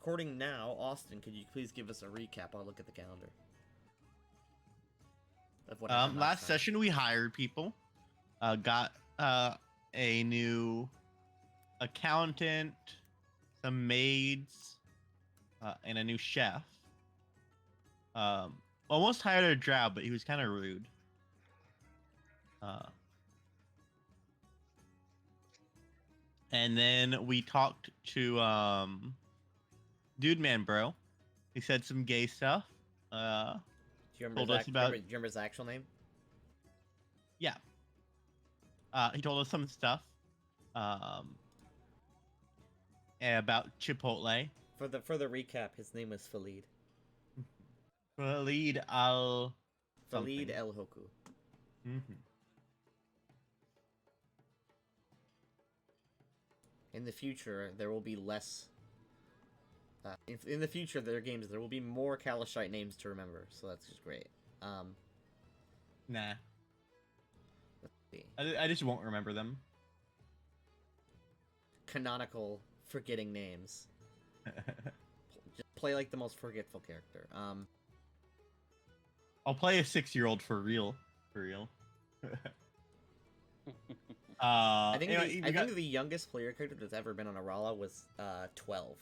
recording now. Austin, could you please give us a recap? I'll look at the calendar. Of what happened Last time. session we hired people. Got a new accountant, some maids, and a new chef. Almost hired a drow, but he was kind of rude. And then we talked to Dude Man Bro. He said some gay stuff. Do you remember, told us about... do you remember his actual name? Yeah. He told us some stuff. About Chipotle. For the recap, his name was Falid. Falid al... Falid El Hoku. Mm-hmm. In the future, there will be less... in the future, their games, there will be more Kalashite names to remember, so that's just great. Nah. Let's see. I just won't remember them. Canonical forgetting names. Just play like the most forgetful character. I'll play a 6-year-old for real. For real. I think anyway, I think the youngest player character that's ever been on Arala was 12.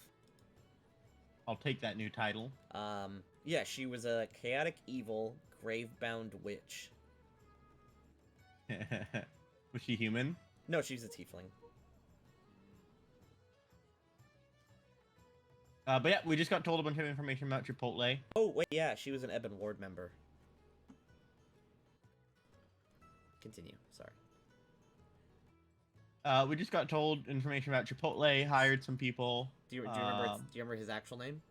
I'll take that new title. Yeah, she was a chaotic evil, grave-bound witch. Was she human? No, she's a tiefling. But yeah, we just got told a bunch of information about Chipotle. Oh, wait, yeah, she was an Ebon Ward member. Continue, sorry. We just got told information about Chipotle, hired some people. Do you remember his actual name?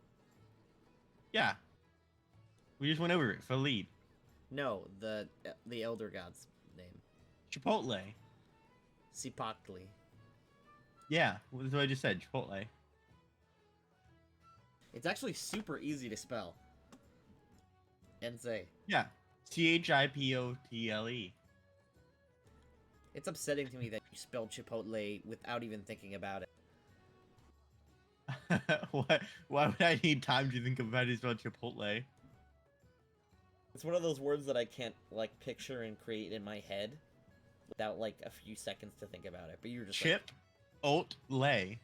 Yeah. We just went over it for lead. No, the Elder God's name. Chipotle. Sipakli. Yeah, that's what I just said, Chipotle. It's actually super easy to spell. And say. Yeah. Chipotle. It's upsetting to me that you spelled Chipotle without even thinking about it. Why would I need time to think about it spell Chipotle? It's one of those words that I can't, like, picture and create in my head without, like, a few seconds to think about it. But you're just Chip, oat, lay.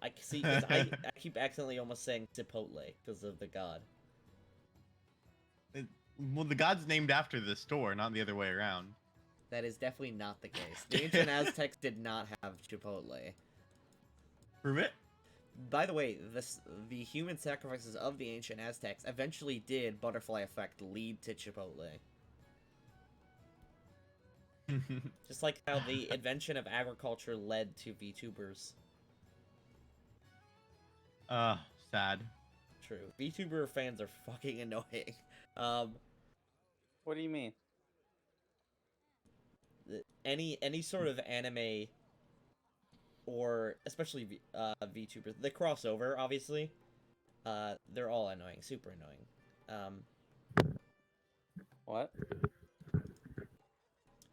I see, because I keep accidentally almost saying Chipotle because of the god. Well, the god's named after the store, not the other way around. That is definitely not the case. The ancient Aztecs did not have Chipotle. Prove it? By the way, the human sacrifices of the ancient Aztecs eventually did, butterfly effect, lead to Chipotle. Just like how the invention of agriculture led to VTubers. Sad. True. VTuber fans are fucking annoying. What do you mean? Any sort of anime, or especially VTubers, the crossover, obviously, they're all annoying, super annoying. What?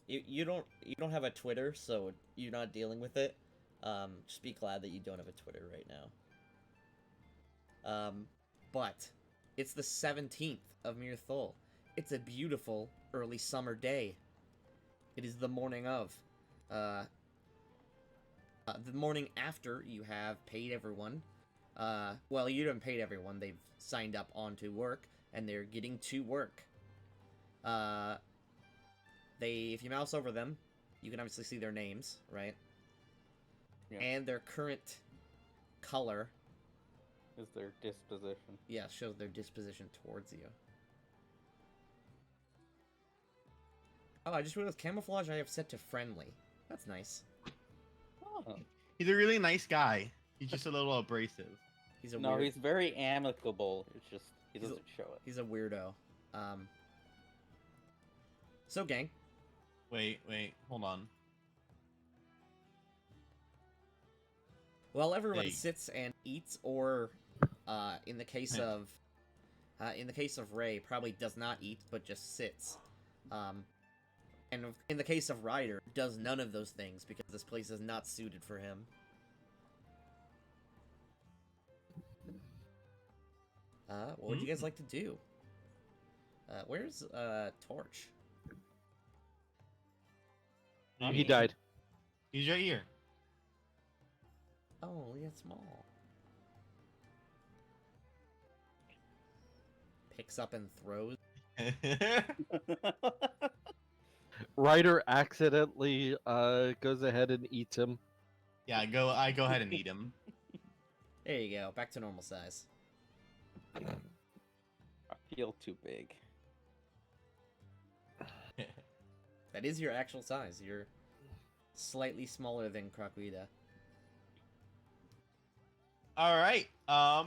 You don't have a Twitter, so you're not dealing with it. Just be glad that you don't have a Twitter right now. But it's the 17th of Mir Thul. It's a beautiful early summer day. It is the morning of. The morning after you have paid everyone. Well, you haven't paid everyone. They've signed up onto work, and they're getting to work. If you mouse over them, you can obviously see their names, right? Yeah. And their current color. Is their disposition. Yeah, shows their disposition towards you. Oh, I just realized camouflage I have set to friendly. That's nice. Oh. He's a really nice guy. He's just a little abrasive. He's a No, weird... he's very amicable. It's just he doesn't show it. He's a weirdo. So, gang. Wait, hold on. While everyone Hey. sits and eats, or in the case of Ray, probably does not eat but just sits. And in the case of Ryder, does none of those things because this place is not suited for him. What would you guys like to do? Where's Torch? He died. He's right here. Oh, yeah, small. Picks up and throws. Ryder accidentally goes ahead and eats him. Yeah, I go ahead and eat him. There you go, back to normal size. I feel too big. That is your actual size. You're slightly smaller than Crocuita. All right. A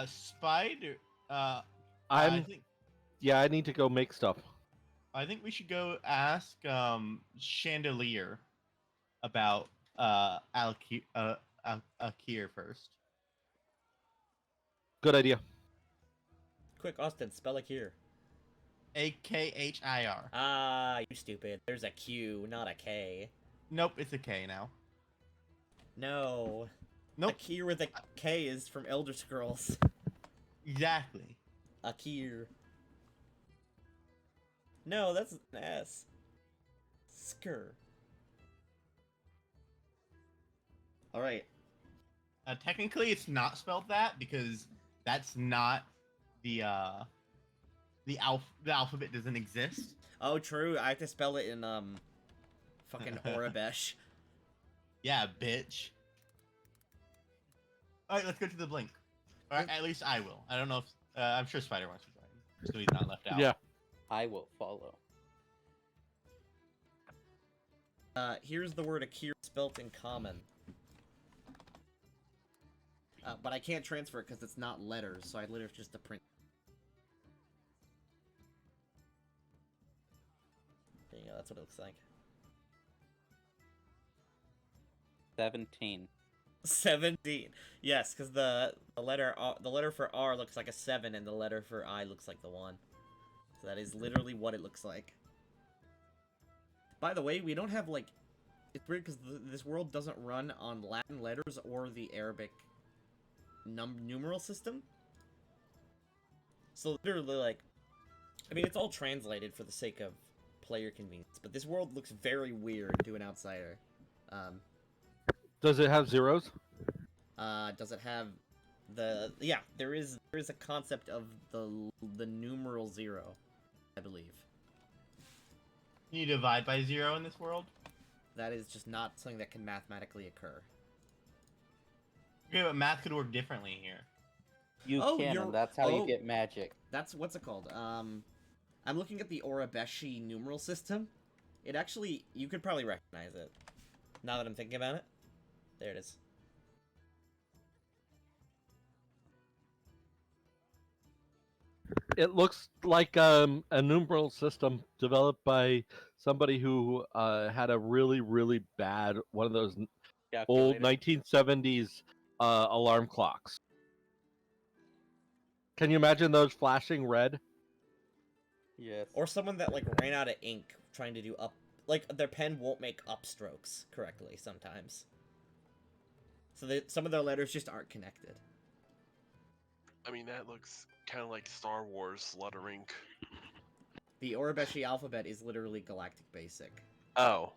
spider. I think I need to go make stuff. we should go ask Chandelier about Alkir first. Good idea. Quick, Austin, spell a cure. Akhir. Ah, you stupid. There's a Q, not a K. Nope, it's a K now. No. Nope. Akir with a K is from Elder Scrolls. Exactly. Akir. No, that's an S. Skur. Alright. Technically, it's not spelled that because that's not the alphabet doesn't exist. Oh, true. I have to spell it in, fucking Orabesh. Yeah, bitch. All right, let's go to the blink. Or at least I will. I don't know if I'm sure Spider wants to join, so he's not left out. Yeah. I will follow. Here's the word Akir spelt in common. But I can't transfer it because it's not letters, so I literally just to print. There you go, that's what it looks like. 17. 17. Yes, because the letter for R looks like a 7, and the letter for I looks like the 1. So that is literally what it looks like. By the way, we don't have, like... It's weird because this world doesn't run on Latin letters or the Arabic numeral system. So literally, like... I mean, it's all translated for the sake of player convenience, but this world looks very weird to an outsider. Does it have zeros? Does it have the... Yeah, there is a concept of the numeral 0, I believe. Can you divide by 0 in this world? That is just not something that can mathematically occur. Okay, but math could work differently here. You Oh, can, you're- and that's how oh. you get magic. That's... What's it called? I'm looking at the Orabeshi numeral system. It actually... You could probably recognize it. Now that I'm thinking about it. There it is. It looks like a numeral system developed by somebody who had a really, really bad one of those old Calculator. 1970s alarm clocks. Can you imagine those flashing red? Yes. Or someone that, like, ran out of ink trying to do up... Like, their pen won't make upstrokes correctly sometimes. So some of their letters just aren't connected. I mean, that looks kind of like Star Wars lettering. The Orabeshi alphabet is literally Galactic Basic. Oh,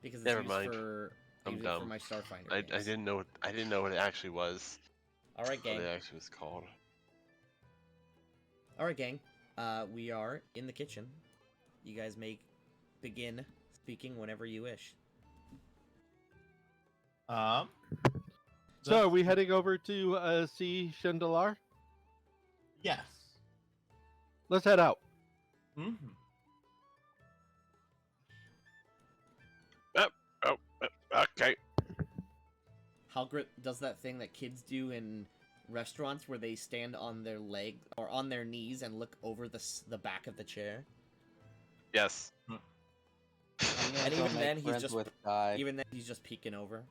Because it's Never used mind. for... I'm used dumb. for my Starfinder I games. didn't know what it actually was. Alright, gang. What it actually was called. Alright, gang. We are in the kitchen. You guys may begin speaking whenever you wish. So are we heading over to see Chandelar? Yes. Let's head out. Mm-hmm. Okay. Halgrit does that thing that kids do in restaurants where they stand on their leg or on their knees and look over the back of the chair. Yes. I'm gonna And go even make then, he's friends just with Guy. even then he's just peeking over.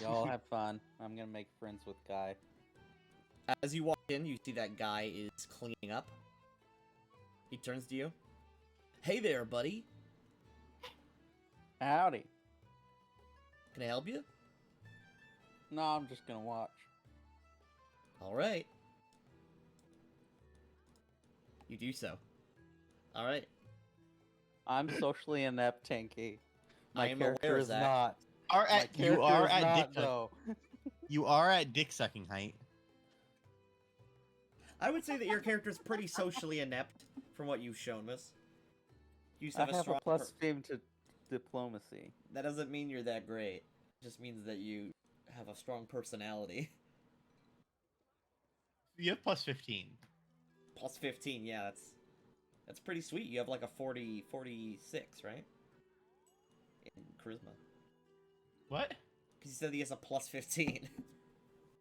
Y'all have fun. I'm gonna make friends with Guy. As you walk in, you see that guy is cleaning up. He turns to you. Hey there, buddy. Howdy. Can I help you? No, I'm just gonna watch. All right. You do so. All right. I'm socially inept, Tanky. I My am aware character of is that. not. Are My at, you character are is at not, dick suck- though. You are at dick sucking height. I would say that your character is pretty socially inept from what you've shown us. You I have a have strong. a plus fame to diplomacy. That doesn't mean you're that great. It just means that you have a strong personality. You have plus 15. Plus 15, yeah, that's pretty sweet. You have like a 46, right? In charisma. What? Because you said he has a plus 15.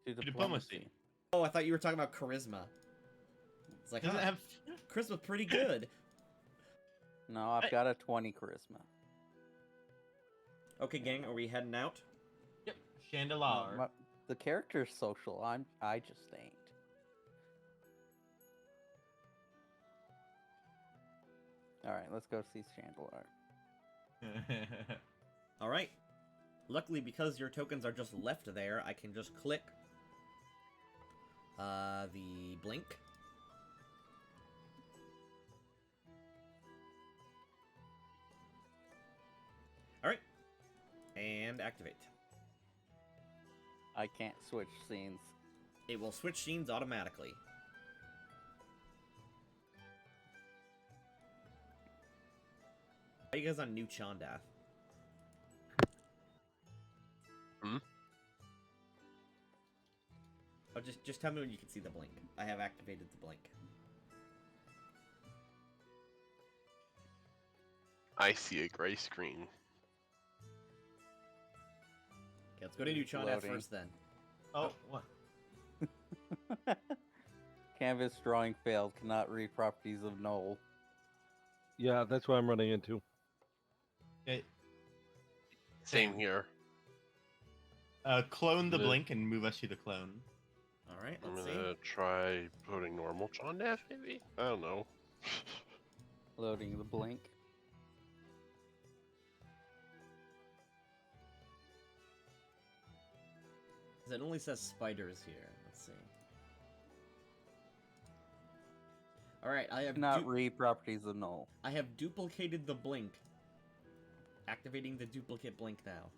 To Diplomacy. Oh, I thought you were talking about charisma. It's like, Doesn't huh, have. charisma's pretty good. No, I've got a 20 charisma. Okay, gang, are we heading out? Yep. No, Chandelar. the character's social. I just ain't. All right, let's go see Chandelar. All right. Luckily, because your tokens are just left there, I can just click the blink. All right, and activate. I can't switch scenes. It will switch scenes automatically. Are you guys on New Chondath? Oh, just tell me when you can see the blink. I have activated the blink. I see a gray screen. Okay, let's go to New Chondath Loading. first then. Oh, what? Canvas drawing failed. Cannot read properties of null. Yeah, that's what I'm running into. Okay. Same here. Clone the The- blink and move us to the clone. All right, I'm let's see. gonna try putting normal Chondath, maybe? I don't know. Loading the blink. It only says spiders here. Let's see. All right, I have Cannot read properties of null. I have duplicated the blink. Activating the duplicate blink now.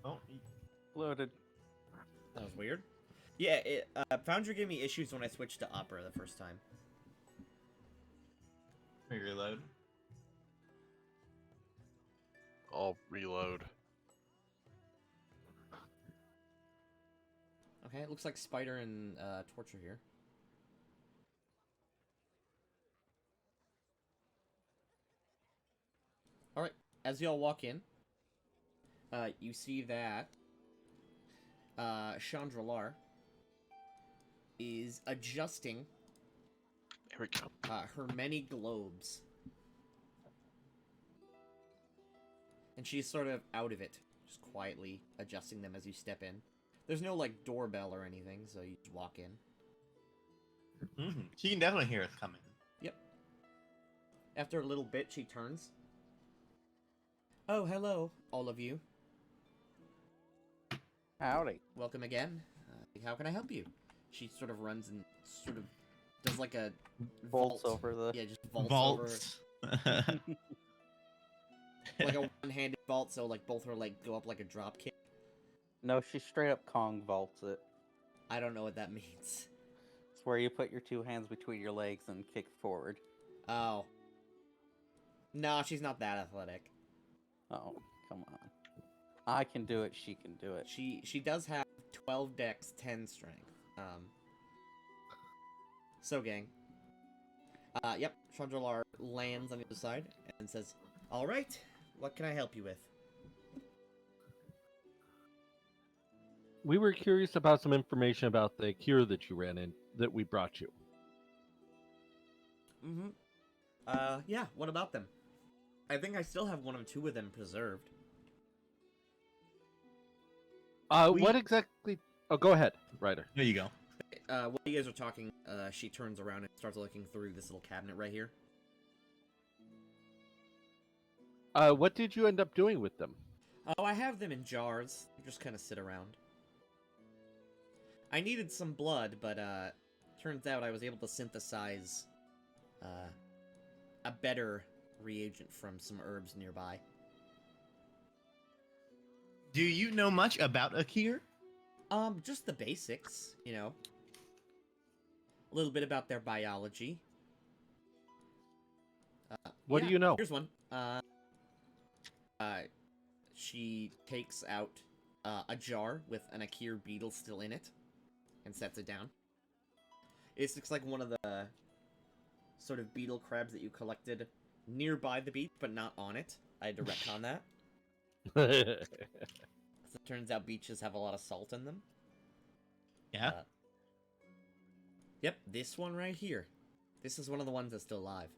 Oh, Loaded. That was weird. Yeah, Foundry gave me issues when I switched to Opera the first time. reload. I'll reload. Okay, it looks like Spider and Torture here. Alright, as y'all walk in, you see that Chandralar is adjusting Here we go. her many globes. And she's sort of out of it, just quietly adjusting them as you step in. There's no, like, doorbell or anything, so you just walk in. Mm-hmm. She can definitely hear us coming. Yep. After a little bit, she turns. Oh, hello, all of you. Howdy. Welcome again. How can I help you? She sort of runs and sort of does like a Bolts vault. over the. Yeah, just vaults, Vaults. over like a one-handed vault, so like both her legs go up like a drop kick. No, she straight up Kong vaults it. I don't know what that means. It's where you put your two hands between your legs and kick forward. Oh. No, she's not that athletic. Oh, come on. I can do it, she can do it. She does have 12 dex, 10 strength. So gang. Yep, Chandralar lands on the other side and says, "Alright, what can I help you with?" We were curious about some information about the cure that you ran in, that we brought you. Mm-hmm. Yeah, what about them? I think I still have one or two of them preserved. What exactly... Oh, go ahead, Ryder. There you go. While you guys are talking, she turns around and starts looking through this little cabinet right here. What did you end up doing with them? Oh, I have them in jars. They just kind of sit around. I needed some blood, but turns out I was able to synthesize a better reagent from some herbs nearby. Do you know much about Akir? Just the basics, you know. A little bit about their biology. What do Yeah, you know? Here's one. She takes out a jar with an Akir beetle still in it and sets it down. It looks like one of the sort of beetle crabs that you collected nearby the beach, but not on it. I had to retcon that. So it turns out beaches have a lot of salt in them. Yeah. Yep, this one right here. This is one of the ones that's still alive.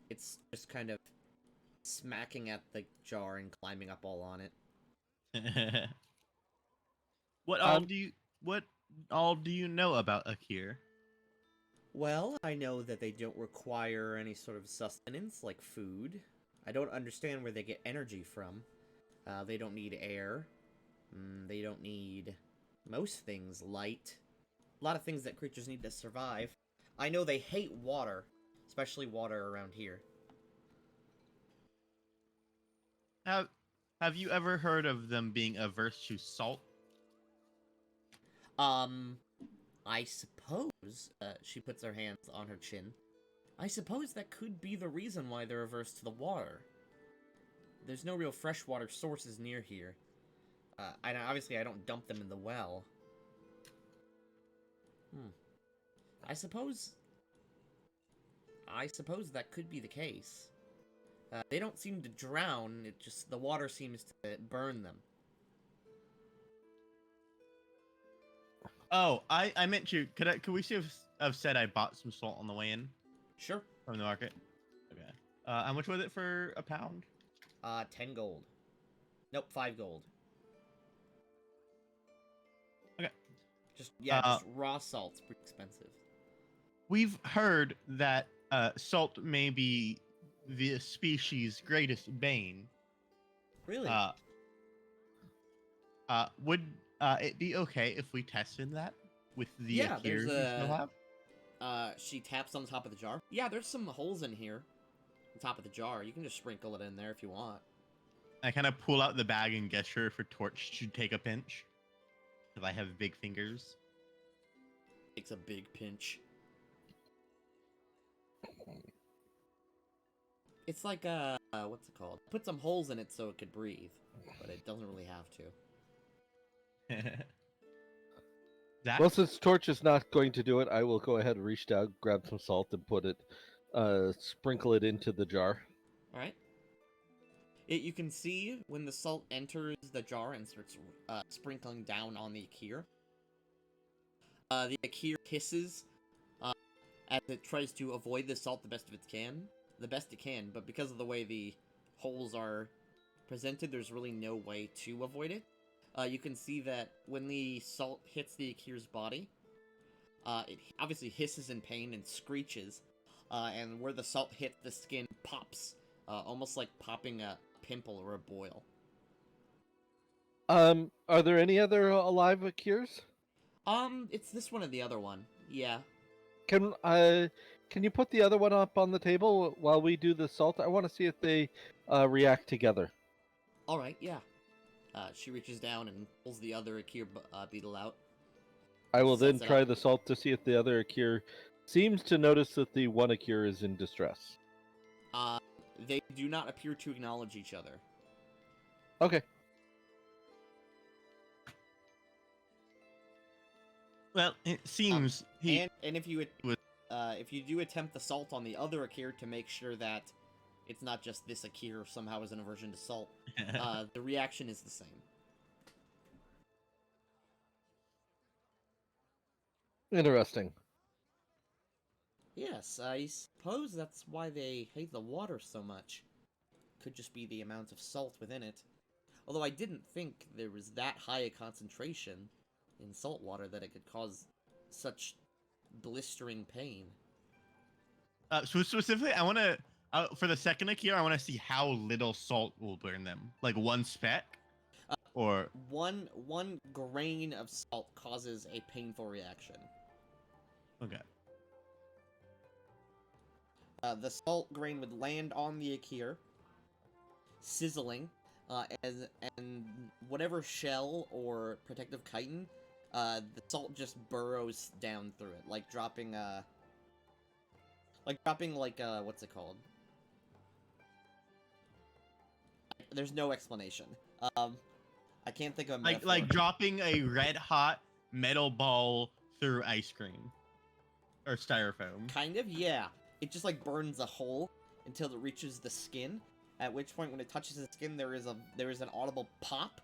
It's just kind of smacking at the jar and climbing up all on it. What all do you know about Akir? Well, I know that they don't require any sort of sustenance like food. I don't understand where they get energy from. They don't need air. They don't need most things, light. A lot of things that creatures need to survive. I know they hate water, especially water around here. Have you ever heard of them being averse to salt? I suppose, she puts her hands on her chin. I suppose that could be the reason why they're averse to the water. There's no real freshwater sources near here. Obviously I don't dump them in the well. I suppose that could be the case. They don't seem to drown, it just, the water seems to burn them. Oh, I meant to. Could we have said I bought some salt on the way in Sure. from the market? Okay. How much was it for a pound? 10 gold. Nope, 5 gold. Okay. Just raw salt's pretty expensive. We've heard that salt may be the species' greatest bane. Really? Would it be okay if we tested that with the Yeah, Akir there's you still have? She taps on the top of the jar. Yeah, there's some holes in here. On top of the jar. You can just sprinkle it in there if you want. I kind of pull out the bag and gesture for Torch to take a pinch. Because I have big fingers. Takes a big pinch. It's like, what's it called? Put some holes in it so it could breathe. But it doesn't really have to. Zach? Well, since Torch is not going to do it, I will go ahead and reach down, grab some salt, and put it, sprinkle it into the jar. Alright. You can see when the salt enters the jar and starts sprinkling down on the Akir. The Akir hisses as it tries to avoid the salt the best it can, but because of the way the holes are presented, there's really no way to avoid it. You can see that when the salt hits the Akir's body, it obviously hisses in pain and screeches, and where the salt hits the skin pops, almost like popping a pimple or a boil. Are there any other alive Akirs? It's this one or the other one. Yeah. Can you put the other one up on the table while we do the salt? I want to see if they react together. Alright, yeah. She reaches down and pulls the other Akir beetle out. I will then Sets it try up. the salt to see if the other Akir seems to notice that the one Akir is in distress. They do not appear to acknowledge each other. Okay. Well, it seems he And if you was- if you do attempt the salt on the other Akir to make sure that it's not just this Akir somehow is an aversion to salt, the reaction is the same. Interesting. Yes, I suppose that's why they hate the water so much. Could just be the amount of salt within it. Although I didn't think there was that high a concentration in salt water that it could cause such blistering pain. so specifically, I want to For the second Akira, I want to see how little salt will burn them. Like one speck, or One grain of salt causes a painful reaction. okay. The salt grain would land on the Akir, sizzling, and whatever shell or protective chitin, the salt just burrows down through it, like dropping what's it called? There's no explanation. I can't think of a metaphor. Like dropping a red hot metal ball through ice cream or styrofoam. Kind of, yeah. It just like burns a hole until it reaches the skin. At which point, when it touches the skin, there is an audible pop,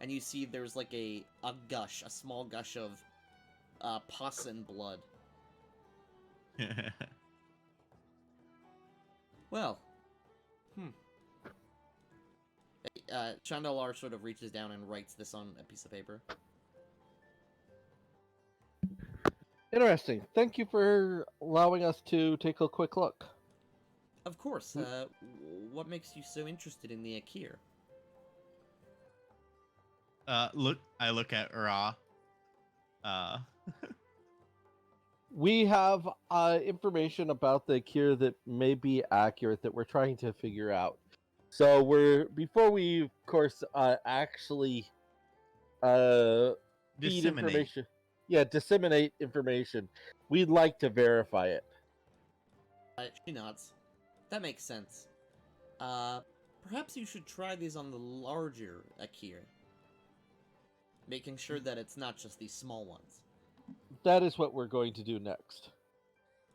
and you see there's like a small gush of pus and blood. Well, Chandalar sort of reaches down and writes this on a piece of paper. Interesting. Thank you for allowing us to take a quick look. Of course. What makes you so interested in the Akir? I look at Ra. We have information about the cure that may be accurate that we're trying to figure out. So before we, of course, actually feed Disseminate. information. Yeah, disseminate information. We'd like to verify it. She nods. That makes sense. Perhaps you should try these on the larger Akir. Making sure that it's not just these small ones. That is what we're going to do next.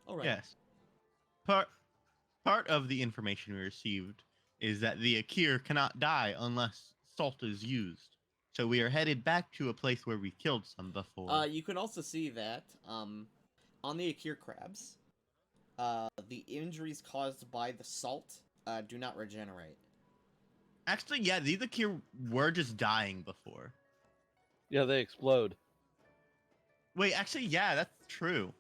Alright. Yes. Part of the information we received is that the Akir cannot die unless salt is used. So we are headed back to a place where we killed some before. You can also see that, on the Akir crabs, the injuries caused by the salt, do not regenerate. Actually, yeah, these Akir were just dying before. Yeah, they explode. Wait, actually, yeah, that's true.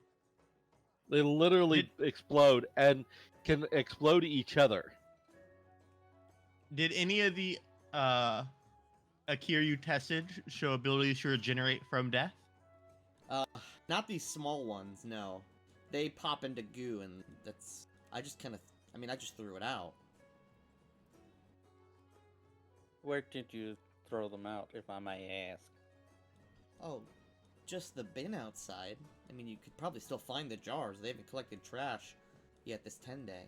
They literally explode and can explode each other. Did any of the Akir you tested show abilities to regenerate from death? Not these small ones, no. They pop into goo, and that's... I just threw it out. Where did you throw them out, if I may ask? Oh, just the bin outside. I mean, you could probably still find the jars. They haven't collected trash yet this 10-day.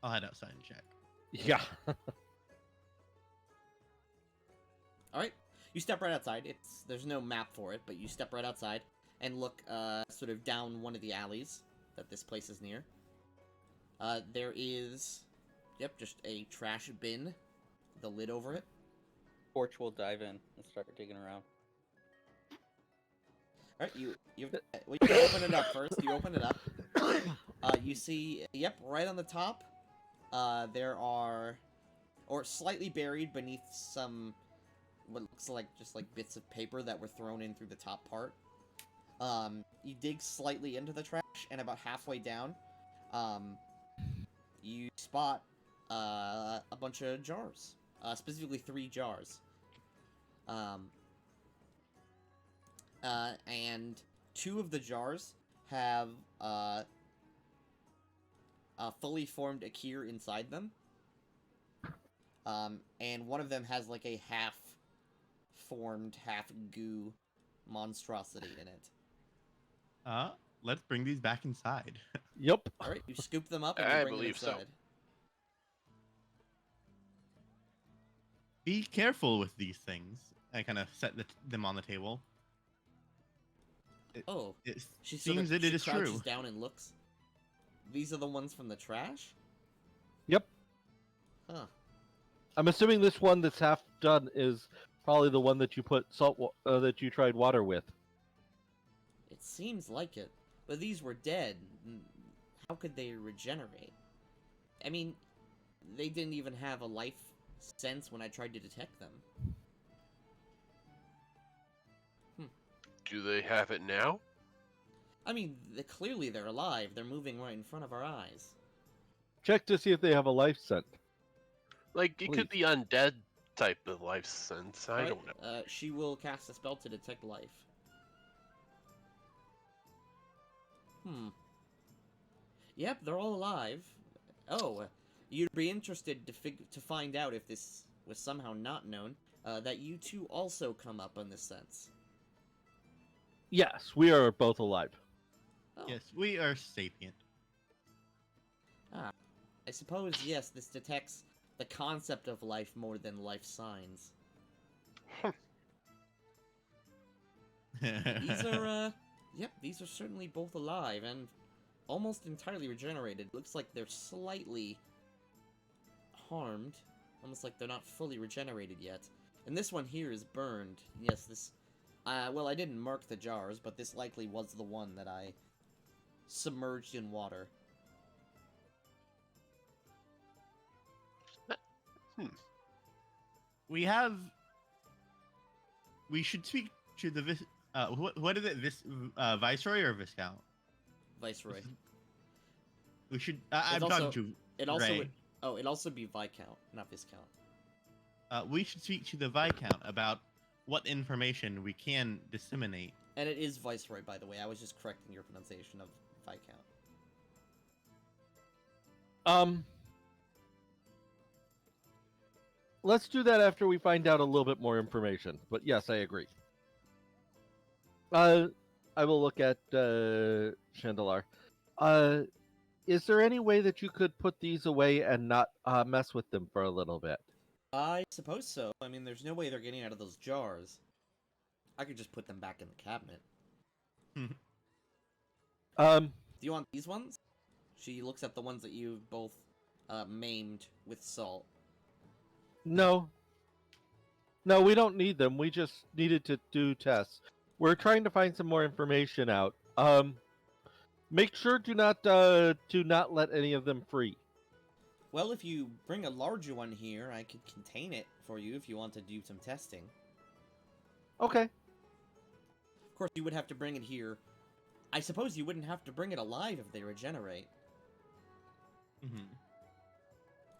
I'll head outside and check. Yeah. Alright, you step right outside. There's no map for it, but you step right outside and look sort of down one of the alleys that this place is near. There is, just a trash bin with the lid over it. Porch will dive in and start digging around. Alright, you open it up first. You open it up. You see, right on the top, there are, or slightly buried beneath some, what looks like just like bits of paper that were thrown in through the top part. You dig slightly into the trash, and about halfway down, you spot a bunch of jars, specifically 3 jars. And 2 of the jars have a fully formed Akir inside them. And one of them has like a half-formed, half-goo monstrosity in it. Let's bring these back inside. Yep. Alright, you scoop them up and I you bring them believe so. inside. Be careful with these things. I kind of set them on the table. Oh, It she seems that it is crouches true. down and looks. These are the ones from the trash? Yep. Huh. I'm assuming this one that's half done is probably the one that you put that you tried water with. It seems like it. But these were dead. How could they regenerate? I mean, they didn't even have a life sense when I tried to detect them. Do they have it now? I mean, clearly they're alive. They're moving right in front of our eyes. Check to see if they have a life scent. Like, it could Please. be undead type of life sense. I Alright, don't know. she will cast a spell to detect life. Yep, they're all alive. Oh, you'd be interested to find out if this was somehow not known, that you two also come up on this sense. Yes, we are both alive. Oh, Yes, we are sapient. I suppose, yes, this detects the concept of life more than life signs. These are, yep, these are certainly both alive and almost entirely regenerated. Looks like they're slightly harmed, almost like they're not fully regenerated yet. And this one here is burned. Yes, this, well, I didn't mark the jars, but this likely was the one that I submerged in water. We have. We should speak to the what is it? Viceroy or Viscount? Viceroy. We should. It's I'm also- talking to It also Ray. would, oh, it'd also be Viscount, not Viscount. We should speak to the Viscount about what information we can disseminate. And it is Viceroy, by the way. I was just correcting your pronunciation of Viscount. Let's do that after we find out a little bit more information. But yes, I agree. I will look at Chandelar. Is there any way that you could put these away and not mess with them for a little bit? I suppose so. I mean, there's no way they're getting out of those jars. I could just put them back in the cabinet. Do you want these ones? She looks at the ones that you both maimed with salt. No. No, we don't need them. We just needed to do tests. We're trying to find some more information out. Make sure to not let any of them free. Well, if you bring a larger one here, I could contain it for you if you want to do some testing. Okay. Of course, you would have to bring it here. I suppose you wouldn't have to bring it alive if they regenerate. Mm-hmm.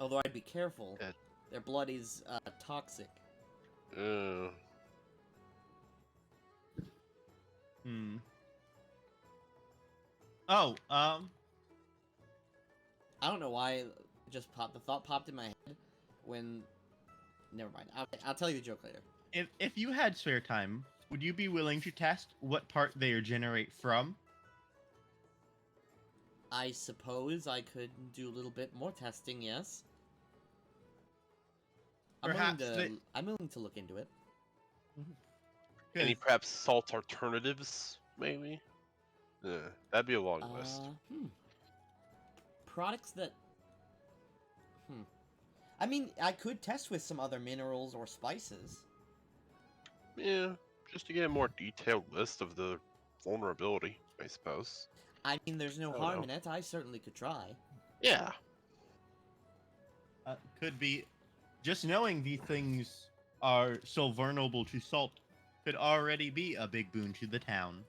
Although I'd be careful. Yeah. Their blood is toxic. Hmm. Oh, I don't know why the thought popped in my head when... Never mind. I'll tell you the joke later. if you had spare time, would you be willing to test what part they regenerate from? I suppose I could do a little bit more testing, yes. Perhaps I'm willing to look into it. Any perhaps salt alternatives, maybe? Yeah, that'd be a long list. Products that... I mean, I could test with some other minerals or spices. Yeah, just to get a more detailed list of the vulnerability, I suppose. I mean, there's no Oh, harm no. in it. I certainly could try. Yeah. Could be. Just knowing these things are so vulnerable to salt could already be a big boon to the town.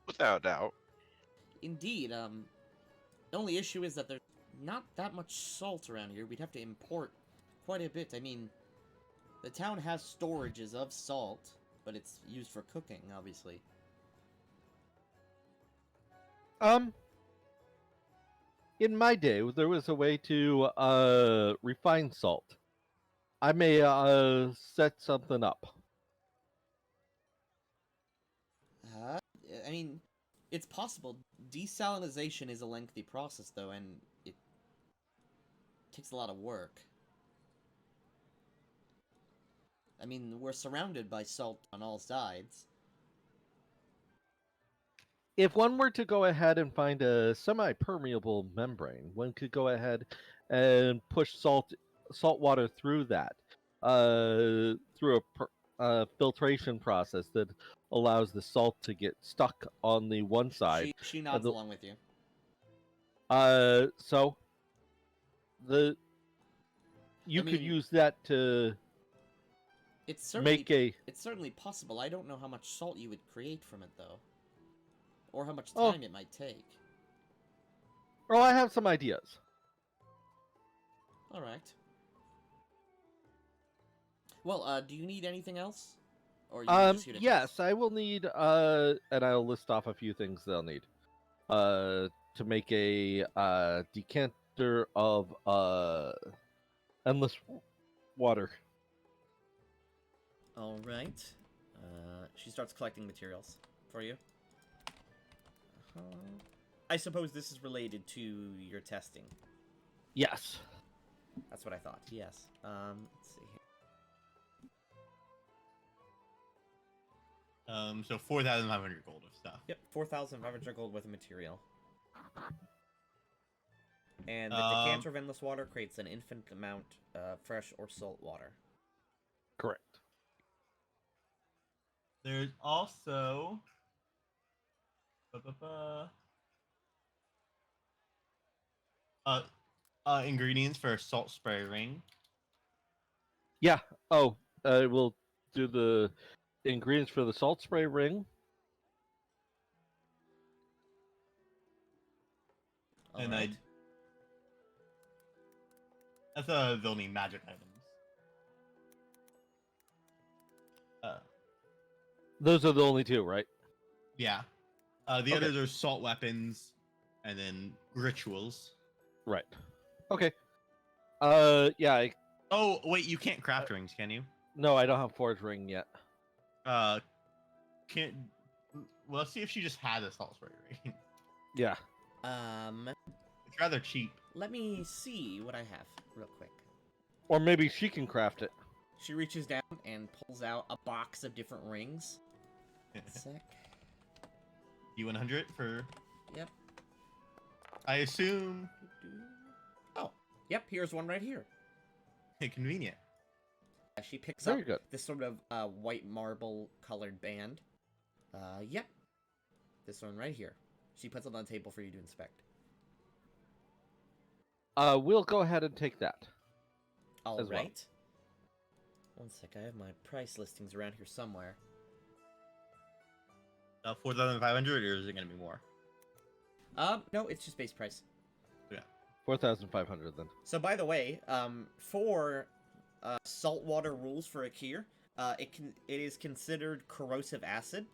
Without a doubt. Indeed, the only issue is that there's not that much salt around here. We'd have to import quite a bit. I mean, the town has storages of salt, but it's used for cooking, obviously. In my day, there was a way to refine salt. I may set something up. I mean, it's possible. Desalinization is a lengthy process, though, and it takes a lot of work. I mean, we're surrounded by salt on all sides. If one were to go ahead and find a semi-permeable membrane, one could go ahead and push salt water through that, through a filtration process that allows the salt to get stuck on the one side. She nods along with you. So you could mean, use that to It's certainly make a. it's certainly possible. I don't know how much salt you would create from it, though. or how much Oh. time it might take. Well, I have some ideas. All right. Well, do you need anything else? Or you just here to Yes, test? I will need and I'll list off a few things they'll need. To make a decanter of endless water. All right. She starts collecting materials for you. I suppose this is related to your testing. Yes. That's what I thought. Yes. Let's see here. So 4,500 gold of stuff. Yep, 4,500 gold worth of material. And the Um, decanter of endless water creates an infinite amount of fresh or salt water. Correct. There's also ingredients for a salt spray ring. Yeah. Oh, we'll do the ingredients for the salt spray ring. All And right. they'll need magic items. Those are the only two, right? Yeah. The Okay. others are salt weapons, and then rituals. Right. Okay. Yeah. Oh wait, you can't craft rings, can you? No, I don't have forge ring yet. Can't. Well, let's see if she just has a salt spray ring. Yeah. It's rather cheap. Let me see what I have real quick. Or maybe she can craft it. She reaches down and pulls out a box of different rings. Sec. U100 for. Yep. I assume. Oh, yep. Here's one right here. Convenient. She picks Very up good. this sort of white marble colored band. Yep. This one right here. She puts it on the table for you to inspect. We'll go ahead and take that. All As well. right. One sec. I have my price listings around here somewhere. 4,500, or is it gonna be more? No, it's just base price. 4,500 then. So by the way, for saltwater rules for Akir, it is considered corrosive acid.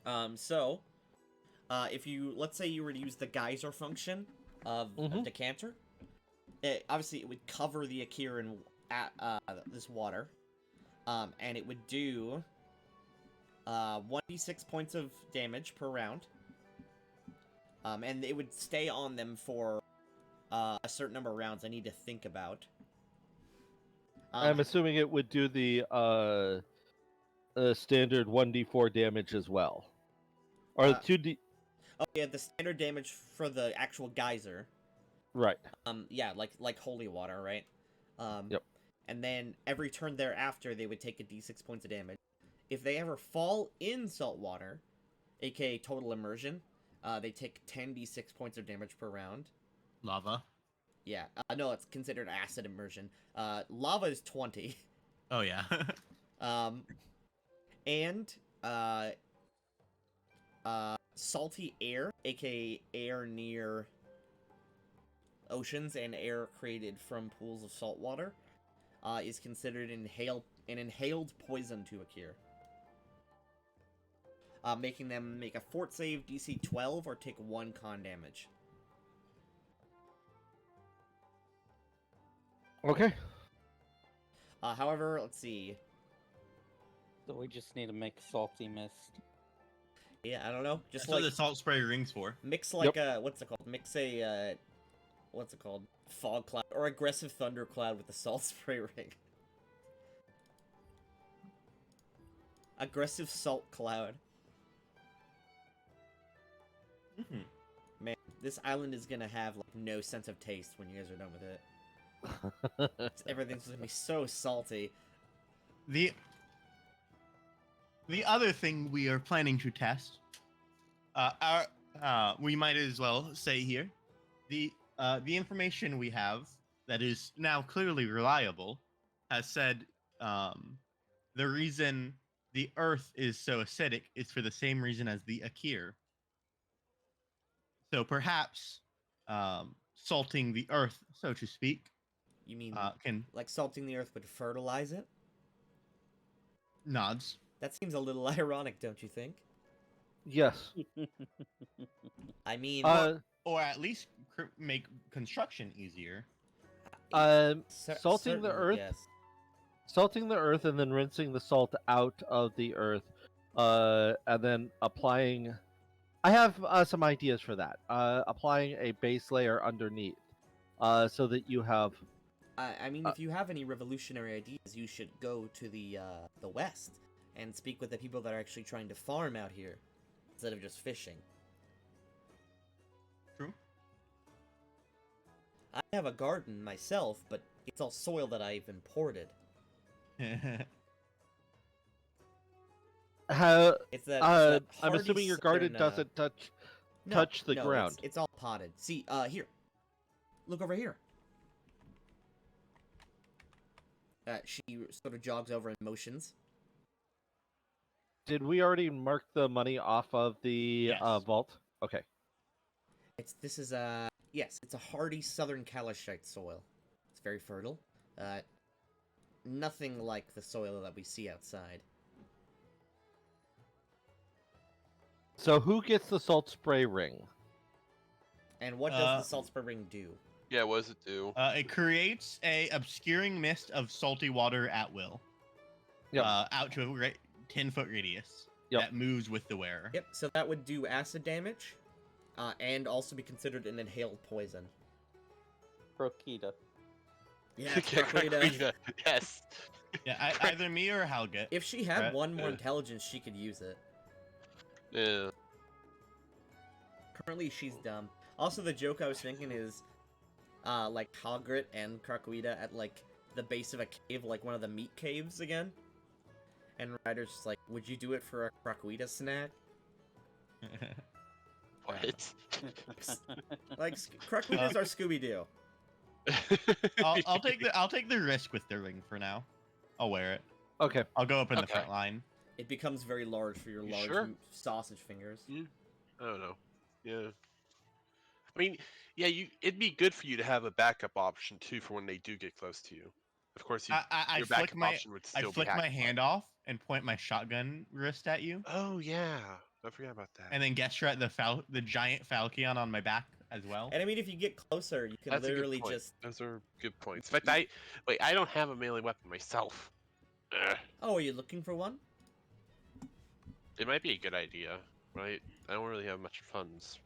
If you, let's say you were to use the geyser function of a decanter, obviously it would cover the Akir in this water, and it would do 1d6 points of damage per round. And it would stay on them for a certain number of rounds. I need to think about. I'm assuming it would do the standard 1d4 damage as well. Or 2d... Oh yeah, the standard damage for the actual geyser. Right. Yeah, like holy water, right? Yep. And then every turn thereafter, they would take a d6 points of damage. If they ever fall in salt water, aka total immersion, they take 10d6 points of damage per round. Lava. Yeah, no, it's considered acid immersion. Lava is 20. Oh yeah. And salty air, aka air near oceans and air created from pools of salt water, is considered an inhaled poison to Akir. Making them make a fort save DC 12 or take 1 con damage. Okay. However, let's see. So we just need to make salty mist. Yeah, I don't know. Just That's what like the salt spray rings for. mix like a what's it called? Mix a what's it called? Fog cloud or aggressive thunder cloud with the salt spray ring. Aggressive salt cloud. Man, this island is gonna have like no sense of taste when you guys are done with it. Everything's gonna be so salty. The other thing we are planning to test, we might as well say here, the information we have that is now clearly reliable has said the reason the earth is so acidic is for the same reason as the Akir. So perhaps salting the earth, so to speak, You mean can like salting the earth would fertilize it? nods. That seems a little ironic, don't you think? Yes. I mean, Or at least make construction easier. Salting the certainly, earth, yes. salting the earth, and then rinsing the salt out of the earth, and then applying. I have some ideas for that. Applying a base layer underneath, so that you have. I mean, if you have any revolutionary ideas, you should go to the west and speak with the people that are actually trying to farm out here instead of just fishing. True. I have a garden myself, but it's all soil that I've imported. How, It's that. I'm hardy assuming your garden southern, doesn't touch no, the no, ground. It's all potted. See, here. Look over here. She sort of jogs over and motions. Did we already mark the money off of the Yes. vault? Okay. This is a yes, it's a hardy southern calishite soil. It's very fertile. Nothing like the soil that we see outside. So who gets the salt spray ring? And what does the salt spray ring do? Yeah, what does it do? It creates a obscuring mist of salty water at will. Yep. Out to a 10-foot radius. Yep. That moves with the wearer. Yep, so that would do acid damage, and also be considered an inhaled poison. Prokita. Yeah, Krakoida. Yes. Yeah, either me or Helga. If she had Right. one more Yeah. intelligence, she could use it. Yeah. Currently, she's dumb. Also, the joke I was thinking is, like Hagrid and Krakoida at like the base of a cave, like one of the meat caves again. And Ryder's just like, would you do it for a Krakoida snack? What? Like, Krakoidas are Scooby-Doo. I'll take the risk with the ring for now. I'll wear it. Okay. I'll go up in the Okay. front line. It becomes very large for your You large sure? sausage fingers. I don't know. Yeah. I mean, yeah, it'd be good for you to have a backup option too for when they do get close to you. Of course, I your flick backup my option would I still flick be my hacked. hand off and point my shotgun wrist at you, Oh yeah, I forgot about that. and then gesture at the giant falchion on my back as well. And I mean, if you get closer, you can That's a good literally point. just... Those are good points. In fact, I don't have a melee weapon myself. Ugh. Oh, are you looking for one? It might be a good idea, right? I don't really have much funds.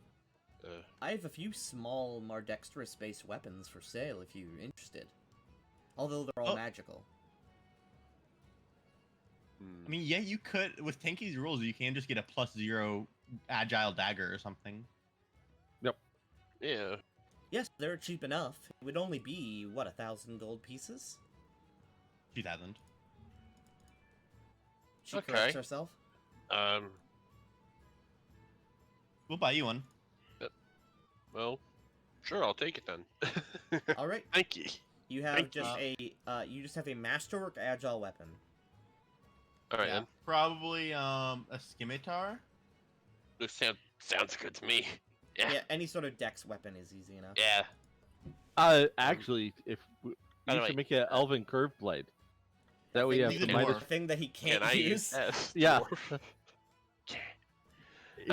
I have a few small, more dexterous-based weapons for sale if you're interested. Although they're all Oh. magical. I mean, yeah, you could with Tenki's rules, you can just get a +0 agile dagger or something. Yeah. Yes, they're cheap enough. It would only be, what, 1,000 gold pieces? 2,000. She Okay. corrects herself. We'll buy you one. Well, sure, I'll take it then. Alright, Thank you. you have Thank just you just have a masterwork agile weapon. All right, Yeah, then. probably a scimitar. This sounds good to me. Yeah. Yeah, any sort of dex weapon is easy enough. Yeah. Actually, if we By the should way, make an elven curved blade. That way you have Thing the the that- minus. dwarf. thing that he can't Can I use. use that? Yeah. Dwarf?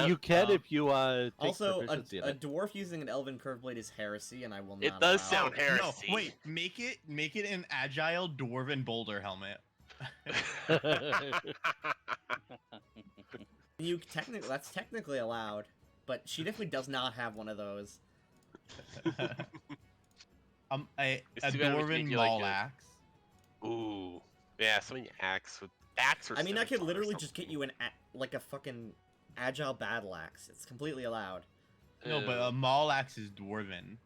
You can Um, if you take Also, proficiency in a it. dwarf using an elven curve blade is heresy, and I will not. It does allow sound it. heresy. No, wait, make it an agile dwarven boulder helmet. That's technically allowed, but she definitely does not have one of those. A It's too bad we can't dwarven get, like, maul a- axe. Ooh. Yeah, something axe with axe or I mean, I could scimitar or literally just get something. you like a fucking agile battle axe. It's completely allowed. No, but Yeah. a maul axe is dwarven.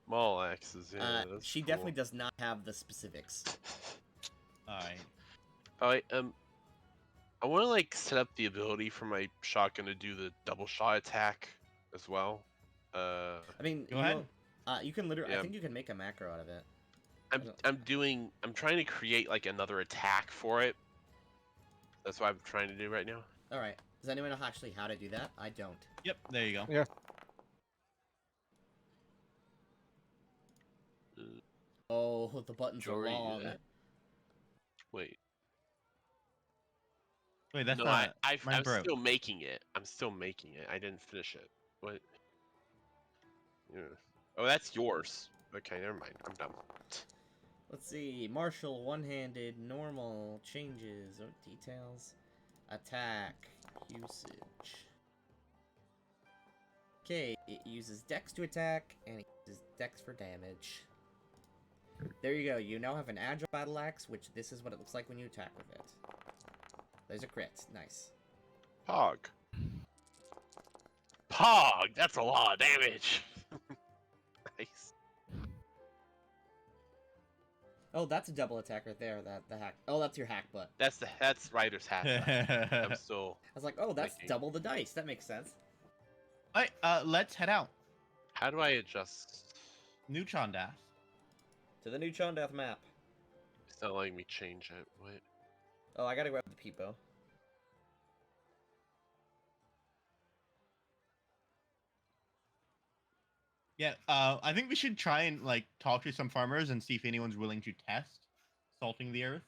Maul axes, yeah. That's She cool. definitely does not have the specifics. Alright. Alright, I want to like set up the ability for my shotgun to do the double shot attack as well. I mean, Go ahead. you can literally. Yeah. I think you can make a macro out of it. I'm trying to create like another attack for it. That's what I'm trying to do right now. All right. Does anyone know actually how to do that? I don't. Yep, there you go. Yeah. Oh, the buttons are Majority do long. that. Wait. Wait, that's No, not. I'm mine broke. still making it. I'm still making it. I didn't finish it. What? Yeah. Oh, that's yours. Okay, never mind. I'm done. Let's see. Martial, one-handed, normal, changes, or details. Attack, usage. Okay, it uses dex to attack, and it uses dex for damage. There you go. You now have an agile battle axe, which this is what it looks like when you attack with it. There's a crit. Nice. Pog. Pog! That's a lot of damage! Nice. Oh, that's a double attack right there. The hack. Oh, that's your hack butt. That's Ryder's hat. I'm still... I was like, oh, that's Thinking. double the dice. That makes sense. Alright, let's head out. How do I adjust? New Chondath. To the new Chondath map. It's not letting me change it. What? Oh, I gotta grab the peepo. Yeah, I think we should try and like talk to some farmers and see if anyone's willing to test salting the earth.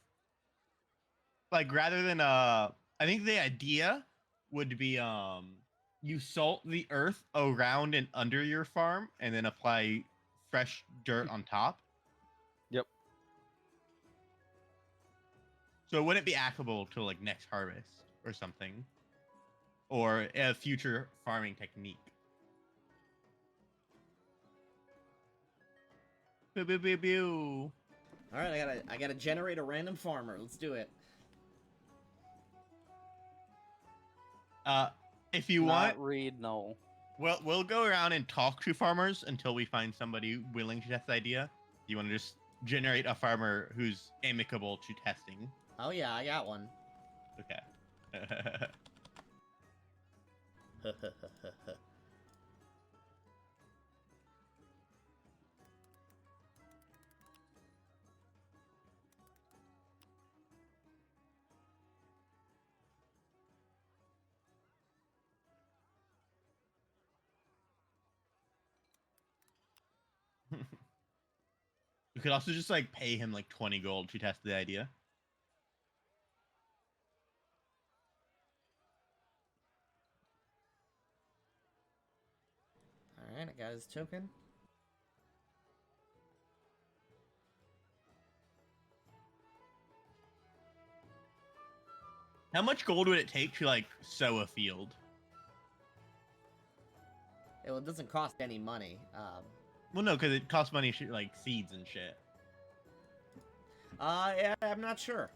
Like rather than I think the idea would be you salt the earth around and under your farm and then apply fresh dirt on top. Yep. So it wouldn't be applicable to like next harvest or something, or a future farming technique. Pew, pew, pew, pew. All right, I gotta generate a random farmer. Let's do it. If you Not want, read, no. we'll go around and talk to farmers until we find somebody willing to test the idea. You want to just generate a farmer who's amicable to testing? Oh yeah, I got one. Okay. You could also just like pay him like 20 gold to test the idea. All right, I got his token. How much gold would it take to like sow a field? Well, it doesn't cost any money. Well, no, because it costs money, like seeds and shit. Yeah, I'm not sure.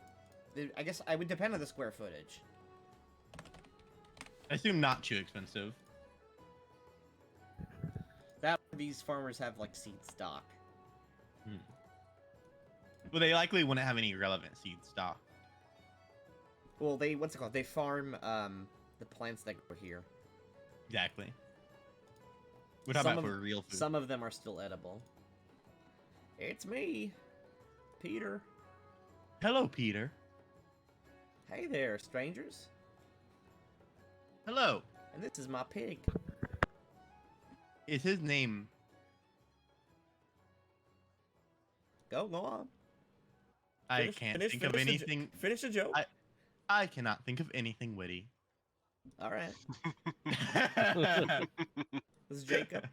I guess I would depend on the square footage. I assume not too expensive. That these farmers have like seed stock. Well, they likely wouldn't have any relevant seed stock. Well, what's it called? They farm the plants that grow here. Exactly. We're talking about for real food. Some of them are still edible. It's me, Peter. Hello, Peter. Hey there, strangers. Hello. And this is my pig. Is his name? Go on. I can't think of anything. Finish a joke. I cannot think of anything witty. All right. This is Jacob.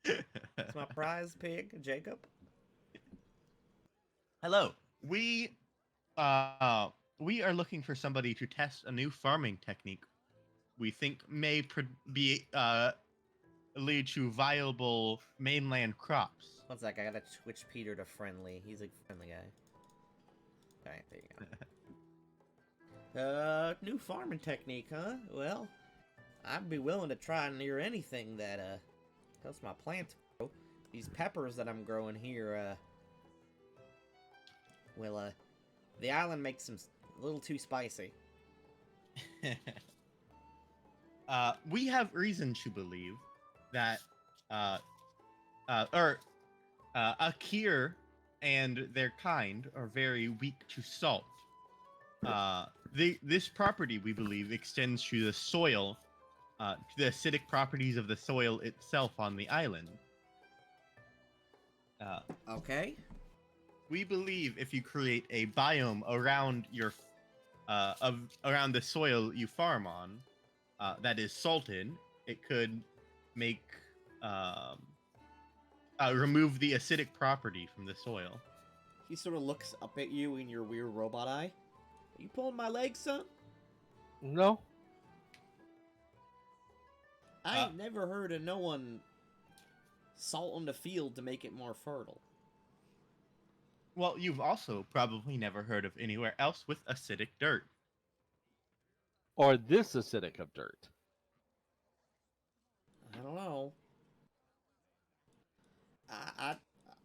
It's my prize pig, Jacob. Hello. We are looking for somebody to test a new farming technique we think may lead to viable mainland crops. One sec, I gotta switch Peter to friendly. He's a friendly guy. Alright, there you go. New farming technique, huh? Well, I'd be willing to try near anything that, helps my plants grow. These peppers that I'm growing here, well, the island makes them a little too spicy. We have reason to believe that Akir and their kind are very weak to salt. This property, we believe, extends to the soil, to the acidic properties of the soil itself on the island. Okay. We believe if you create a biome around your, around the soil you farm on, that is salted, it could make, remove the acidic property from the soil. He sort of looks up at you in your weird robot eye. Are you pulling my leg, son? No. I ain't never heard of no one salting the field to make it more fertile. Well, you've also probably never heard of anywhere else with acidic dirt. Or this acidic of dirt. I don't know.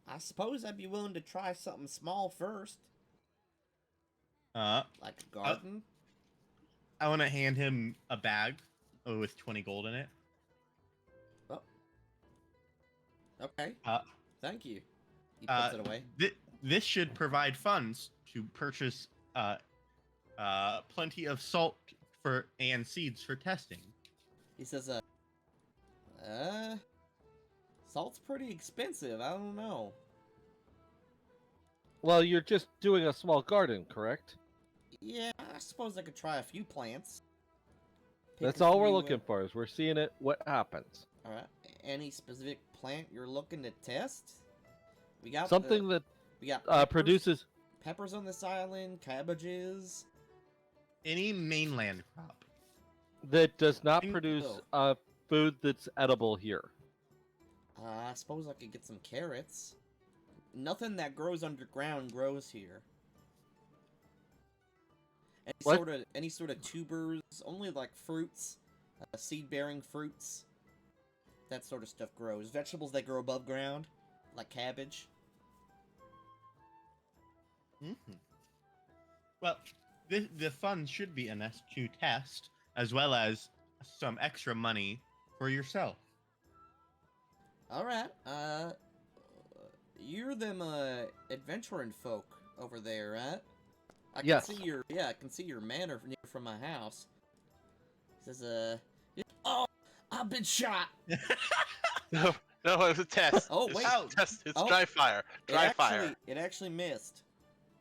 I suppose I'd be willing to try something small first, like a garden. I want to hand him a bag with 20 gold in it. Oh. Okay. Uh, Thank you. He puts it away. This should provide funds to purchase plenty of salt and seeds for testing. He says, salt's pretty expensive. I don't know. Well, you're just doing a small garden, correct? Yeah, I suppose I could try a few plants. That's all we're looking for, is we're seeing it, what happens. Alright. Any specific plant you're looking to test? We got Something that we got peppers, produces... peppers on this island, cabbages. Any mainland crop. That does not Think- produce Oh. food that's edible here. I suppose I could get some carrots. Nothing that grows underground grows here. What? Any sort of tubers, only like fruits, seed-bearing fruits. That sort of stuff grows. Vegetables that grow above ground, like cabbage. Mm-hmm. Well, the funds should be enough to test, as well as some extra money for yourself. Alright, you're them, adventuring folk over there, right? I can Yes. see I can see your manor near from my house. He says, oh, I've been shot! No, it was a test. Oh, It's wait. a test. It's Oh. dry fire. Dry fire. It actually missed.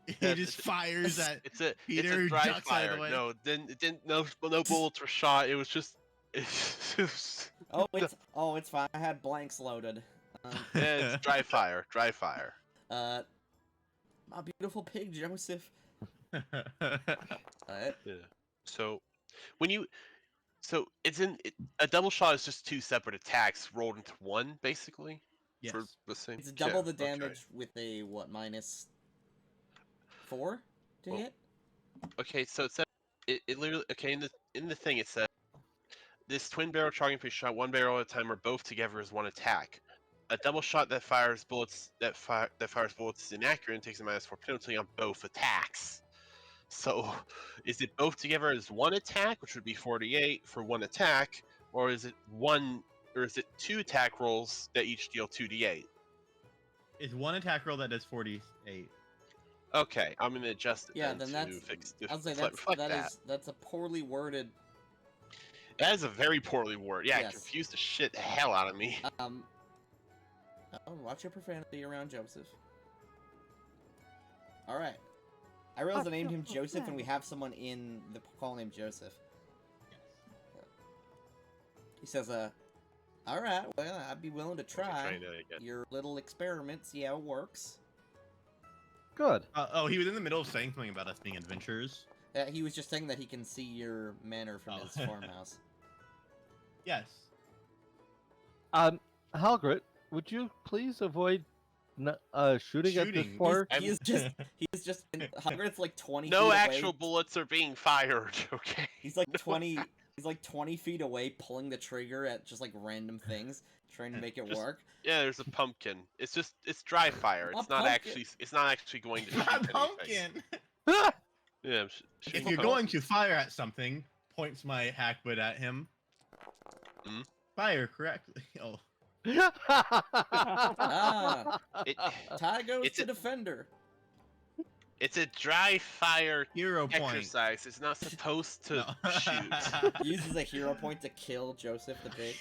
He Yeah, just fires at It's a Peter, who dry ducks out of the fire. way. No, it didn't. No bullets were shot. It was just. Oh, it's fine. I had blanks loaded. Yeah, it's dry fire. Dry fire. My beautiful pig, Joseph. Yeah. So, it's a double shot is just two separate attacks rolled into one, basically. Yes. For the same. It's double the okay. damage with a, what, -4 to Well, hit? Okay, so it said it literally in the thing it said this twin barrel charging fish shot one barrel at a time or both together is one attack. A double shot that fires bullets is inaccurate and takes a -4 penalty on both attacks. So, is it both together as one attack, which would be 48 for one attack, or is it two attack rolls that each deal 2d8? It's one attack roll that does 48. Okay, I'm gonna adjust it. Yeah, then then to that's... fix to I'll say reflect that's a poorly worded... That is a very poorly worded. Yeah, Yes. it confused the hell out of me. Watch your profanity around Joseph. Alright. I realize I named him Joseph, and we have someone in the call named Joseph. He says, alright, well, I'd be willing to try Trying to get- your little experiment, see how it works. Good. He was in the middle of saying something about us being adventurers. He was just saying that he can see your manor from his farmhouse. Yes. Halgrit, would you please avoid shooting at this Shooting. far? He is just, Hagrid's like 20 No feet actual away. bullets are being fired. Okay. He's like 20, he's like 20 feet away pulling the trigger at just like random things, trying to make it Just- work. Yeah, there's a pumpkin. It's dry fire. A It's not pumpkin. actually going to shoot A anything. pumpkin. Yeah. If you're going to fire at something, points my hackwood at him. Hmm? Fire correctly. Oh. Ah, It, Ty goes It's to a- defender. It's a dry fire Hero point. exercise. It's not supposed to No. shoot. He uses a hero point to kill Joseph the pig.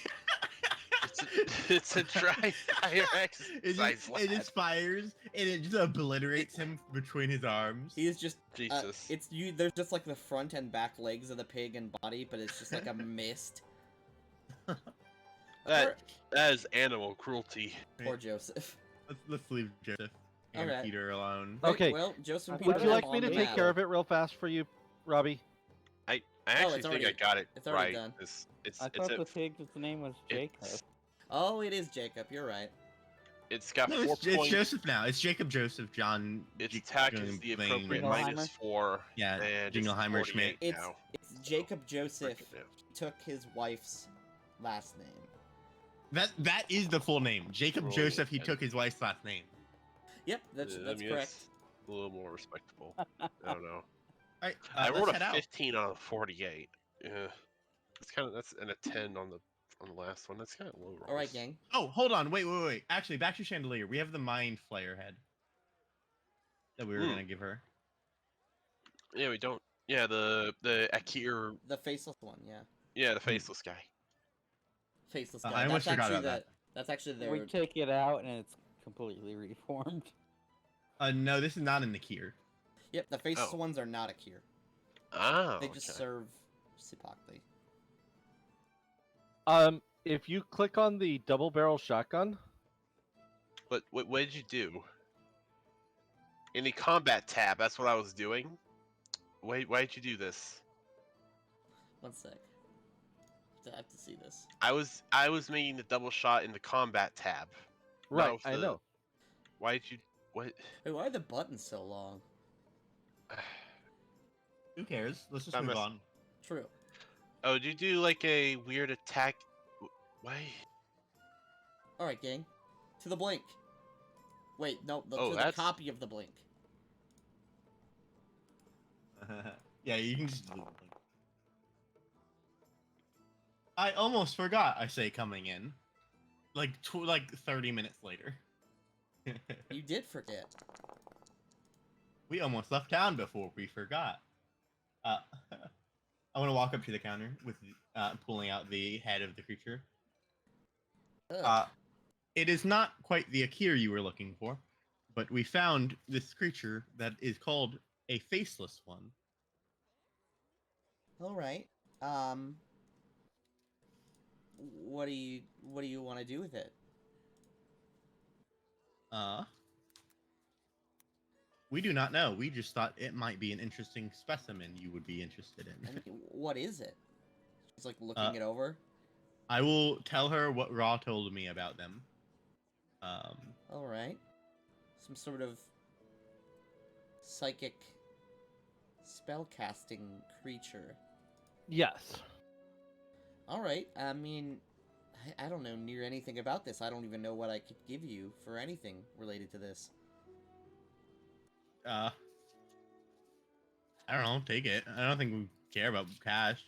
It's a dry fire exercise. It just fires and it just obliterates him between his arms. He is just Jesus. it's you. There's just like the front and back legs of the pig and body, but it's just like a mist. That is animal cruelty. Poor Joseph. Let's leave Joseph and Alright. Peter alone. Okay. Well, Joseph and Would Peter you are like me on to the take map. care of it real fast for you, Robbie? I actually think already- I got it it's already right. done. It's I thought the pig's name was Jacob. Oh, it is Jacob. You're right. it's got No, 4 it's points. Joseph now. It's Jacob, Joseph, John. Its J- attack John is the Blaine, appropriate Jingleheimer? -4. Yeah, and Jingleheimer it's Schmidt. 48 It's now. it's Jacob Joseph Break it down. took his wife's last name. That is the full name. Jacob Roll Joseph. He and- took his wife's last name. Yep, that's I that's mean, correct. it's a little more respectable. I don't know. All right, I let's rolled head a out. 15 on a 48. Yeah, that's and a 10 on the last one. That's kind of low rolls. All right, gang. Oh, hold on. Wait. Actually, back to Chandelier. We have the Mind Flayer head that we were gonna give her. Yeah, we don't. Yeah, the Akir. The faceless one, yeah. Yeah, the faceless guy. Faceless I guy. almost That's forgot actually about that. That's actually their. We take it out and it's completely reformed. No, this is not in the Kier. Yep, the faceless Oh. ones are not a cure. Oh, They just okay. serve Sipakli. If you click on the double barrel shotgun, But what did you do? In the combat tab, that's what I was doing. Why did you do this? One sec. I have to see this. I was making the double shot in the combat tab. not right? with I the- know. Why did you? What? Wait, why are the buttons so long? Who cares? Let's just I move must- on. True. Oh, did you do like a weird attack? Why? All right, gang. To the blink. Wait, no, Oh, to the that's- copy of the blink. Yeah, you can just. I almost forgot. I say coming in, like 30 minutes later. You did forget. We almost left town before we forgot. I want to walk up to the counter with pulling out the head of the creature. Ugh. It is not quite the Akir you were looking for, but we found this creature that is called a faceless one. All right. What do you want to do with it? We do not know. We just thought it might be an interesting specimen you would be interested I in. mean, what is it? She's like looking it over. I will tell her what Raw told me about them. All right. Some sort of psychic spellcasting creature. Yes. All right. I mean, I don't know near anything about this. I don't even know what I could give you for anything related to this. I don't know. Take it. I don't think we care about cash.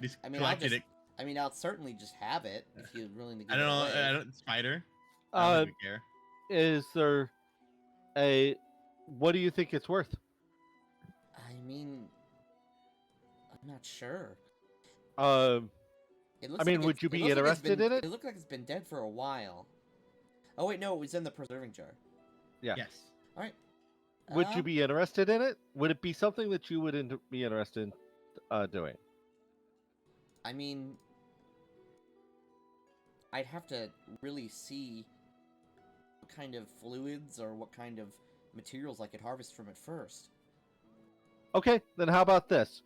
Just I mean, collected it. I mean, I'll certainly just have it if you're willing to give I don't it know. away. I don't. Spider. I don't think we care. Is there a? What do you think it's worth? I mean, I'm not sure. It looks I mean, like would it's- you it be looks like it's interested been- in it? It looks like it's been dead for a while. Oh wait, no, it was in the preserving jar. Yeah. Yes. All right. Would you be interested in it? Would it be something that you would be interested in doing? I mean, I'd have to really see what kind of fluids or what kind of materials I could harvest from it first. Okay, then how about this?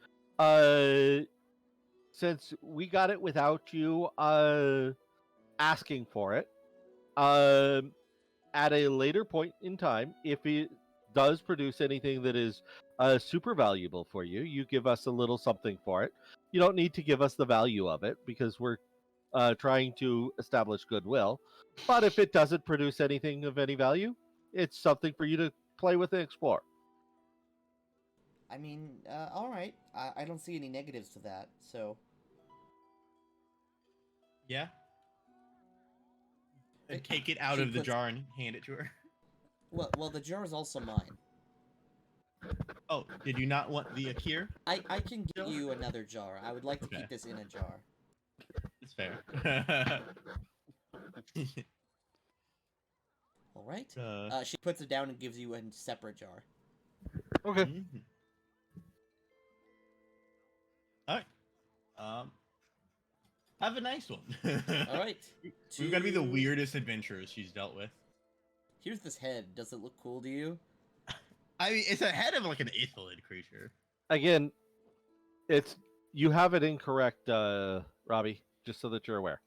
Since we got it without you asking for it, at a later point in time, if it does produce anything that is super valuable for you, you give us a little something for it. You don't need to give us the value of it because we're trying to establish goodwill. But if it doesn't produce anything of any value, it's something for you to play with and explore. I mean, all right. I don't see any negatives to that. So, Yeah. And take it out She of the puts- jar and hand it to her. well, the jar is also mine. Oh, did you not want the Akir? I can get Jar? you another jar. I would like to Okay. keep this in a jar. It's fair. All right. uh, She puts it down and gives you a separate jar. Okay. mhm. All right. Have a nice one. All right. We've got to be the to- weirdest adventurers she's dealt with. Here's this head. Does it look cool to you? I mean, it's a head of like an aethelid creature. Again, it's you have it incorrect, Robbie. Just so that you're aware.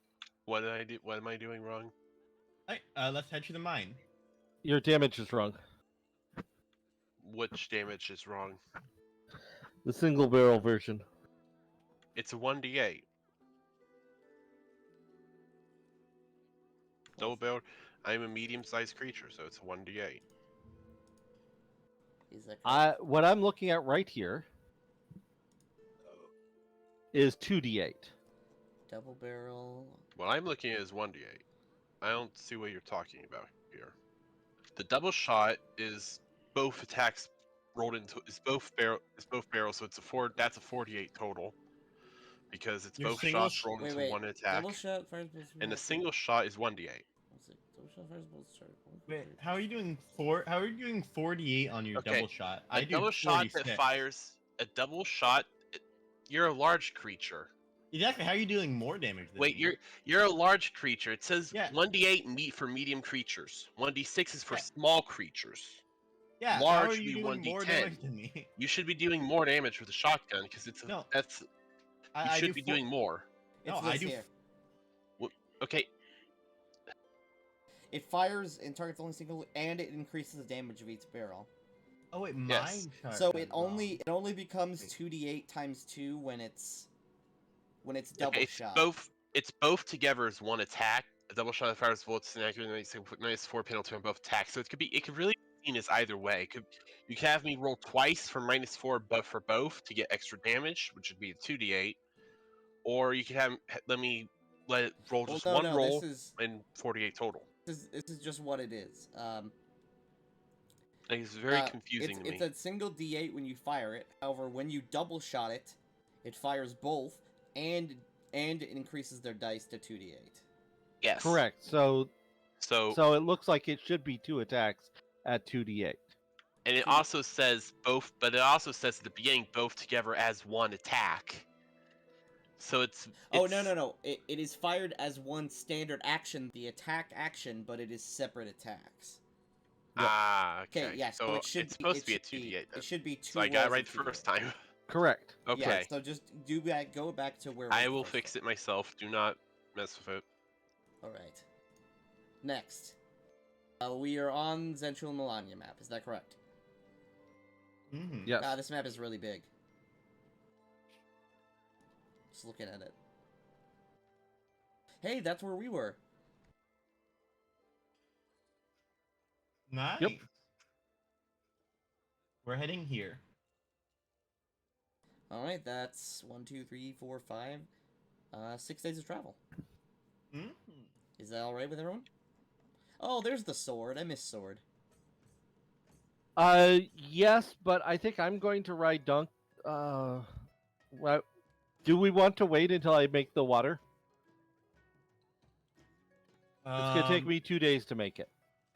What did I do? What am I doing wrong? All right, let's head to the mine. Your damage is wrong. Which damage is wrong? The single barrel version. It's a 1d8. Double barrel. I'm a medium-sized creature, so it's a 1d8. Is that correct? What I'm looking at right here is 2d8. Double barrel. What I'm looking at is 1d8. I don't see what you're talking about here. The double shot is both attacks rolled into is both barrels, so it's that's a 48 total. Because it's Your both single shots rolled into Wait. one attack. Double shot fires both. And the single shot is 1d8. Double shot fires both. Wait, how are you doing How are you doing 48 on your Okay, double shot? A I do double shot 46. that fires a double shot. You're a large creature. Exactly. How are you doing more damage? Than Wait, me? you're a large creature. It says Yeah. 1d8 meat for medium creatures. 1d6 is for Yeah. small creatures. Yeah. large How are would you be doing more 1d10. damage than me? You should be doing more damage with a shotgun because it's No, that's you I should do be four- doing more. No, It's I this do. here. Okay, It fires and targets only single, and it increases the damage of each barrel. Oh wait, Yes. mine. So it only becomes 2d8 times 2 when it's double okay, shot. it's both together as one attack. A double shot that fires bullets and accurate -4 penalty on both attacks. So it could really be seen as either way. You could have me roll twice for -4 but for both to get extra damage, which would be 2d8. Or you could let it roll Well, just no, one no, roll this is and 48 total. this is just what it is. Like, it's very confusing to me. It's a single d8 when you fire it. However, when you double shot it, it fires both, and it increases their dice to 2d8. Yes. Correct. So So it looks like it should be 2 attacks at 2d8. and it also says both, but it also says at the beginning both together as one attack. So it's Oh no! It is fired as one standard action, the attack action, but it is separate attacks. Ah, Okay, okay. yeah. So it should it's supposed to be a it should 2d8 then. It should be 2. So I got it rolls right of the first 2d8. time. Correct. Okay. Yeah, so just go back to where I we will first fix were. it myself. Do not mess with it. All right. Next, we are on Zentral Melania map. Is that correct? Mm-hmm. Yes. This map is really big. Just looking at it. Hey, that's where we were. Nice. Yep. We're heading here. All right, that's 1, 2, 3, 4, 5, 6 days of travel. Mm-hmm. Is that all right with everyone? Oh, there's the sword. I miss sword. Yes, but I think I'm going to ride Dunk. Well, do we want to wait until I make the water? It's gonna take me 2 days to make it.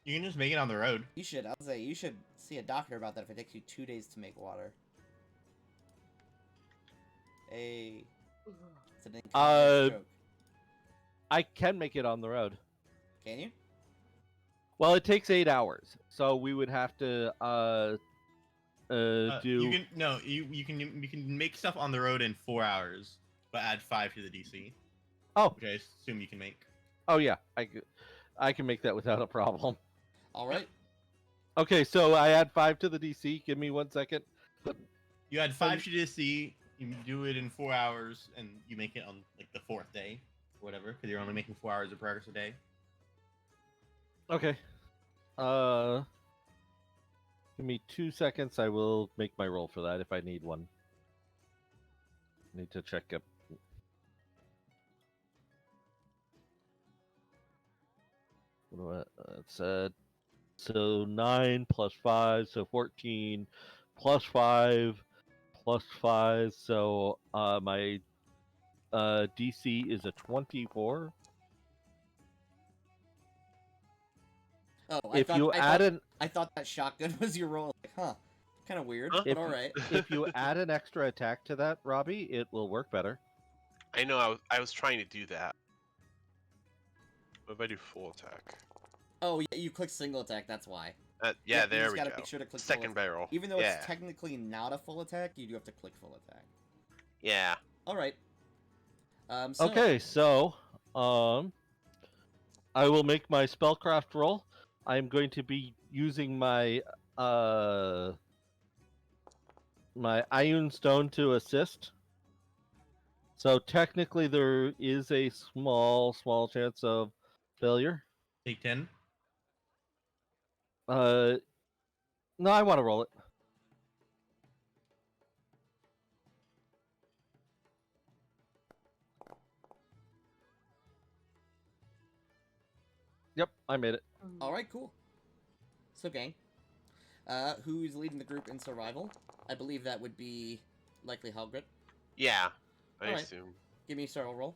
You can just make it on the road. You should. I'll say you should see a doctor about that if it takes you 2 days to make water. Hey, it's an inconvenient joke. I can make it on the road. Can you? Well, it takes 8 hours, so we would have to do. You can make stuff on the road in 4 hours, but add 5 to the DC. Oh. Which I assume you can make. Oh yeah, I can make that without a problem. All right. Okay, so I add 5 to the DC. Give me 1 second. You add 5 to DC. You do it in 4 hours, and you make it on like the 4th day, or whatever, because you're only making 4 hours of progress a day. Okay. Give me 2 seconds. I will make my roll for that if I need one. Need to check up. It's so 9 plus 5, so 14 +5, +5. So my DC is a 24. Oh, If you add an I thought that shotgun was your roll. Like, huh, kind of weird, Huh? but all right. if you add an extra attack to that, Robbie, it will work better. I know. I was trying to do that. What if I do full attack? Oh yeah, you click single attack. That's why. Yeah, You there just we gotta go. make sure to click full Second attack. barrel. Even though yeah. it's technically not a full attack, you do have to click full attack. Yeah. All right. So, Okay, so I will make my spellcraft roll. I'm going to be using my my Ioun Stone to assist. So technically, there is a small chance of failure. Take 10. No, I want to roll it. Yep, I made it. all right, cool. So, gang, who's leading the group in survival? I believe that would be likely Halgrit. Yeah. I Alright. assume. Give me a survival roll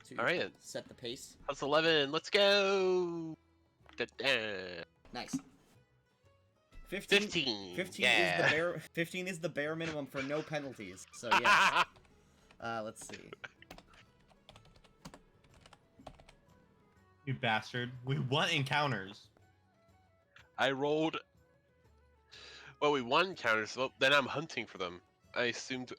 to All right. set the pace. That's 11. Let's go. Da-da. Nice. 15. 15. 15 yeah. is the bare. 15 is the bare minimum for no penalties. So yeah. Let's see. You bastard. We want encounters. I rolled. Well, we won encounters. Well, then I'm hunting for them. I assumed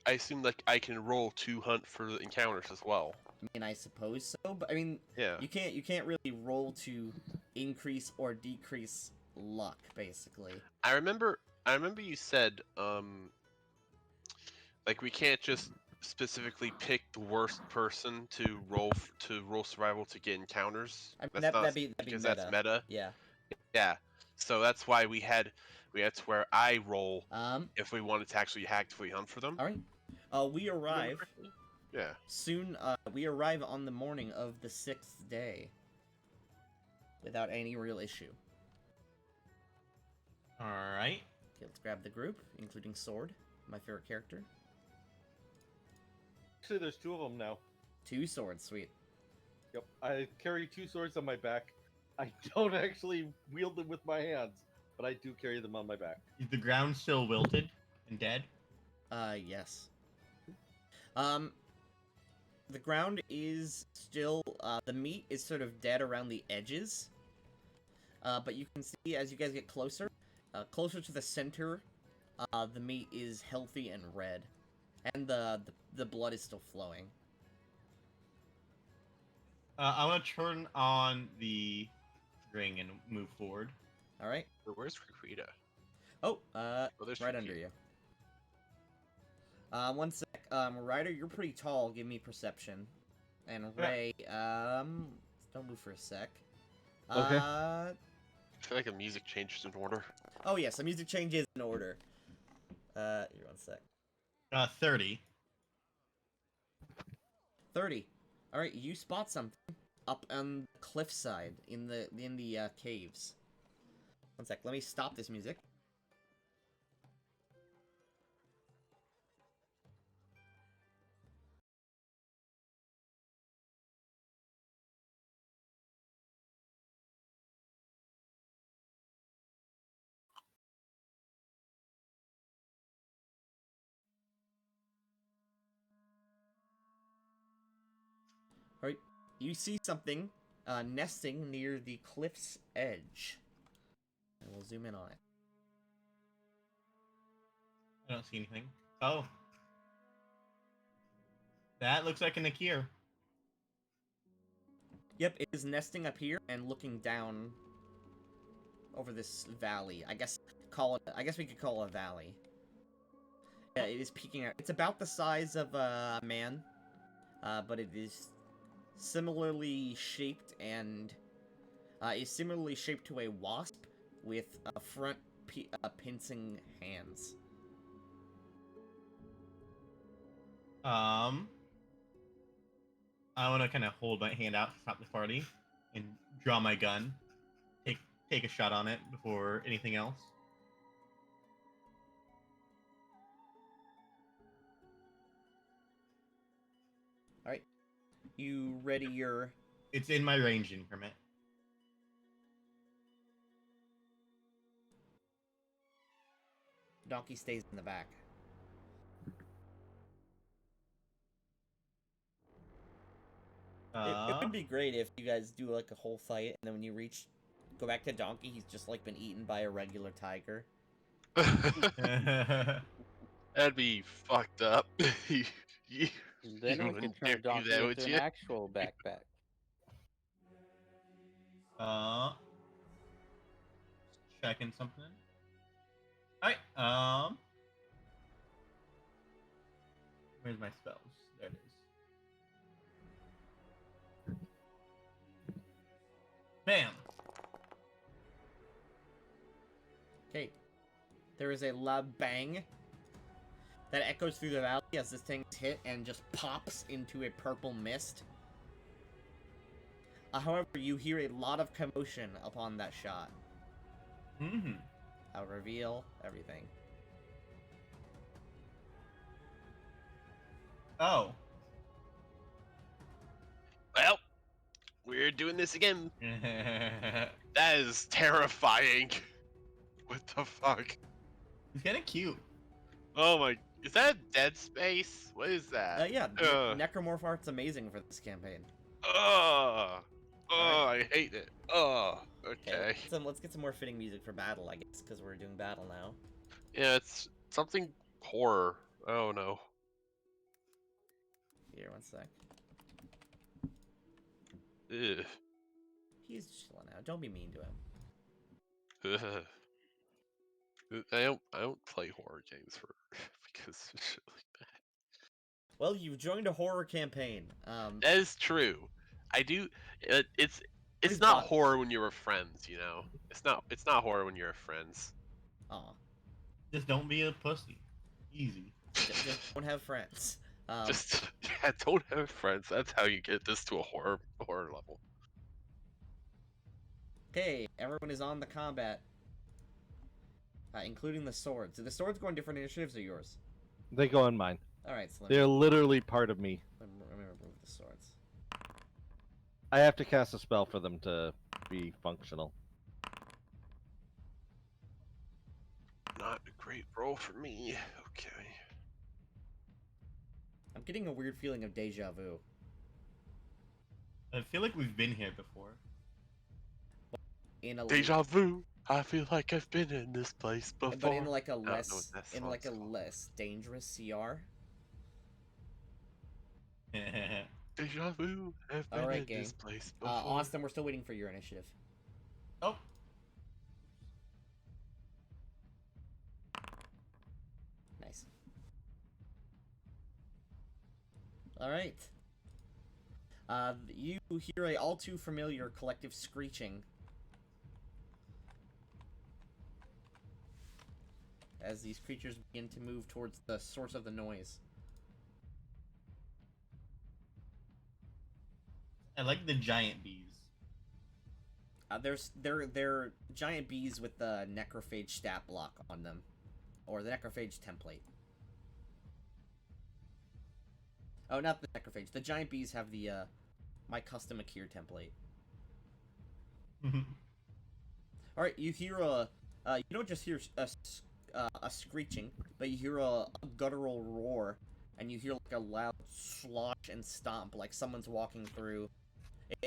like I can roll to hunt for the encounters as well. I mean, I suppose so, but I mean, Yeah. you can't really roll to increase or decrease luck, basically. I remember you said like we can't just specifically pick the worst person to roll survival to get encounters. I mean, That's not that'd be because meta. that's meta. Yeah. Yeah. So that's why we had to where I roll if we wanted to actually actively hunt for them. All right. We arrive Yeah. soon. We arrive on the morning of the 6th day without any real issue. Alright. Okay, let's grab the group, including Sword, my favorite character. Actually, there's 2 of them now. 2 swords, sweet. Yep, I carry 2 swords on my back. I don't actually wield them with my hands, but I do carry them on my back. Is the ground still wilted and dead? Yes. The ground is still, the meat is sort of dead around the edges. But you can see as you guys get closer, closer to the center, the meat is healthy and red. And the blood is still flowing. I want to turn on the ring and move forward. Alright. Where's Rikuita? Oh, there's right Rikuita. under you. One sec. Ryder, you're pretty tall. Give me perception. And Ray, don't move for a sec. Okay. I feel like the music changes in order. Oh yes, the music changes in order. Here, one sec. 30. 30. Alright, you spot something up on the cliffside in the caves. One sec, let me stop this music. Alright, you see something nesting near the cliff's edge. And we'll zoom in on it. I don't see anything. Oh. That looks like an Akir. Yep, it is nesting up here and looking down over this valley. I guess we could call it a valley. Yeah, it is peeking out. It's about the size of a man, but it is similarly shaped and is similarly shaped to a wasp with front pincing hands. I want to kind of hold my hand out to stop the party and draw my gun. Take a shot on it before anything else. You ready your... It's in my range increment. Donkey stays in the back. It would be great if you guys do like a whole fight, and then when you go back to Donkey, he's just like been eaten by a regular tiger. That'd be fucked up. you Then we wouldn't can dare turn do Donkey that, into would an you? actual backpack. Checking something. Alright, where's my spells? There it is. Bam! Okay. There is a loud bang that echoes through the valley as this thing is hit and just pops into a purple mist. However, you hear a lot of commotion upon that shot. Mm-hmm. I'll reveal everything. Oh. Well, we're doing this again. That is terrifying. What the fuck? He's kind of cute. Oh my... Is that Dead Space? What is that? Yeah, Ugh. Necromorph art's amazing for this campaign. Oh, Alright. I hate it. Oh, okay. Let's get some more fitting music for battle, I guess, because we're doing battle now. Yeah, it's something horror. Oh no. Here, one sec. Ugh. He's chilling out. Don't be mean to him. Ugh. I don't play horror games for because it's shit like that. Well, you've joined a horror campaign. That is true. I do. It's Please not God. horror when you're friends. You know. It's not horror when you're friends. Aw. Just don't be a pussy. Easy. Just don't have friends. Just yeah, don't have friends. That's how you get this to a horror level. Okay, everyone is on the combat. Including the swords. Do the swords go on different initiatives or yours? They go on mine. Alright, so They're literally part of me. let me remove the swords. I have to cast a spell for them to be functional. Not a great roll for me. Okay. I'm getting a weird feeling of deja vu. I feel like we've been here before. In a Deja vu. I feel like I've been in this place before. but in like a I don't know less what that in like a song's called. less dangerous CR. Deja vu. I've been Alright, in this gang. place before. Austin, we're still waiting for your initiative. Oh. Nice. Alright. You hear a all too familiar collective screeching as these creatures begin to move towards the source of the noise. I like the giant bees. They're giant bees with the necrophage stat block on them, or the necrophage template. Oh, not the necrophage. The giant bees have the my custom Akir template. All right, you hear you don't just hear a screeching, but you hear a guttural roar, and you hear like a loud slosh and stomp, like someone's walking through.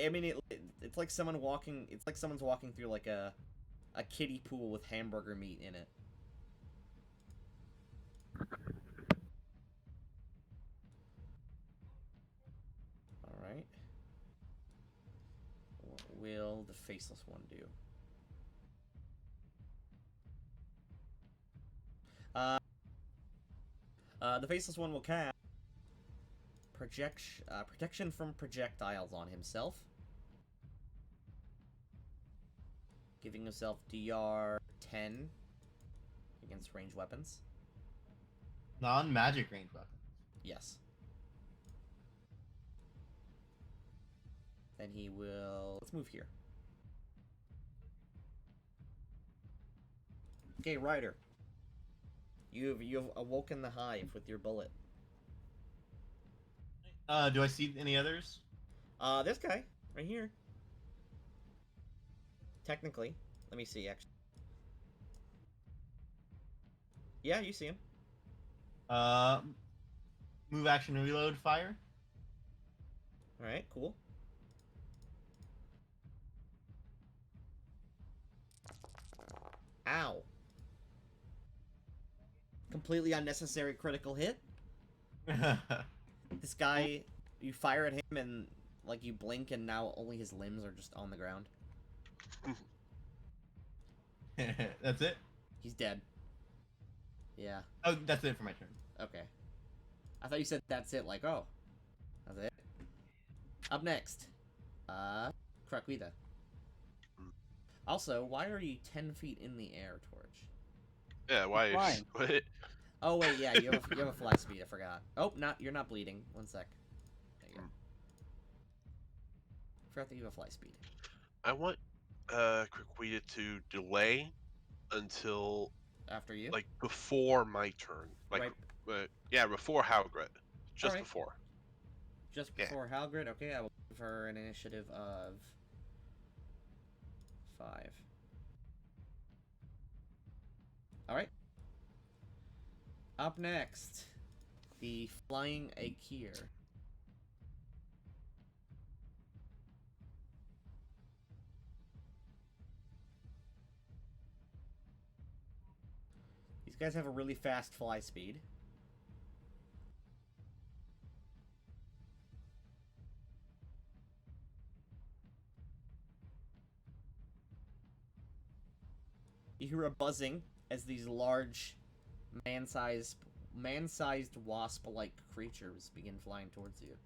I mean, it's like someone walking. It's like someone's walking through like a kiddie pool with hamburger meat in it. All right. What will the faceless one do? The faceless one will cast protection from projectiles on himself, giving himself DR 10 against ranged weapons. Non-magic range weapon. Yes. Then he will... Let's move here. Okay, Ryder. You've awoken the hive with your bullet. Do I see any others? This guy right here. Technically, let me see. Actually, yeah, you see him. Move, action, reload, fire. All right, cool. Ow. Completely unnecessary critical hit. This guy, you fire at him and like you blink and now only his limbs are just on the ground. That's it. He's dead. Yeah. Oh, that's it for my turn. Okay. I thought you said that's it, like, oh. That's it. Up next. Krakwita. Also, why are you 10 feet in the air, Torch? Yeah, why? Fine. What? Oh, wait, yeah, you have a fly speed, I forgot. Oh, you're not bleeding. One sec. There you go. Forgot that you have a fly speed. I want Krakwita to delay until After you? like before my turn. Like Right. yeah, before Halgrid. Just Alright. before. Just Yeah. before Halgrid? Okay, I will give her an initiative of 5. Alright. Up next, the Flying Akir. These guys have a really fast fly speed. You hear a buzzing as these large man-sized wasp-like creatures begin flying towards you.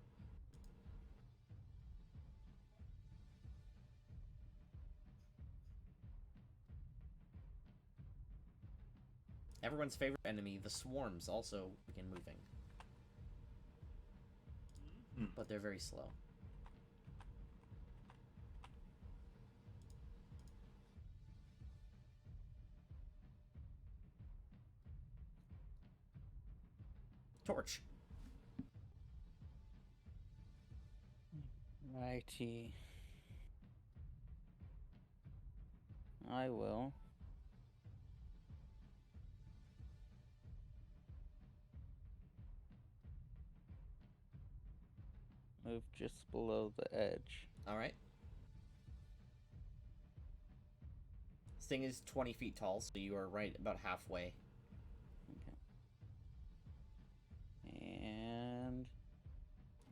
Everyone's favorite enemy, the swarms, also begin moving. But they're very slow. Torch. Righty. I will. Move just below the edge. Alright. This thing is 20 feet tall, so you are right about halfway. Okay. And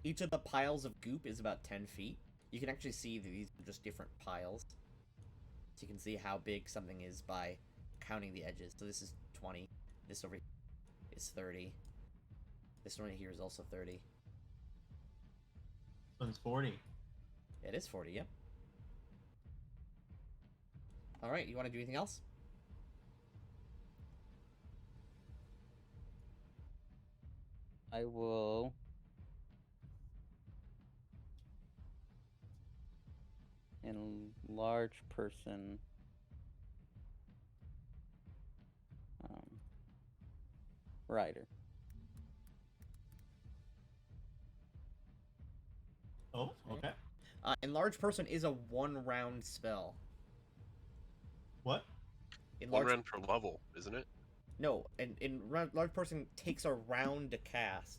Each of the piles of goop is about 10 feet. You can actually see that these are just different piles. So you can see how big something is by counting the edges. So this is 20. This over here is 30. This one right here is also 30. This one's 40. It is 40, yep. Alright, you want to do anything else? I will enlarge person rider. Oh, okay. Enlarge person is a 1-round spell. What? One Enlarge... round per level, isn't it? No, enlarge person takes a round to cast.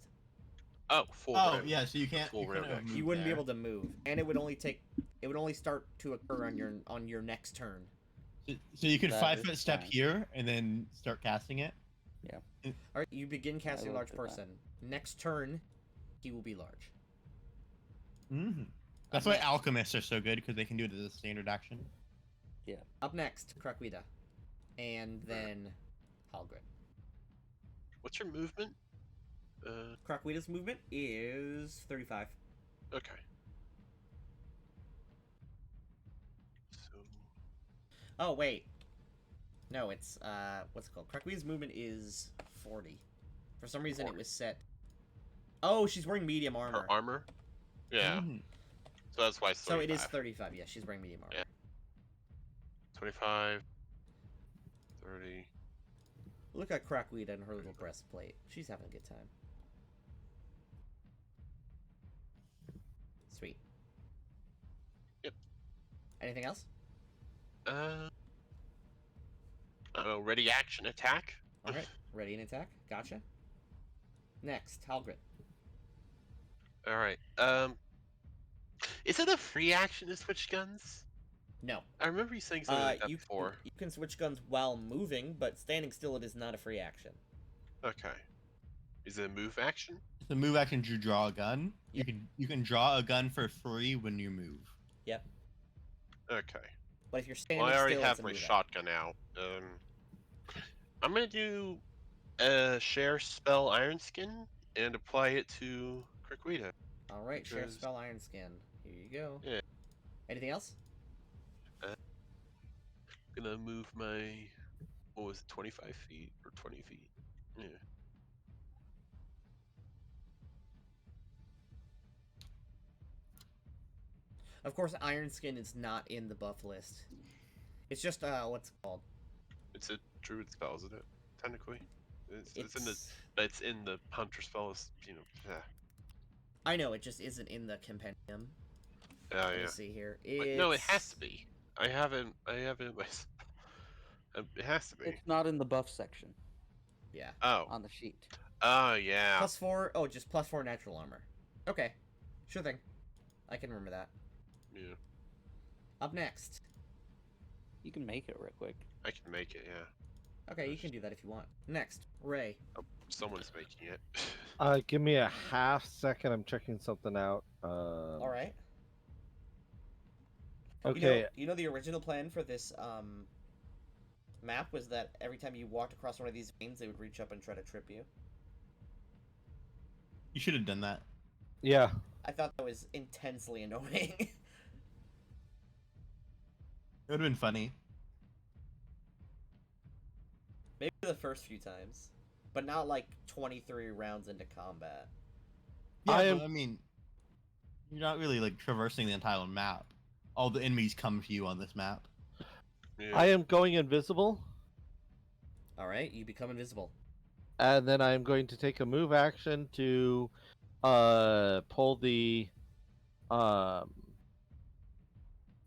Oh, full Oh, round. yeah. So you can't. Full You couldn't round have action. moved You wouldn't there. be able to move, and it would only take. It would only start to occur on your next turn. So you could That is 5-foot step fine. here and then start casting it. All right, you begin casting will large do that. person. Next turn, he will be large. Mm-hmm. That's why alchemists are so good because they can do it as a standard action. Up next, Krakwita, and then Halgrid. What's your movement? Krakwita's movement is 35. Okay. So Oh wait, no, it's what's it called? Krakwita's movement is 40. For some reason, it 40. was set. Oh, she's wearing medium armor. her armor? Yeah. Mhm. So that's why it's 35. So it is 35. Yeah, she's wearing medium armor. Yeah. 25, 30. Look at Krakwita and her little breastplate. She's having a good time. Sweet. Anything else? I don't know, ready action attack? All right, ready and attack. Gotcha. Next, Halgrit. Alright, is it a free action to switch guns? No. I remember you saying something like that before. You can switch guns while moving, but standing still it is not a free action. Okay. Is it a move action? It's a move action to draw a gun. Yep. You can draw a gun for free when you move. Yep. Okay. But if you're standing Well, I already still, have it's a my move action. shotgun out. I'm gonna do share spell Iron Skin and apply it to Criquita. All right, share Because- spell Iron Skin. Here you go. Yeah. Anything else? Gonna move my, what was it, 25 feet or 20 feet? Yeah. Of course, Iron Skin is not in the buff list. It's just what's it called? It's a druid spell, isn't it? Technically, it's in the hunter spell. Is, you know. Yeah. I know it just isn't in the compendium. Oh Let me yeah. see here. But no, it has to be. I have it. It has to be. It's not in the buff section Yeah. Oh. on the sheet. Oh yeah. +4. Oh, just +4 natural armor. Okay. Sure thing. I can remember that. Yeah. Up next. You can make it real quick. I can make it. Yeah. Okay, you can do that if you want. Next, Ray. Someone's making it. Give me a half second. I'm checking something out. All right. Okay. You know the original plan for this map was that every time you walked across one of these veins, they would reach up and try to trip you. You should have done that. Yeah. I thought that was intensely annoying. It would have been funny. Maybe the first few times, but not like 23 rounds into combat. Yeah, I am- but, I mean, you're not really like traversing the entire map. All the enemies come to you on this map. Yeah. I am going invisible, All right, you become invisible. and then I'm going to take a move action to pull the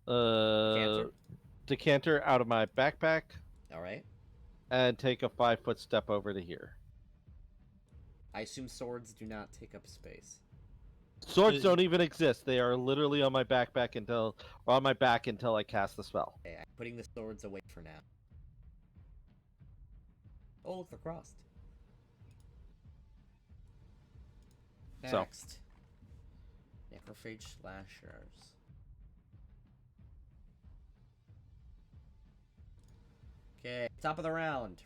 Decanter? decanter out of my backpack All right. and take a 5-foot step over to here. I assume swords do not take up space. Swords don't even exist. They are literally on my backpack on my back until I cast the spell. Okay, I'm putting the swords away for now. Oh, look, they're crossed. So. Next. Necrophage slashers. Okay, top of the round.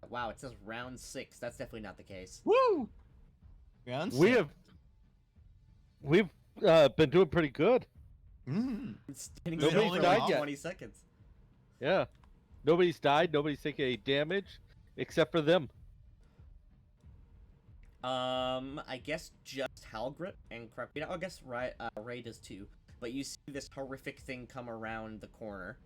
Wow, it says round 6. That's definitely not the case. Woo! Round six. We've been doing pretty good. It's standing Nobody's still for died like yet. 20 seconds. Yeah. Nobody's died. Nobody's taken any damage except for them. I guess just Halgrit and Crepita. I guess Ray does too. But you see this horrific thing come around the corner.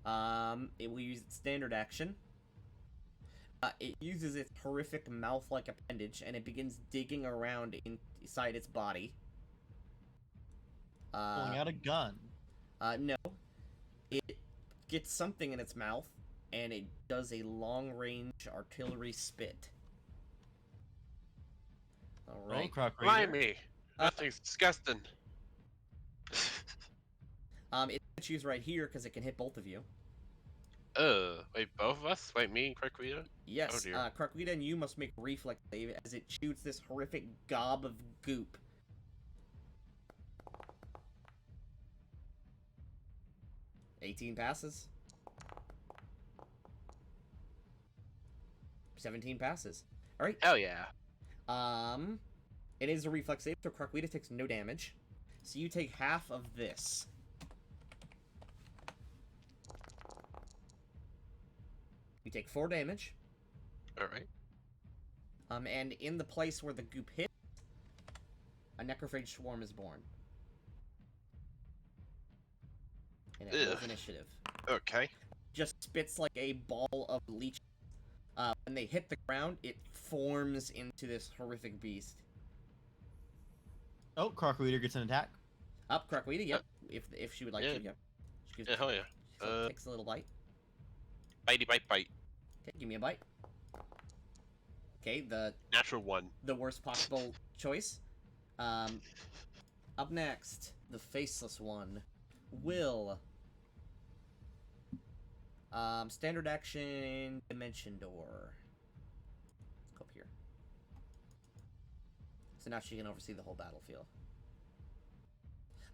It will use its standard action. It uses its horrific mouth-like appendage, and it begins digging around inside its body. Pulling out a gun. No. It gets something in its mouth, and it does a long-range artillery spit. Roll Alright. croc Mind raider. me. Nothing's disgusting. It's gonna choose right here, because it can hit both of you. Wait, both of us? Wait, me and Criquita? Yes, dear. Krakwita and you must make a reflex save as it shoots this horrific gob of goop. $18 passes. 17 passes. Alright. Hell yeah. It is a reflex save, so Krakwita takes no damage. So you take half of this. You take 4 damage. Alright. And in the place where the goop hit, a necrophage swarm is born. And it rolls Ugh. initiative. Okay. Just spits like a ball of leech. When they hit the ground, it forms into this horrific beast. Oh, croc raider gets an attack. Up, Krakwita, yep. If she would like Yeah. to, yep. She Yeah, hell yeah. takes a little bite. Bitey bite bite. Okay, give me a bite. Okay, Natural 1. the worst possible choice. Up next, the faceless one. Will. Standard action, dimension door. Let's go up here. So now she can oversee the whole battlefield.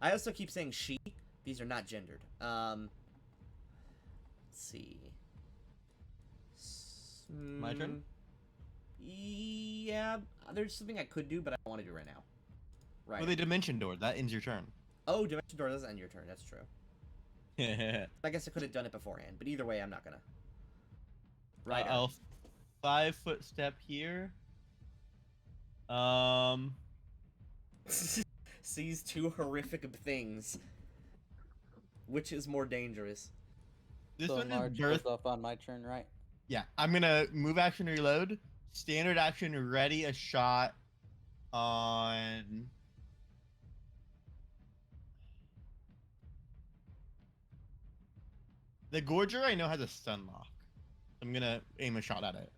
I also keep saying she. These are not gendered. Let's see. My turn? Yeah, there's something I could do, but I don't want to do right now. Right. Well, the dimension door. That ends your turn. Oh, dimension door does end your turn. That's true. I guess I could have done it beforehand, but either way, I'm not gonna. Right. I'll 5-foot step here. Sees two horrific things. Which is more dangerous? This So one is enlarge birth. goes off on my turn, right? Yeah, I'm gonna move action reload. Standard action ready a shot on. The Gorger I know has a stun lock. I'm gonna aim a shot at it.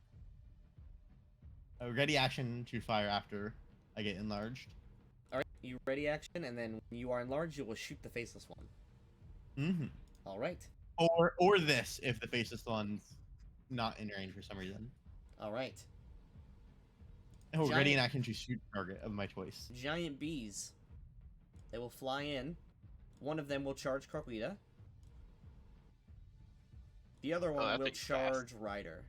A ready action to fire after I get enlarged. All right, you ready action, and then when you are enlarged, you will shoot the faceless one. Mm-hmm. All right. Or this if the faceless one's not in range for some reason. All right. Oh, ready Giant- an action to shoot target of my choice. Giant bees. They will fly in. One of them will charge Carquita. The other one that will thing's charge Ryder.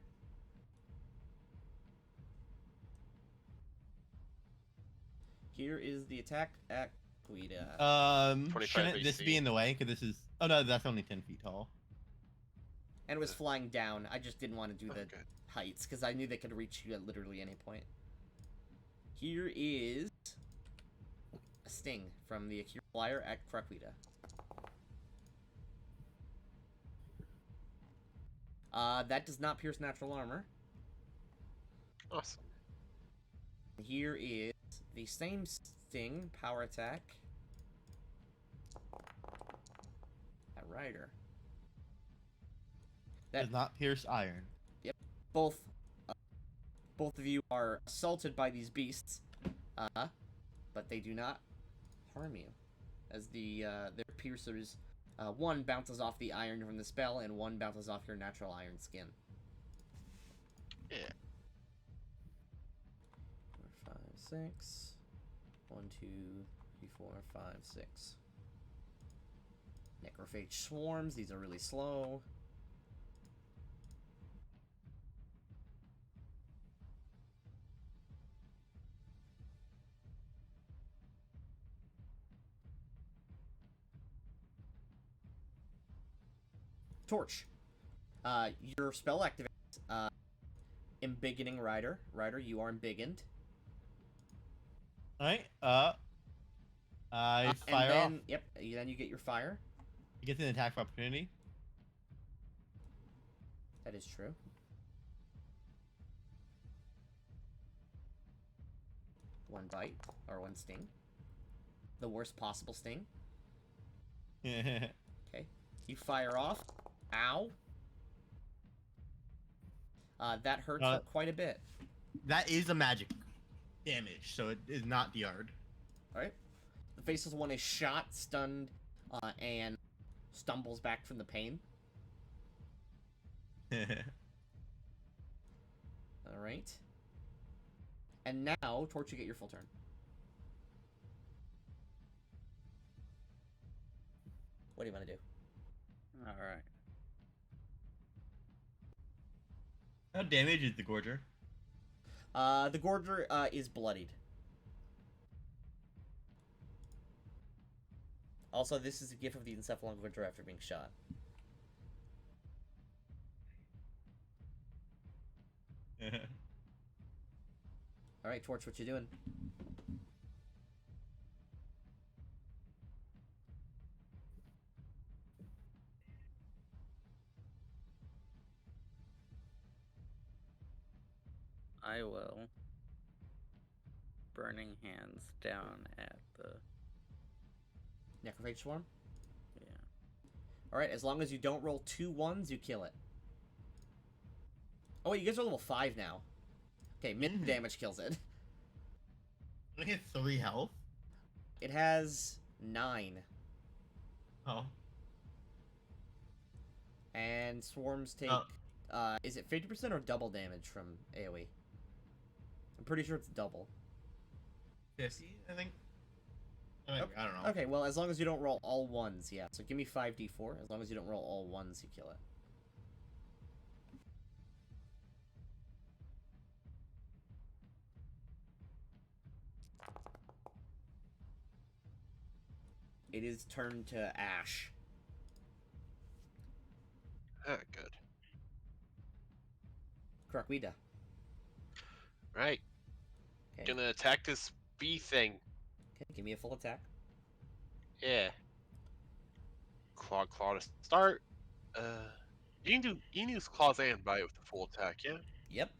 Here is the attack at Quita. 25 Shouldn't this AC. be in the way? Because this is. Oh no, that's only 10 feet tall. And it was flying down. I just didn't want to do the good. heights, because I knew they could reach you at literally any point. Here is a sting from the Akira Flyer at Krakwita. That does not pierce natural armor. Awesome. Here is the same sting, power attack at Ryder. That Does not pierce iron. both of you are assaulted by these beasts, but they do not harm you, as their piercers, one bounces off the iron from the spell, and one bounces off your natural iron skin. Yeah. 4, 5, 6. 1, 2, 3, 4, 5, 6. Necrophage swarms. These are really slow. Torch. Your spell activates. Embiggening Ryder. Ryder, you are embiggened. Alright, I fire and then, off. Yep, then you get your fire. It gets an attack of opportunity. That is true. One bite, or one sting. The worst possible sting. Okay. You fire off. Ow. That hurts for quite a bit. That is a magic damage, so it is not DR'd. Alright. The faceless one is shot, stunned, and stumbles back from the pain. Alright. And now, Torch, you get your full turn. What do you want to do? Alright. How damaged is the Gorger? The Gorger is bloodied. Also, this is a gift of the Encephalon Gorger after being shot. Alright, Torch, what you doing? I will burning hands down at the Necrophage Swarm? Yeah. Alright, as long as you don't roll 2 1s, you kill it. Oh wait, you guys are level 5 now. Okay, mid damage kills it. I get 3 health. It has 9. Oh. And swarms take, is it 50% or double damage from AoE? I'm pretty sure it's double. 50, I think. I don't know. Okay, well, as long as you don't roll all 1s, yeah. So give me 5d4. As long as you don't roll all 1s, you kill it. It is turned to ash. Ah, good. Krakwida. Right. Okay. Gonna attack this bee thing. Okay, give me a full attack. Yeah. Claw to start. You can use claws and bite with the full attack, yeah? Yep.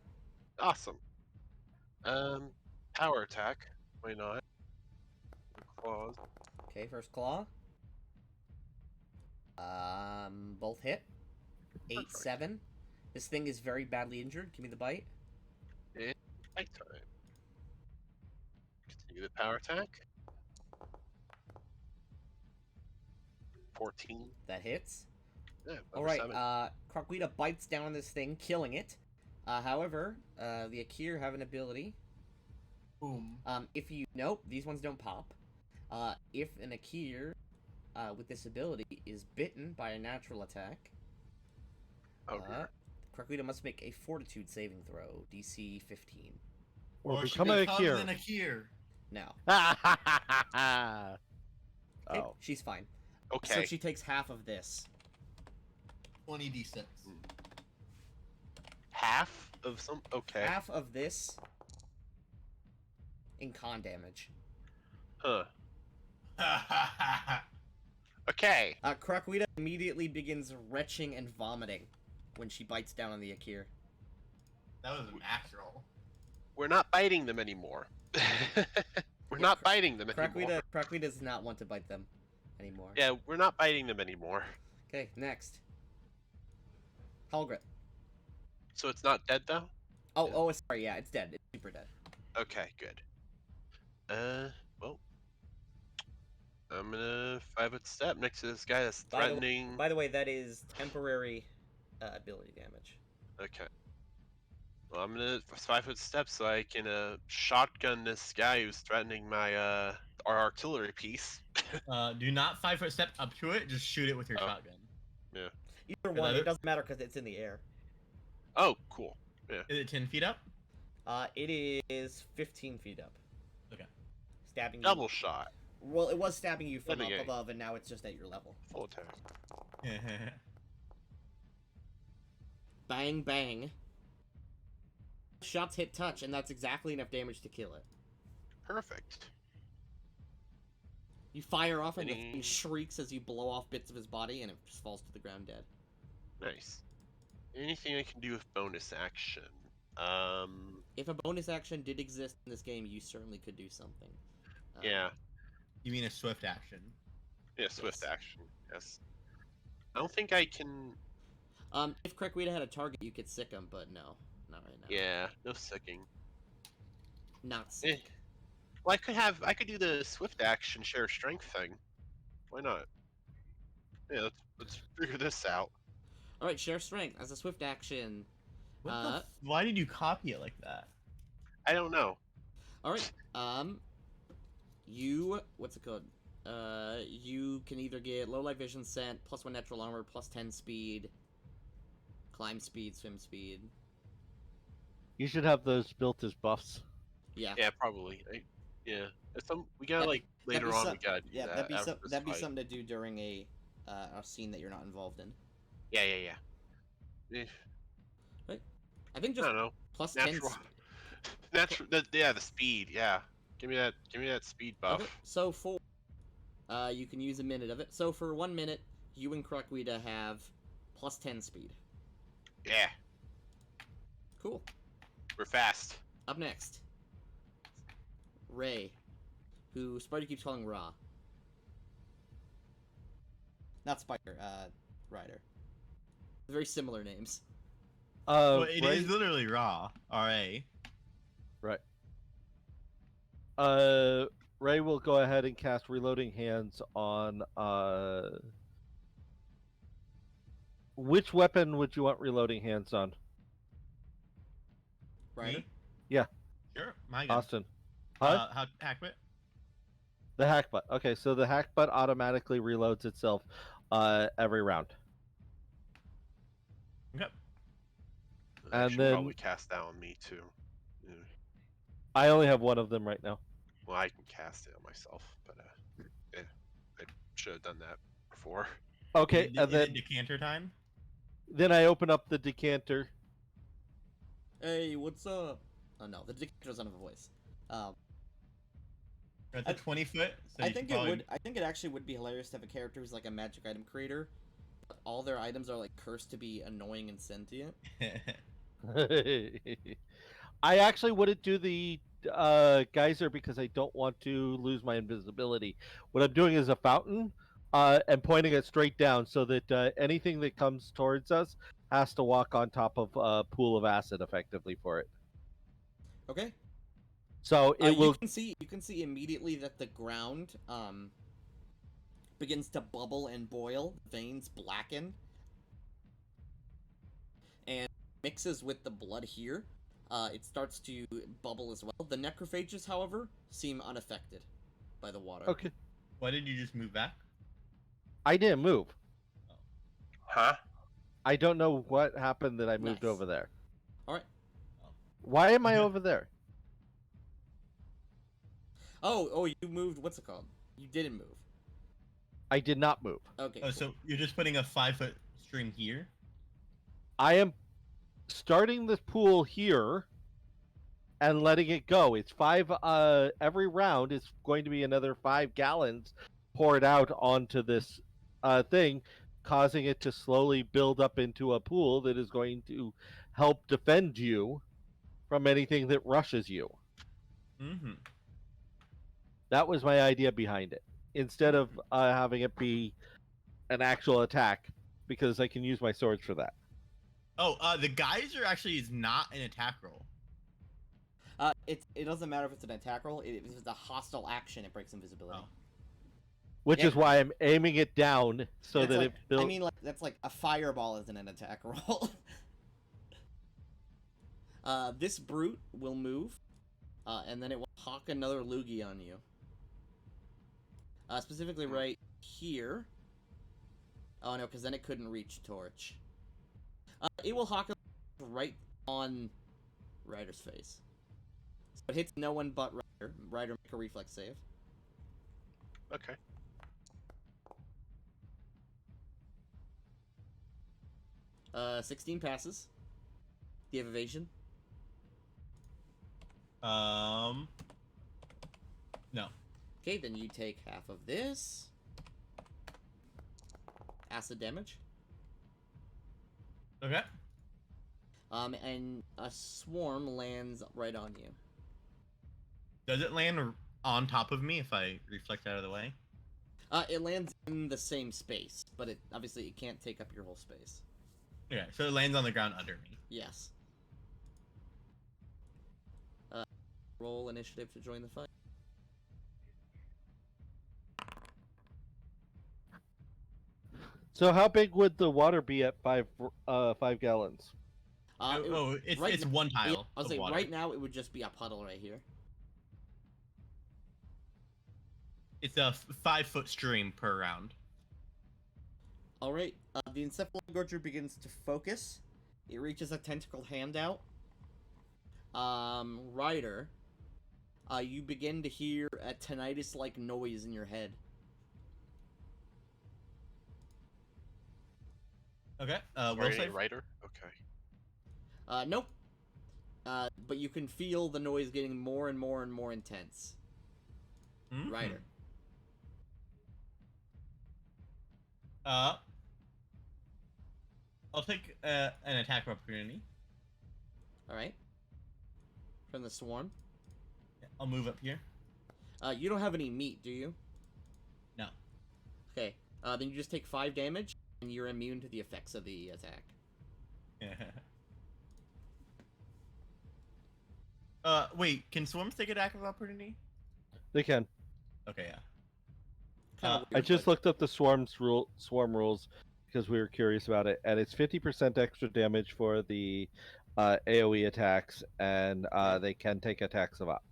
Awesome. Power attack. Why not? Claws. Okay, first claw. Both hit. 8, Perfect. 7. This thing is very badly injured. Give me the bite. And bite time. Continue the power attack. 14. That hits. Yeah, Alright, 7. Krakwida bites down on this thing, killing it. However, the Akir have an ability. Boom. If you... Nope, these ones don't pop. If an Akir, with this ability, is bitten by a natural attack, Krakwida must make a Fortitude saving throw, DC 15. Or become a cure. Akir. Now. Oh. Okay, she's fine. Okay. So she takes half of this. 20d6. Half of some. Okay. Half of this in con damage. Huh. Okay. Krakwida immediately begins retching and vomiting when she bites down on the Akir. That was natural. We're not biting them anymore. We're not biting them anymore. Krakwida does not want to bite them anymore. Yeah, we're not biting them anymore. Okay, next. Helgrit. So it's not dead though? Oh, sorry, yeah, it's dead. It's super dead. Okay, good. Well, I'm gonna 5-foot step next to this guy that's threatening. By the way, that is temporary ability damage. Okay. Well, I'm gonna 5-foot step so I can shotgun this guy who's threatening my our artillery piece. Do not 5-foot step up to it. Just shoot it with your shotgun. Yeah. Either one, it doesn't matter because it's in the air. Oh, cool. Yeah. Is it 10 feet up? It is 15 feet up. Okay. Stabbing Double you. shot. Well, it was stabbing you from up Okay. above, and now it's just at your level. Full attack. Bang, bang. Shots hit touch, and that's exactly enough damage to kill it. Perfect. You fire off, and the Any- thing shrieks as you blow off bits of his body, and it just falls to the ground dead. Nice. Anything I can do with bonus action? If a bonus action did exist in this game, you certainly could do something. Yeah. You mean a swift action? Yeah, swift Yes. action. Yes. I don't think I can. If Krakwida had a target, you could sick him, but no, not right now. Yeah, no sicking. Not sick. Well, I could do the swift action share strength thing. Why not? Yeah, let's figure this out. All right, share strength as a swift action. Why did you copy it like that? I don't know. All right. You what's it called? You can either get low light vision, scent, +1 natural armor, +10 speed, climb speed, swim speed. You should have those built as buffs. Yeah. Yeah, probably. We gotta That'd be- later on. We gotta do Yeah, that. after this that'd be fight. something to do during a scene that you're not involved in. Yeah. Eh, I think I just don't know. +10. Natural. The speed. Yeah. Give me that speed buff. Okay, so for you can use a minute of it. So for 1 minute, you and Krakwida have +10 speed. Yeah. Cool. We're fast. Up next, Ray, who Sparty keeps calling Ra. Not Spider, Rider. Very similar names. Well, it Ray, is literally raw. R.A. right. Ray will go ahead and cast Reloading Hands on which weapon would you want Reloading Hands on? Rider? Me? Yeah. Sure. My gun. Austin. Huh? How accurate? The hack butt. Okay, so the hack butt automatically reloads itself every round. Okay. I And should then- probably cast that on me too. Yeah. I only have one of them right now. Well, I can cast it on myself, but yeah, I should have done that before. Okay, Is and it then decanter time? I open up the decanter. Hey, what's up? Oh no, the dictator doesn't have a voice. At the 20-foot. So I you think could it probably- would. I think it actually would be hilarious to have a character who's like a magic item creator, but all their items are like cursed to be annoying and sentient. I actually wouldn't do the geyser because I don't want to lose my invisibility. What I'm doing is a fountain and pointing it straight down so that anything that comes towards us has to walk on top of a pool of acid effectively for it. Okay. So it will. You can see immediately that the ground begins to bubble and boil, veins blacken, and mixes with the blood here. It starts to bubble as well. The necrophages, however, seem unaffected by the water. Okay. Why did you just move back? I didn't move. Huh? I don't know what happened that I moved Nice. over there. All right. Why am I Okay. over there? Oh, you moved. What's it called? You didn't move. I did not move. Okay. Oh, cool. so you're just putting a 5-foot string here? I am starting this pool here and letting it go. It's 5 every round is going to be another 5 gallons poured out onto this thing, causing it to slowly build up into a pool that is going to help defend you from anything that rushes you. Mm-hmm. That was my idea behind it. Instead of having it be an actual attack, because I can use my swords for that. Oh, the geyser actually is not an attack roll. It doesn't matter if it's an attack roll. If it's a hostile action, it breaks invisibility. Oh. Which Yeah. is why I'm aiming it down so That's that like, it builds. I mean, like that's like a fireball isn't an attack roll. This brute will move, and then it will hawk another loogie on you. Specifically right here. Oh no, because then it couldn't reach Torch. It will hawk right on Ryder's face. So it hits no one but Ryder. Ryder, make a reflex save. Okay. Uh, 16 passes. Do you have evasion? No. Okay, then you take half of this. Acid damage. Okay. And a swarm lands right on you. Does it land on top of me if I reflect out of the way? It lands in the same space, but it obviously it can't take up your whole space. Okay, so it lands on the ground under me. Yes. Roll initiative to join the fight. So how big would the water be at 5 gallons? It's right it's n- one tile. I was of saying water. right now it would just be a puddle right here. It's a 5-foot stream per round. All right. The encephalogorger begins to focus. It reaches a tentacled hand out. Ryder, you begin to hear a tinnitus-like noise in your head. Okay. Are Will you a save. writer? Okay. Nope. But you can feel the noise getting more and more and more intense. Mhm. Ryder. I'll take an attack of opportunity. All right. From the swarm. I'll move up here. You don't have any meat, do you? No. Okay. Then you just take 5 damage, and you're immune to the effects of the attack. Wait, can swarms take attack of opportunity? They can. Okay, yeah. Kind of I just looked up the swarm rules because we were curious about it, and it's 50% extra damage for the AOE attacks, and they can take attacks of ops.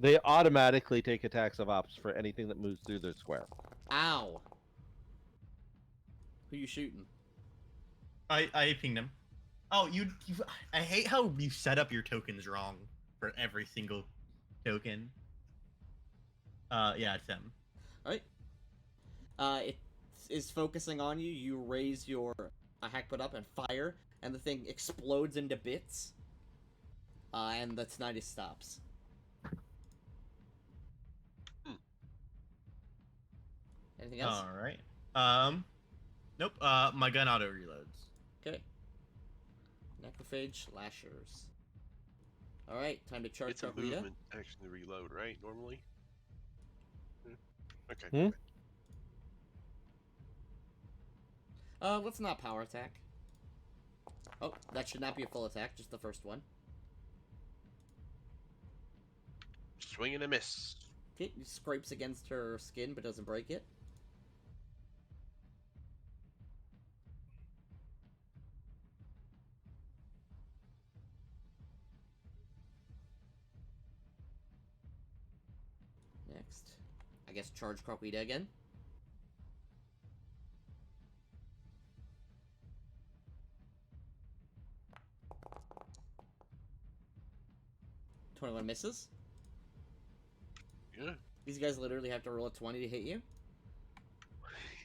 They automatically take attacks of ops for anything that moves through their square. Ow! Who you shooting? I pinged him. Oh, you I hate how you set up your tokens wrong for every single token. Yeah, it's him. Alright. It is focusing on you. You raise your hackput up and fire, and the thing explodes into bits. And the tinnitus stops. Anything else? All right. Nope. My gun auto reloads. Okay. Necrophage Lashers. Alright, time to charge It's a Kaguya. movement action to reload, right? Normally. Okay. Hmm? Let's not power attack. Oh, that should not be a full attack, just the first one. Swing and a miss. Okay, he scrapes against her skin but doesn't break it. Next. I guess charge Croquita again. $21 misses. Yeah. These guys literally have to roll a 20 to hit you.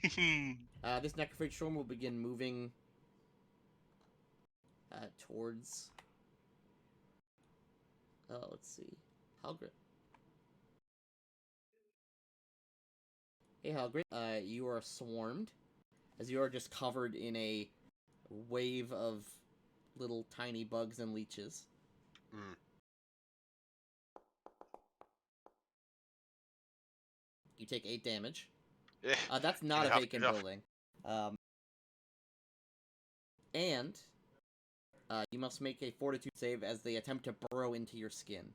This Necrophage Storm will begin moving towards... let's see. Halgrit. Hey, Halgrit. You are swarmed, as you are just covered in a wave of little tiny bugs and leeches. Mm. You take 8 damage. Yeah. That's not Get a off, vacant get off. building. And you must make a fortitude save as they attempt to burrow into your skin.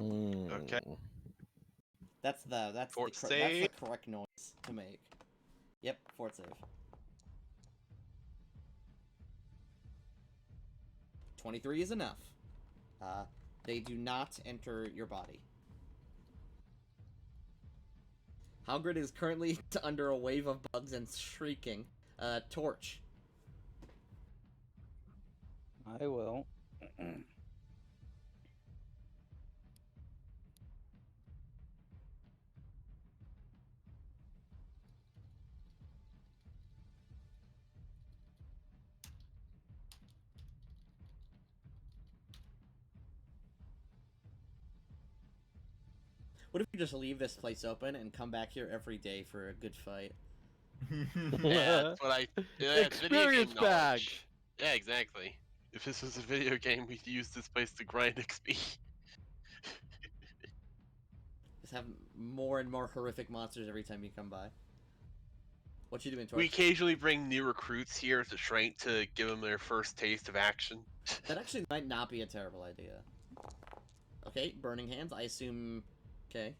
Okay. That's the Fort that's the save. correct noise to make. Yep, fort save. 23 is enough. They do not enter your body. Halgrid is currently under a wave of bugs and shrieking. Torch. I will. What if you just leave this place open and come back here every day for a good fight? Yeah, that's what I. Yeah, it's video game Experience bag. knowledge. Yeah, exactly. If this was a video game, we'd use this place to grind XP. Just have more and more horrific monsters every time you come by. What you doing, Torch? We occasionally bring new recruits here to Shrink to give them their first taste of action. That actually might not be a terrible idea. Okay, Burning Hands, I assume... Okay.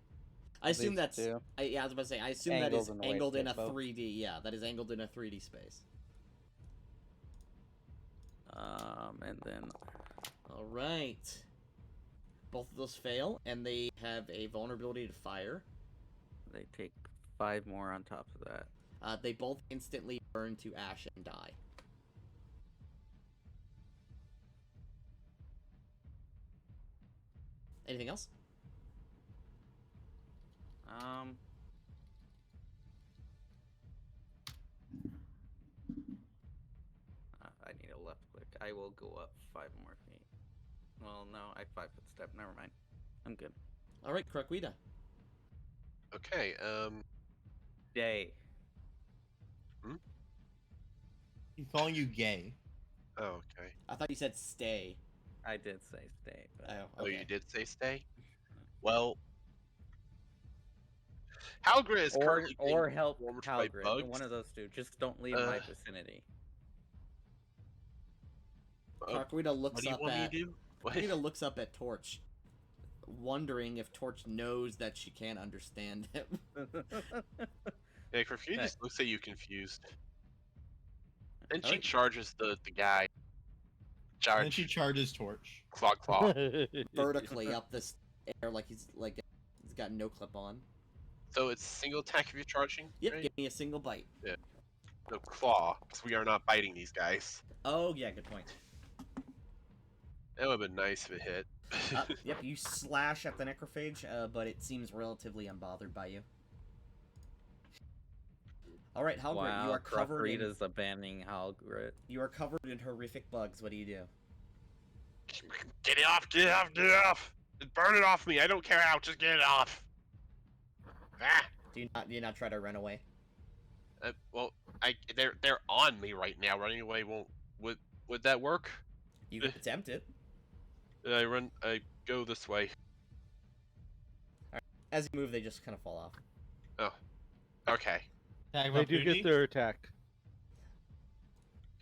I assume These that's... two. yeah, I was about to say, I assume that is Angled in the way angled to in a hit both. 3D... Yeah, that is angled in a 3D space. And then Alright. Both of those fail, and they have a vulnerability to fire. they take 5 more on top of that. They both instantly burn to ash and die. Anything else? I need a left click. I will go up 5 more feet. Well, no, I 5-foot step. Never mind. I'm good. Alright, Croquita. Okay, Day. He's calling you gay. Oh, okay. I thought you said stay. I did say stay, but Oh, Oh, okay. you did say stay? Well, Halgrid is currently or being help swarmed by Halgrid. bugs. One of those two. Just don't leave my vicinity. Karquita looks What do you up want me at to do? What? Karquita looks up at Torch, wondering if Torch knows that she can't understand him. Yeah, Karquita just looks at you confused. Then she Alright. charges the guy. And then she charges Torch. Claw claw. Vertically up this air like he's got no clip on. So it's single attack if you're charging? Yep, right? give me a single bite. No, claw, because we are not biting these guys. Oh yeah, good point. That would have been nice if it hit. Yep, you slash at the necrophage, but it seems relatively unbothered by you. All right, Halgrid, Wow, you are covered in Karquita's abandoning Halgrid. horrific bugs. What do you do? Get it off, get it off, get it off! Just burn it off me, I don't care how, just get it off! Ah! Do you not try to run away? Well, they're on me right now, running away won't... Would that work? You can attempt it. I go this way. As you move, they just kind of fall off. Okay. Attack of They do opportunity? get their attack.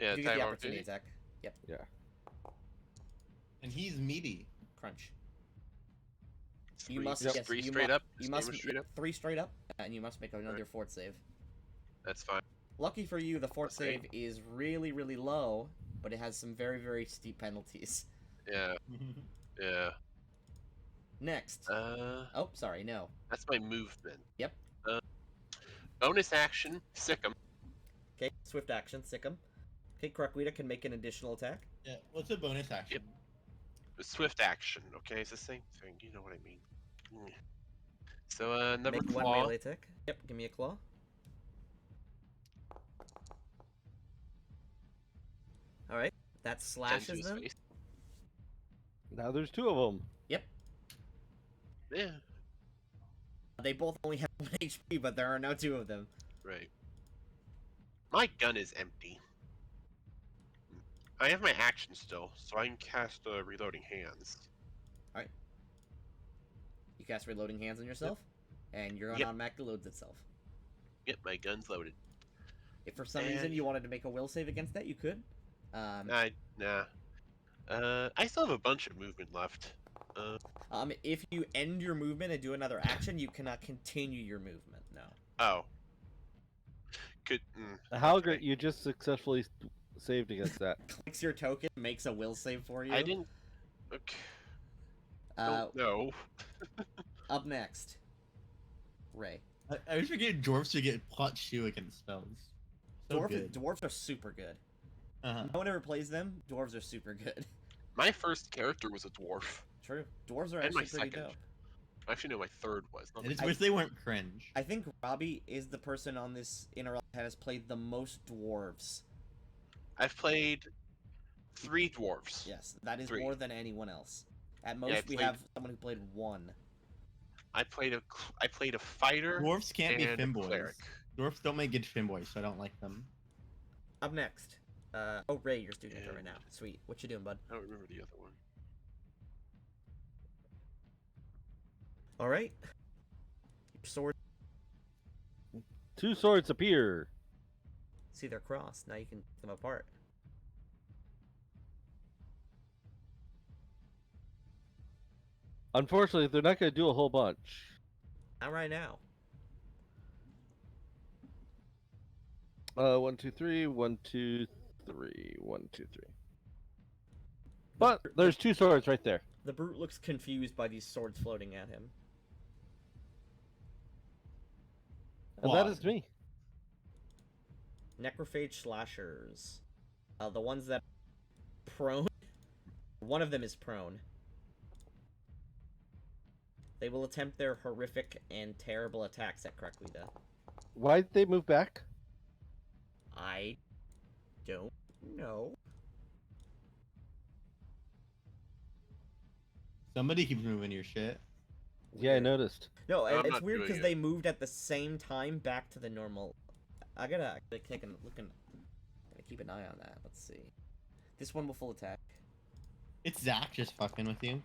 Yeah, You get attack the of opportunity opportunity. attack. Yep, And he's meaty. crunch. Three- You must just yes, three you straight mu- up. You Just must aim it straight up. 3 straight up, and you must make another Alright. fort save. That's fine. Lucky for you, the fort That's great. save is really, really low, but it has some very, very steep penalties. Yeah, yeah. Next. Oh, sorry, no. That's my movement. Yep. Bonus action, sick 'em. Okay, swift action, sick 'em. Okay, Karquita can make an additional attack. Yeah, what's a bonus action? Swift action, okay? It's the same thing, you know what I mean. Mm. So, number Make one claw. melee attack. Yep, give me a claw. Alright, that 10 to slashes his them. face. Now there's 2 of them. Yeah, They both only have 1 HP, but there are no 2 of them. right. My gun is empty. I have my action still, so I can cast reloading hands. You cast reloading hands on yourself, and your gun Yep. automatically loads itself. Yep, my gun's loaded. If for some reason And- you wanted to make a will save against that, you could. Nah. I still have a bunch of movement left. If you end your movement and do another action, you cannot continue your movement. No. Oh. Could. Halgrid, you just successfully saved against that. Clicks your token, makes a will save for you. I didn't. Okay. Uh, No. up next, Ray. I always forget dwarves to get +2 against spells. So good. Dwarves are super good. Uh-huh. No one ever plays them. Dwarves are super good. My first character was a dwarf. True. Dwarves are And my actually pretty second. dope. Actually, no, my third was. Not I just I- wish they weren't cringe. I think Robbie is the person on this internet that has played the most dwarves. I've played 3 dwarves. Yes, that is 3. more than anyone else. At most, I we played- have someone who played 1. I played a fighter Dwarves can't be and a femboys. cleric. Dwarves don't make good femboys, so I don't like them. Up next. Oh, Ray, you're student right now. Sweet. What you doing, bud? I don't remember the other one. All right. Your sword. 2 swords appear. See, they're crossed. Now you can pick them apart. Unfortunately, they're not going to do a whole bunch. Not right now. 1, 2, 3. 1, 2, 3. 1, 2, 3. But there's 2 swords right there. The brute looks confused by these swords floating at him. And that is me. Necrophage slashers. The ones that prone. One of them is prone. They will attempt their horrific and terrible attacks at Krakwita. Why did they move back? I don't know. Somebody keeps moving your shit. Yeah, I noticed. No, I'm it's not weird doing because it. they moved at the same time back to the normal. I gotta actually take a look and keep an eye on that. Let's see. This one will full attack. It's Zach just fucking with you.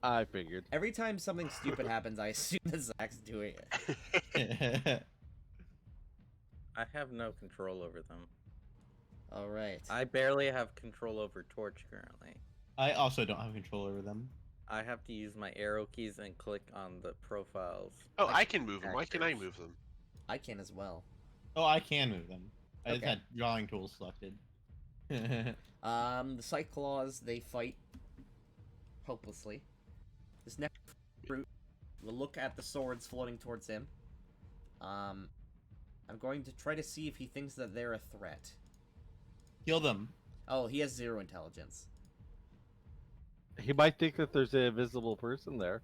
I figured. Every time something stupid happens, I assume that Zach's doing it. I have no control over them. All right. I barely have control over Torch currently. I also don't have control over them. I have to use my arrow keys and click on the profiles. Oh, I can move them. Why can I actors. move them? I can as well. Oh, I can move them. I just Okay. had drawing tools selected. The Cyclaws, they fight hopelessly. This next brute will look at the swords floating towards him. I'm going to try to see if he thinks that they're a threat. Kill them. Oh, he has 0 intelligence. He might think that there's an invisible person there.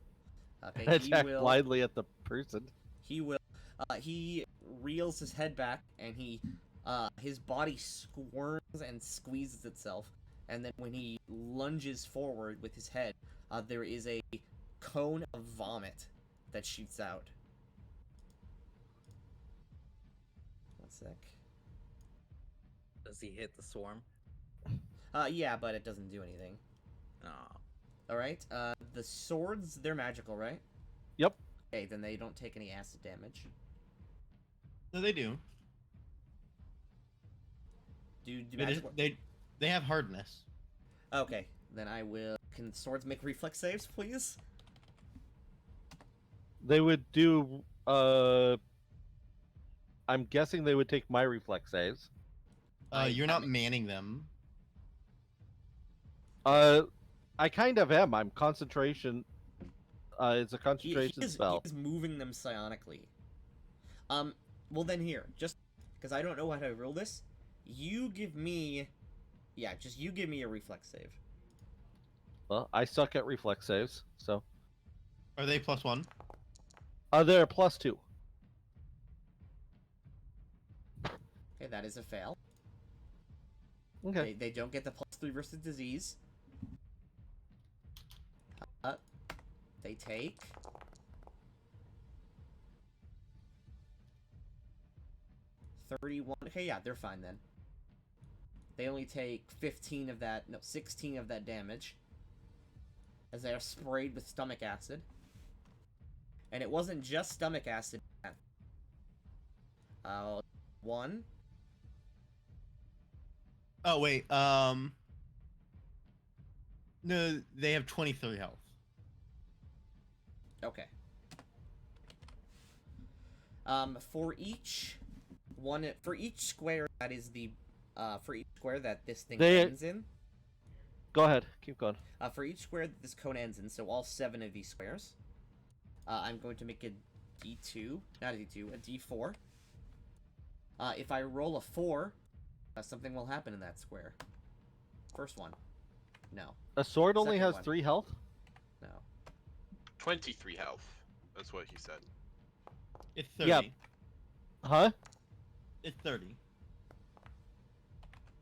Okay, Attack blindly at the person. He reels his head back, and his body squirms and squeezes itself. And then when he lunges forward with his head, there is a cone of vomit that shoots out. One sec. Does he hit the swarm? Yeah, but it doesn't do anything. No. Alright, the swords, they're magical, right? Yep. Okay, then they don't take any acid damage. No, they do. Do They, magical... they have hardness. Okay, then I will... Can swords make reflex saves, please? They would do. I'm guessing they would take my reflex saves. You're not manning them. I kind of am. I'm concentration. It's a He concentration spell. is moving them psionically. Well then here, just because I don't know how to roll this, you give me... Yeah, just you give me a reflex save. Well, I suck at reflex saves, so. Are they +1? They're +2. Okay, that is a fail. Okay. They don't get the +3 versus disease. They take... $31. Okay, yeah, they're fine then. They only take 15 of that... No, 16 of that damage. As they are sprayed with stomach acid. And it wasn't just stomach acid. 1. Oh wait. No, they have 23 health. Okay. For each square that is the for each square that this thing ends in. Go ahead. Keep going. For each square that this cone ends in, so all 7 of these squares, I'm going to make a D2, not a D2, a D4. If I roll a 4, something will happen in that square. First one. No. A sword only Second has one. 3 health? No. 23 health. That's what he said. It's 30. Yeah. Huh? It's 30.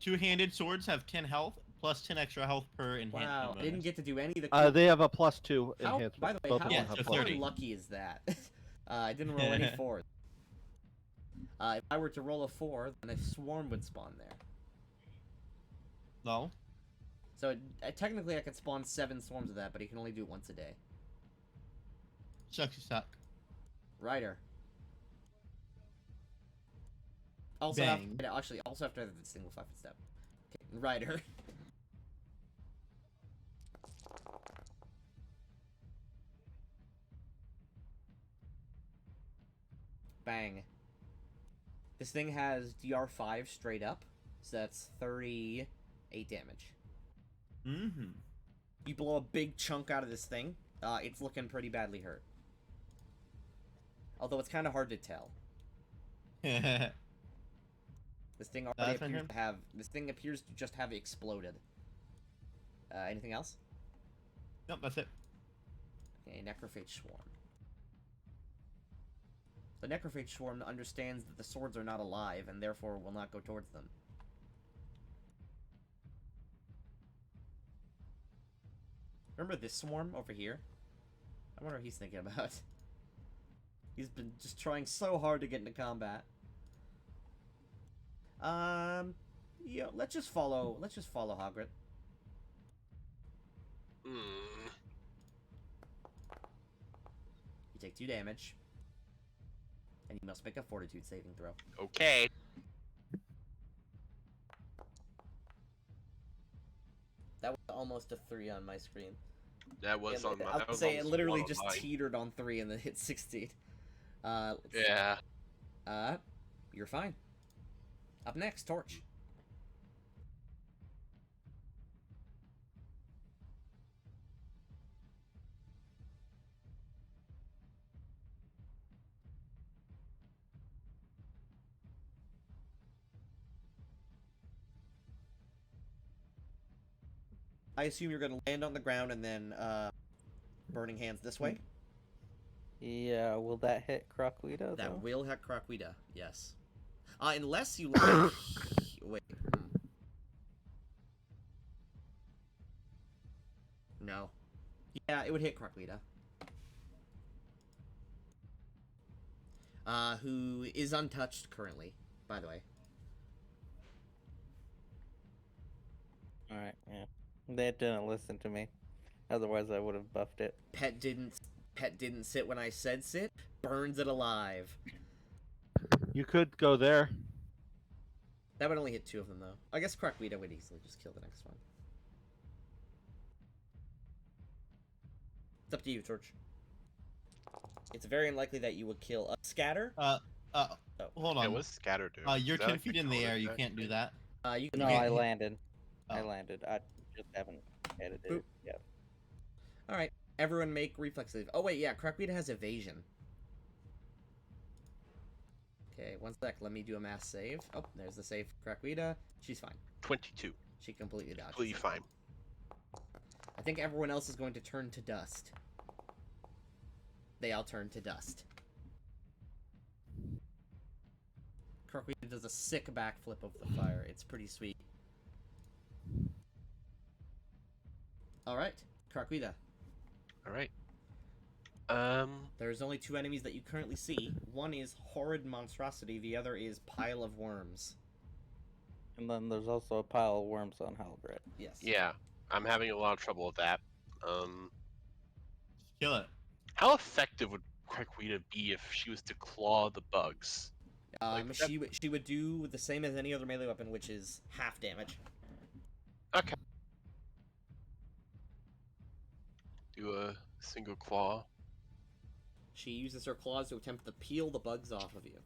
Two-handed swords have 10 health plus 10 extra health per enhancement. Wow, bonus. didn't get to do any of the... They have a +2 How, enhancement. by the way, Both how, of them Yeah, have so how 30. lucky is that? I didn't roll any 4s. If I were to roll a 4, then a swarm would spawn there. No. So technically I could spawn 7 swarms of that, but he can only do it once a day. Sucks, you suck. Ryder. Also, Bang. also after the single 5-foot step. Okay, Ryder. Bang. This thing has DR5 straight up, so that's 38 damage. Mm-hmm. You blow a big chunk out of this thing, it's looking pretty badly hurt. Although it's kind of hard to tell. This thing already That's my appears turn? to have... This thing appears to just have exploded. Anything else? Nope, that's it. Okay, Necrophage Swarm. The Necrophage Swarm understands that the swords are not alive, and therefore will not go towards them. Remember this swarm over here? I wonder what he's thinking about. He's been just trying so hard to get into combat. Yeah, let's just follow Hagrid. take 2 damage. And you must make a fortitude saving throw. Okay. That was almost a 3 on my screen. That was on my. I'll that was say it almost a literally 1 on just mine. teetered on 3 and then hit 16. Let's see. Yeah. You're fine. Up next, Torch. I assume you're going to land on the ground and then burning hands this way. Yeah, will that hit Croquita? That though? will hit Croquita, yes. Unless you land... Wait. No. Yeah, it would hit Croquita. Who is untouched currently, by the way. Alright, yeah. They didn't listen to me. Otherwise, I would have buffed it. Pet didn't sit when I said sit. Burns it alive. You could go there. That would only hit 2 of them, though. I guess Croquita would easily just kill the next one. It's up to you, Torch. It's very unlikely that you would kill a scatter. Hold Yeah, on. what's scatter do? You're Is that 10 like feet a in the cone air. You attack? can't do that. You can No, can't I hit- landed. I Oh. landed. I just haven't edited Boop. it yet. All right. Everyone make reflex save. Oh wait, yeah. Croquita has evasion. Okay, 1 sec. Let me do a mass save. Oh, there's the save for Croquita. She's fine. 22. She completely dodged. Completely it. fine. I think everyone else is going to turn to dust. They all turn to dust. Croquita does a sick backflip of the fire. It's pretty sweet. Alright, Croquita. Alright. There's only 2 enemies that you currently see. One is Horrid Monstrosity, the other is Pile of Worms. And then there's also a pile of worms on Halgret. Yes. Yeah, I'm having a lot of trouble with that. Just kill it. How effective would Croquita be if she was to claw the bugs? Like that- She would do the same as any other melee weapon, which is half damage. Okay. Do a single claw. She uses her claws to attempt to peel the bugs off of you.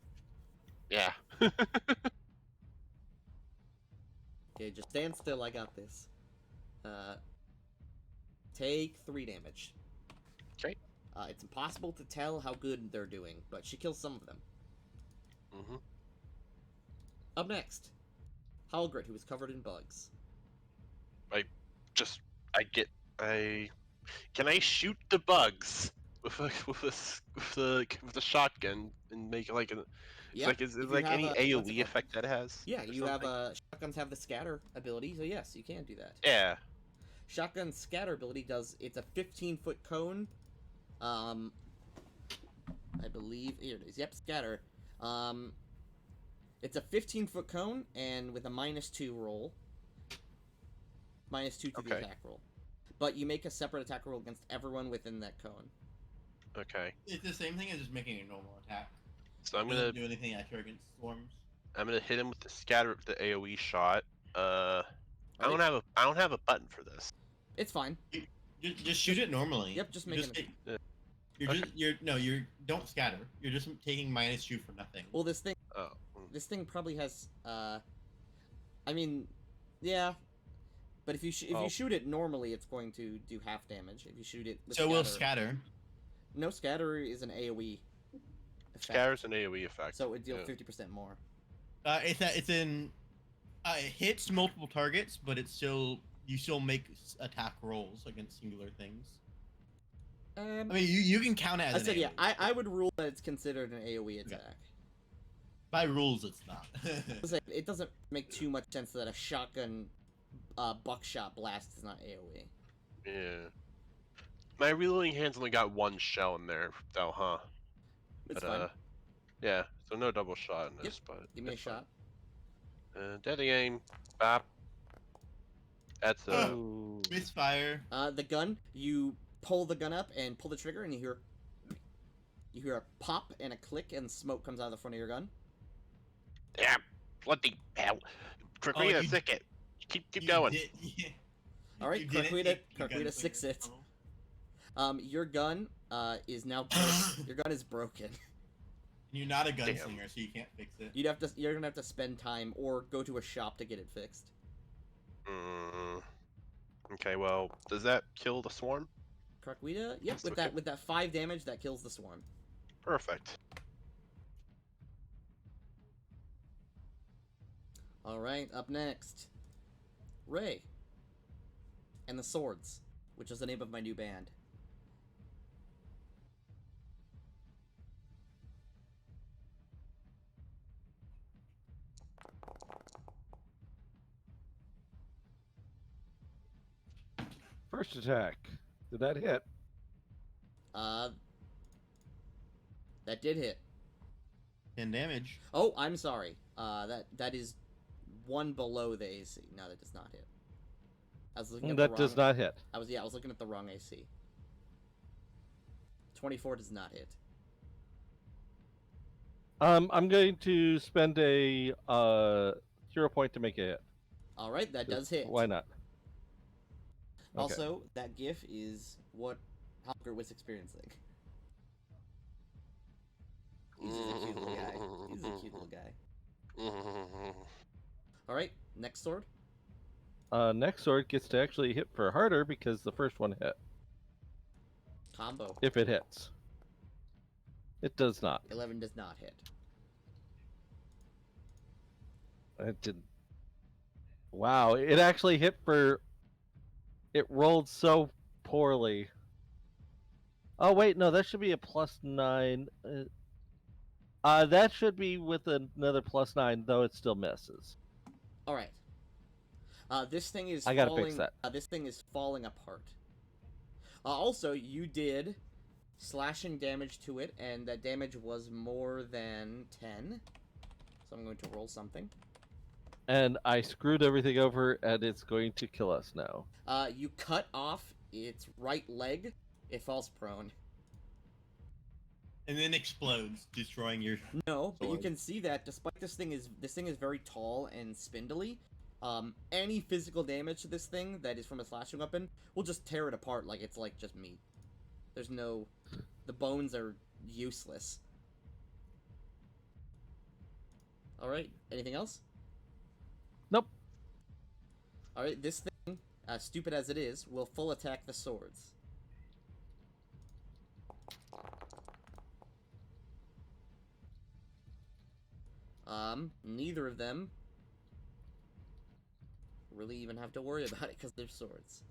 Yeah. Okay, just stand still, I got this. Take 3 damage. Okay. It's impossible to tell how good they're doing, but she kills some of them. Mm-hmm. Up next, Halgret, who is covered in bugs. Can I shoot the bugs with a shotgun and make like a Yeah, is if you like have any a- what's it AoE called? effect that has? Yeah, or you have something? shotguns have the scatter ability, so yes, you can do that. Yeah. Shotgun's scatter ability does, it's a 15-foot cone. I believe, here it is, yep, scatter. It's a 15-foot cone, and with a -2 roll. -2 to the Okay. attack roll. But you make a separate attack roll against everyone within that cone. Okay. It's the same thing as just making a normal attack. So I'm Doesn't gonna do anything extra against swarms. hit him with the scatter, the AoE shot. I Alright. don't have a button for this. It's fine. Just shoot it normally. Yep, just You make just it- take- You're don't scatter. You're just taking -2 for nothing. Well, this thing Oh. probably has, I mean, yeah. But if you if Oh. you shoot it normally, it's going to do half damage. If you shoot it with So we'll scatter. No, scatter is an AoE effect. Scatter's an AoE effect. So it deals yeah. 50% more. It hits multiple targets, but it's still you still make attack rolls against singular things. I mean, you can count it as I an said, yeah, AoE. I would rule that it's considered an AoE Okay. attack. By rules, it's not. I say, it doesn't make too much sense that a shotgun buckshot blast is not AoE. Yeah. My reloading hand's only got 1 shell in there, though, huh? It's But, fine. yeah, so no double shot in Yep, this, but Give me a it's fine. shot. Deadly aim. Bop. That's Ooh. Misfire. The gun, you pull the gun up and pull the trigger, and you hear You hear a pop and a click, and smoke comes out of the front of your gun. Yeah, bloody hell. Krakwita, you- sick it. Keep You going. did- yeah. All right, You didn't Krakwita, hit the Krakwita gunslinger. six it. Oh. Your gun is now your gun is broken. You're not a Damn. gunslinger, so you can't fix it. You're gonna have to spend time or go to a shop to get it fixed. Okay, well, does that kill the swarm? Krakwita, yep, Yes, with okay. that 5 damage, that kills the swarm. Perfect. All right, up next, Ray and the Swords, which is the name of my new band. First attack. Did that hit? That did hit. 10 damage. Oh, I'm sorry. That is 1 below the AC. No, that does not hit. I was looking at That the does wrong... not hit. I was looking at the wrong AC. 24 does not hit. I'm going to spend a hero point to make a hit. All right, that does hit. Why not? Okay. Also, that GIF is what Halbert was experiencing. He's a cute little guy. He's a cute little guy. All right, next sword. Next sword gets to actually hit for harder because the first one hit. Combo. If it hits. It does not. 11 does not hit. It did. Wow, it actually hit for. It rolled so poorly. Oh wait, no, that should be a +9. That should be with another +9, though it still misses. All right. This thing is I gotta falling. fix that. This thing is falling apart. Also, you did slashing damage to it, and that damage was more than 10. So I'm going to roll something. And I screwed everything over, and it's going to kill us now. You cut off its right leg. It falls prone. And then explodes, destroying your... No, but you Sword. can see that despite this thing is very tall and spindly. Any physical damage to this thing that is from a slashing weapon will just tear it apart like it's like just meat. There's no... The bones are useless. Alright, anything else? Nope. Alright, this thing, stupid as it is, will full attack the swords. Neither of them really even have to worry about it because they're swords.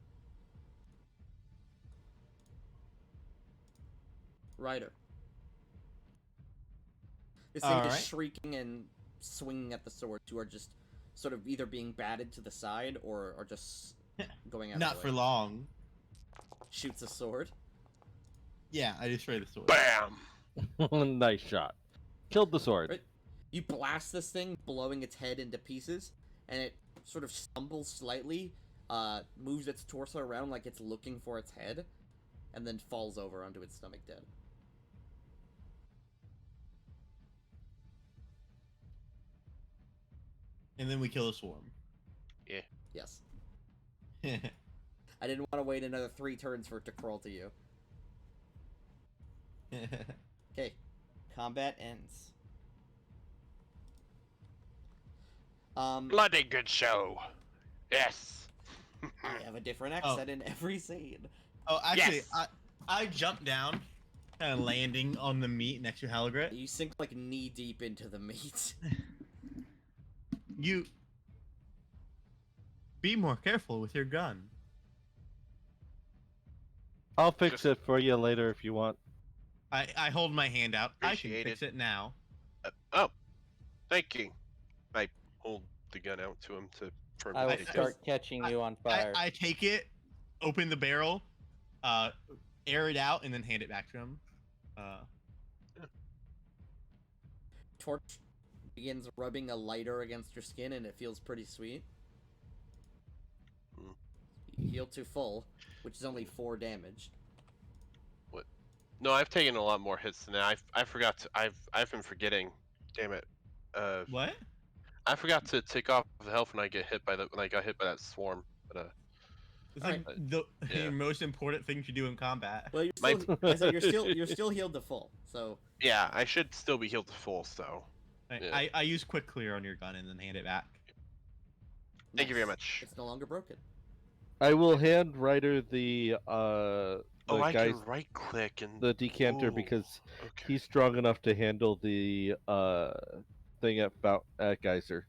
Ryder. This thing is Alright. shrieking and swinging at the swords, who are just sort of either being batted to the side or are just going out. Not for long. Shoots a sword. Yeah, I destroyed the sword. Bam! Nice shot. Killed the sword. Right. You blast this thing, blowing its head into pieces, and it sort of stumbles slightly, moves its torso around like it's looking for its head, and then falls over onto its stomach dead. And then we kill a swarm. Yes. I didn't want to wait another 3 turns for it to crawl to you. Okay. Combat ends. Bloody good show. Yes. I have a different accent in every scene. Oh, actually, Yes. I jumped down, kind of landing on the meat next to Halgret. You sink like knee deep into the meat. You be more careful with your gun. I'll fix Just- it for you later if you want. I hold my hand out. I can Appreciate fix it now. Oh, thank you. I hold the gun out to him for I him will to start catching you on fire. I take it, open the barrel, air it out, and then hand it back to him. Torch begins rubbing a lighter against your skin, and it feels pretty sweet. Hmm. You heal to full, which is only 4 damage. No, I've taken a lot more hits than that. I forgot to. I've been forgetting. Damn it. What? I forgot to take off the health when I got hit by that swarm. But It's All like right. the Yeah. most important thing to do in combat. Well, you're My- still. I said you're still healed to full. So yeah, I should still be healed to full. So yeah. I use quick clear on your gun and then hand it back. Thank you very nice. much. It's no longer broken. I will hand Ryder the Oh, I guys can right click and the decanter Ooh, because okay. he's strong enough to handle the thing about Geyser.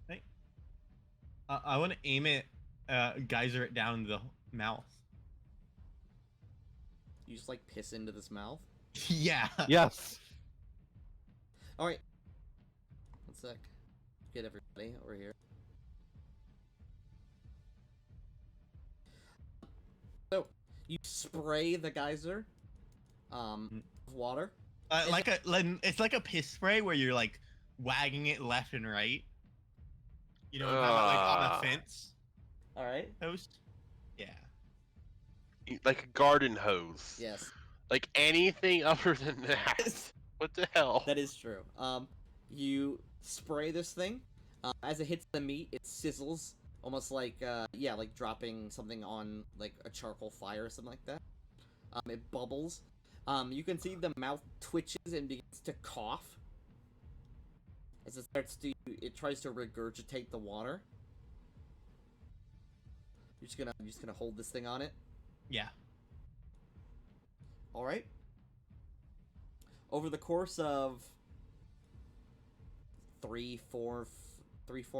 Right? I want to aim it, geyser it down the mouth. You just like piss into this mouth. Yeah. Yes. All right. One sec. Get everybody over here. So you spray the geyser, with water. It's like a piss spray where you're like wagging it left and right. You know, how about like on Ah. a fence All right. post? Yeah. Like a garden hose. Yes, Like anything other than that. What the hell? that is true. You spray this thing. As it hits the meat, it sizzles, almost like yeah, like dropping something on like a charcoal fire or something like that. It bubbles. You can see the mouth twitches and begins to cough. As it tries to regurgitate the water. You're just gonna hold this thing on it. Yeah. All right. Over the course of 3-4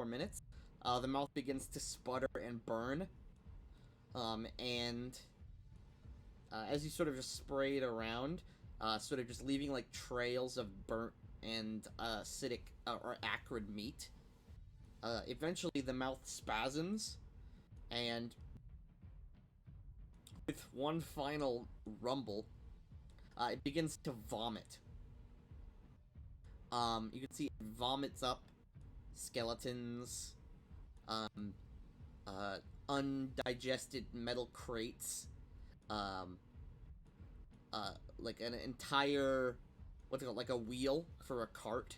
minutes, the mouth begins to sputter and burn. And as you sort of just spray it around, sort of just leaving like trails of burnt and acidic or acrid meat. Eventually, the mouth spasms, and with one final rumble, it begins to vomit. You can see it vomits up skeletons, undigested metal crates, like an entire, what's it called, like a wheel for a cart.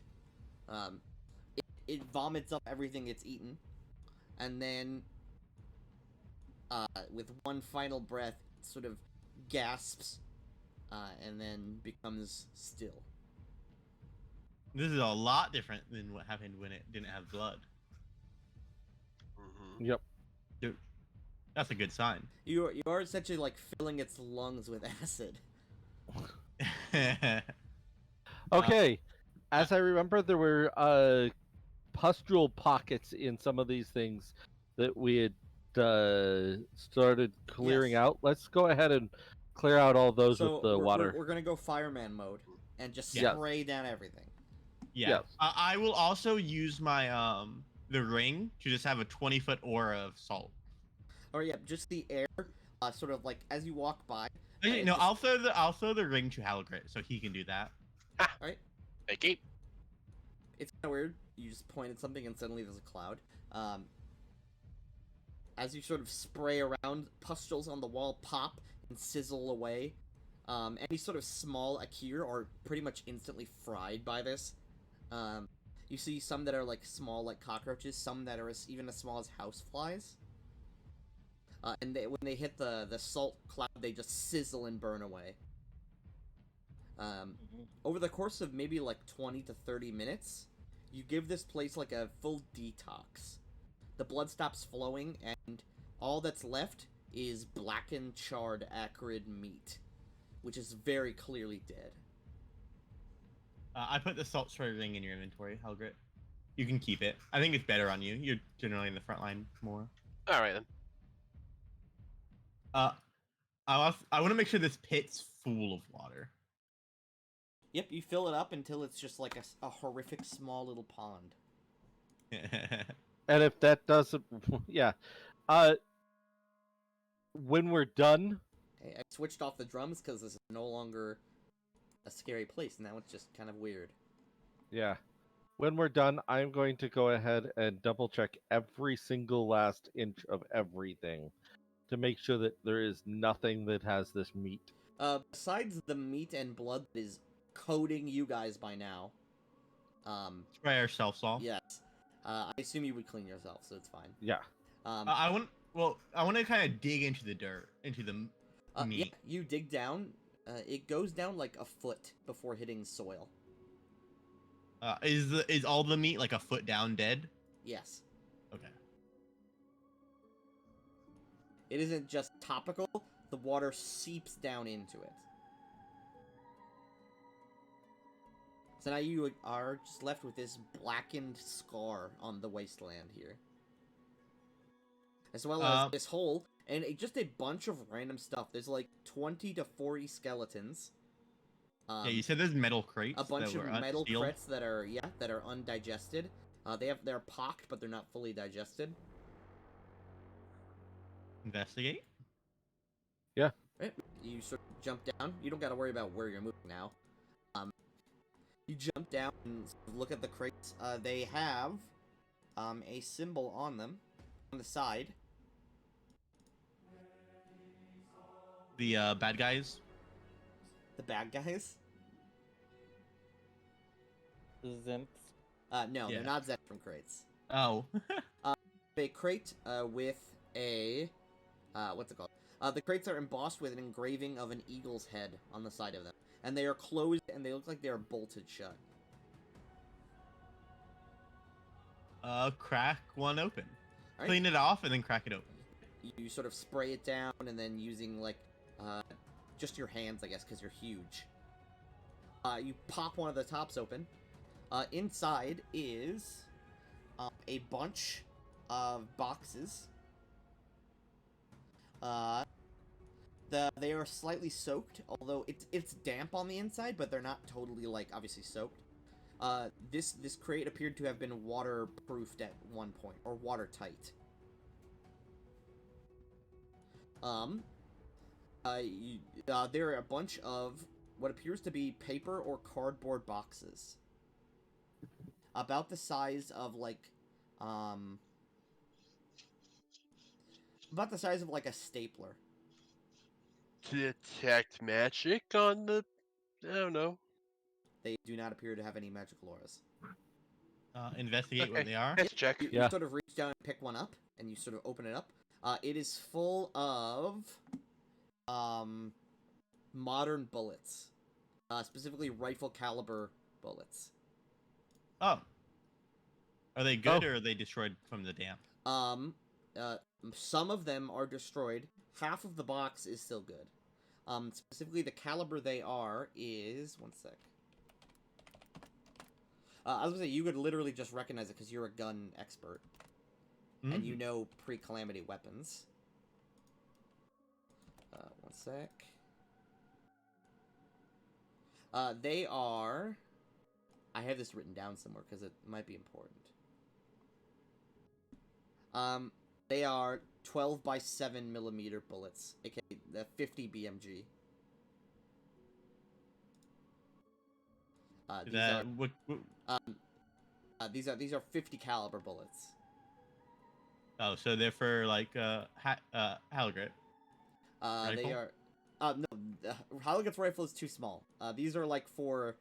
It vomits up everything it's eaten, and then, with one final breath, it sort of gasps, and then becomes still. This is a lot different than what happened when it didn't have blood. Mhm. Yep. Dude, that's a good sign. You are essentially like filling its lungs with acid. Okay. As I remember, there were pustule pockets in some of these things that we had started clearing Yes. out. Let's go ahead and clear out all those So with the water. we're gonna go fireman mode and just Yes. spray down everything. Yeah. Yes. I will also use my the ring to just have a 20-foot aura of salt. Or yeah, just the air, sort of like as you walk by. Actually, it no, just- I'll throw the ring to Halgrit so he can do that. Right? Thank you. It's kind of weird. You just point at something and suddenly there's a cloud. As you sort of spray around, pustules on the wall pop and sizzle away. Any sort of small Akir are pretty much instantly fried by this. You see some that are like small, like cockroaches, some that are even as small as houseflies. And when they hit the salt cloud, they just sizzle and burn away. Over the course of maybe like 20 to 30 minutes, you give this place like a full detox. The blood stops flowing, and all that's left is blackened, charred, acrid meat, which is very clearly dead. I put the salt spray ring in your inventory, Halgrit. You can keep it. I think it's better on you. You're generally in the front line more. All right then. I want to make sure this pit's full of water. Yep, you fill it up until it's just like a horrific small little pond. And if that doesn't, yeah, when we're done, Hey, I switched off the drums because this is no longer a scary place. Now it's just kind of weird. yeah, when we're done, I'm going to go ahead and double check every single last inch of everything to make sure that there is nothing that has this meat. Besides the meat and blood that is coating you guys by now. Spray ourselves off. Yes. I assume you would clean yourself, so it's fine. Yeah. I want. Well, I want to kind of dig into the dirt, into the Yeah, meat. you dig down. It goes down like a foot before hitting soil. Is all the meat like a foot down dead? Yes. Okay. It isn't just topical. The water seeps down into it. So now you are just left with this blackened scar on the wasteland here. As well as this hole, and just a bunch of random stuff. There's like 20 to 40 skeletons. Yeah, you said there's metal crates. A bunch that of were metal sealed. crates that are undigested. They're pocked, but they're not fully digested. Investigate. Right. You sort of jump down. You don't got to worry about where you're moving now. You jump down and sort of look at the crates. They have a symbol on them on the side. The bad guys. The bad guys? Isn't No, Yeah. they're not Zed from crates. Oh. A crate with a what's it called? The crates are embossed with an engraving of an eagle's head on the side of them, and they are closed and they look like they are bolted shut. Crack one open. Alright. Clean it off and then crack it open. You sort of spray it down, and then using like just your hands, I guess, because you're huge. You pop one of the tops open. Inside is a bunch of boxes. They are slightly soaked, although it's damp on the inside, but they're not totally like obviously soaked. This crate appeared to have been waterproofed at one point, or watertight. There are a bunch of what appears to be paper or cardboard boxes. About the size of like, about the size of like a stapler. To detect magic on the. I don't know. They do not appear to have any magical auras. Investigate what Okay. they are. Let's check. You Yeah. sort of reach down and pick one up, and you sort of open it up. It is full of, modern bullets. Specifically rifle caliber bullets. Oh. Are they good Oh. or are they destroyed from the damp? Some of them are destroyed. Half of the box is still good. Specifically the caliber they are is... One sec. I was gonna say, you could literally just recognize it because you're a gun expert. And you know pre-calamity weapons. One sec. They are... I have this written down somewhere because it might be important. They are 12 by 7 millimeter bullets, aka the 50 BMG. These are 50 caliber bullets. Oh, so they're for like Halgrit. They Rifle? are no, Halligan's rifle is too small. These are like for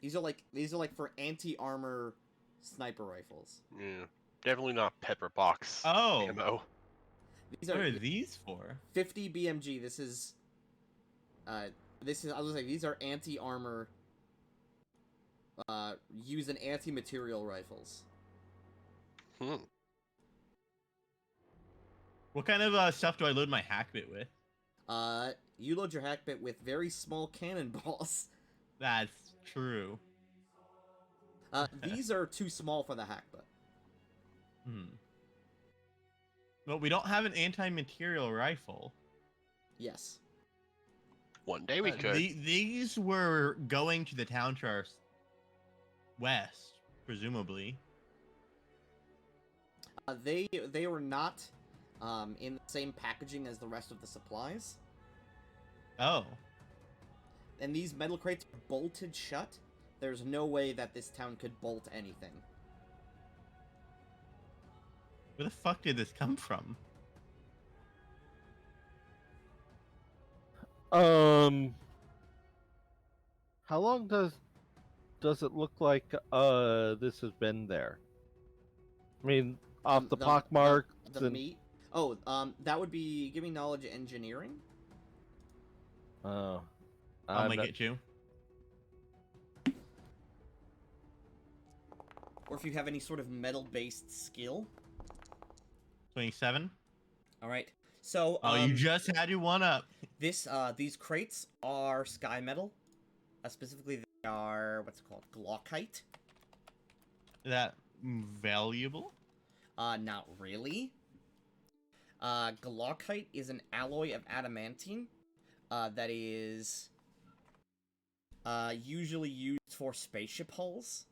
these are like for anti-armor sniper rifles. Yeah. Definitely not pepper box Oh, ammo. These what are are these for? 50 BMG. This is I was gonna say these are anti-armor use an anti-material rifles. Hmm. What kind of stuff do I load my hack bit with? You load your hack bit with very small cannonballs. That's true. These are too small for the hack bit. But we don't have an anti-material rifle. Yes. One day we could. These were going to the town to our west, presumably. They were not in the same packaging as the rest of the supplies. Oh. And these metal crates are bolted shut. There's no way that this town could bolt anything. Where the fuck did this come from? How long does it look like this has been there? I mean, off the pock marks the and meat. Oh, that would be giving knowledge engineering. oh, I'll I'm make not- it too. Or if you have any sort of metal-based skill. 27. All right. So, Oh, you just had your one up. these crates are sky metal. Specifically, they are what's it called, glaucite. That valuable? Not really. Glaucite is an alloy of adamantine. That is usually used for spaceship hulls.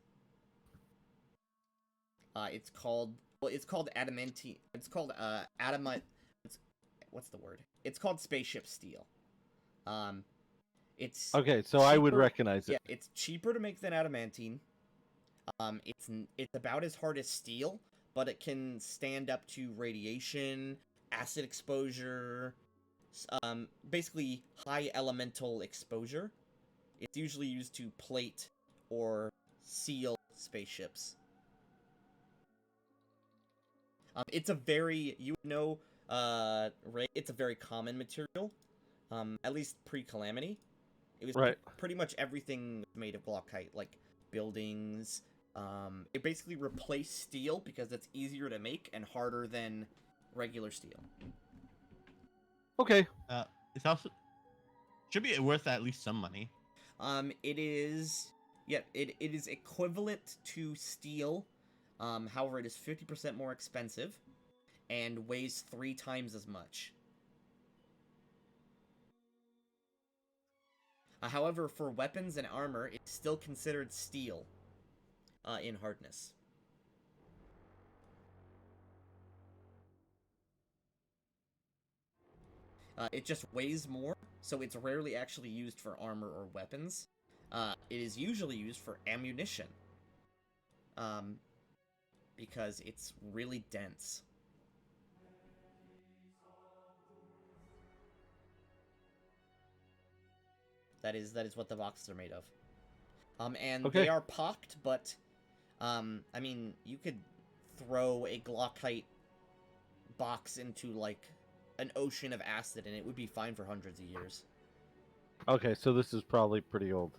It's called adamantine. It's called adamant. What's the word? It's called spaceship steel. It's okay. So I would cheaper- recognize it. Yeah, it's cheaper to make than adamantine. It's about as hard as steel, but it can stand up to radiation, acid exposure, basically high elemental exposure. It's usually used to plate or seal spaceships. It's a very, Ray, it's a very common material. At least pre-Calamity. It was Right. pretty much everything was made of glaucite, like buildings. It basically replaced steel because it's easier to make and harder than regular steel. Okay. It's also should be worth at least some money. It is, yeah, it is equivalent to steel. However, it is 50% more expensive and weighs 3 times as much. However, for weapons and armor, it's still considered steel in hardness. It just weighs more, so it's rarely actually used for armor or weapons. It is usually used for ammunition. Because it's really dense. That is what the boxes are made of. And Okay. they are pocked, but I mean, you could throw a glaucite box into like an ocean of acid and it would be fine for hundreds of years. Okay. So this is probably pretty old.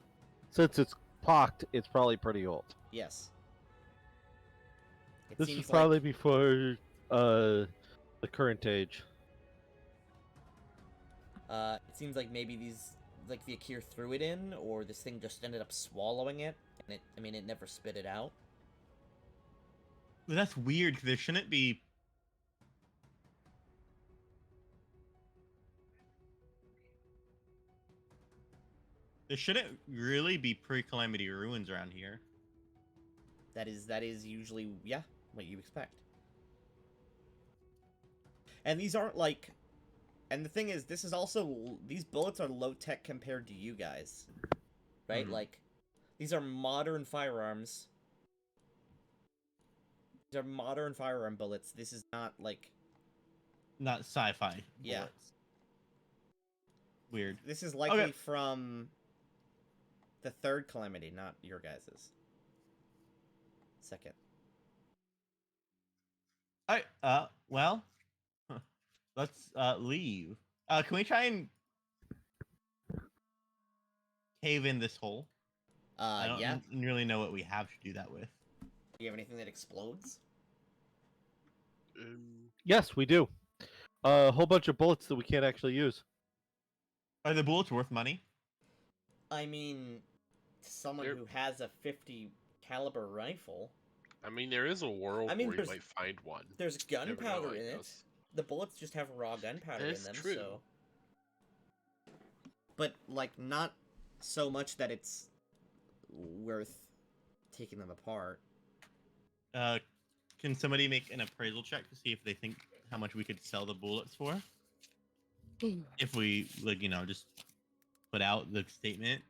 Since it's pocked, it's probably pretty old. Yes. It This is seems probably like, before the current age. it seems like maybe like the Akir threw it in, or this thing just ended up swallowing it, and it never spit it out. But that's weird because there shouldn't be. There shouldn't really be pre-calamity ruins around here. That is usually, yeah, what you expect. And these aren't like, and the thing is, these bullets are low tech compared to you guys, right? Mhm. Like, these are modern firearms. These are modern firearm bullets. This is not like, Not sci-fi Yeah. bullets. Weird. this is likely Okay. from the third Calamity, not your guys's. Second. Alright, well, let's leave. Can we try and cave in this hole? I don't Yeah. really know what we have to do that with. Do you have anything that explodes? Yes, we do. A whole bunch of bullets that we can't actually use. Are the bullets worth money? I mean, someone They're- who has a 50 caliber rifle, I mean, there is a world I mean, where you there's- might find one. there's Never know, gunpowder I in it. guess. The bullets just have raw gunpowder in That's them, true. so. But like, not so much that it's worth taking them apart. Can somebody make an appraisal check to see if they think how much we could sell the bullets for? If we just put out the statement.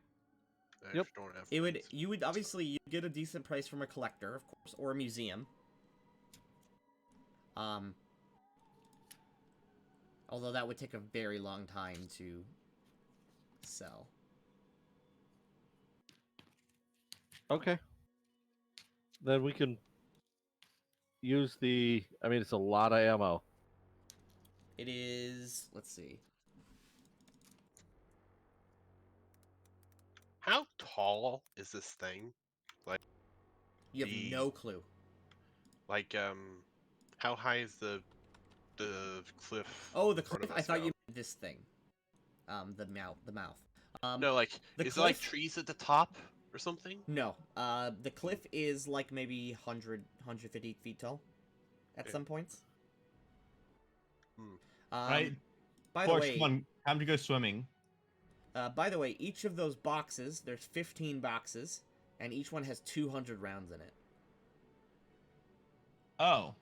I Yep. just don't have You friends. would obviously you'd get a decent price from a collector, of course, or a museum. Although that would take a very long time to sell. Okay. Then we can use the. I mean, it's a lot of ammo. It is. Let's see. How tall is this thing? You have The- no clue. Like, how high is the cliff? Oh, the in front cliff. of I us thought now? you meant this thing. The mouth. The mouth. No, like, the is there like cliff- trees at the top or something? No. The cliff is like maybe 150 feet tall at Yeah. some points. Hmm. Right. By the Force, way, come on, time to go swimming. each of those boxes, there's 15 boxes, and each one has 200 rounds in it. Oh.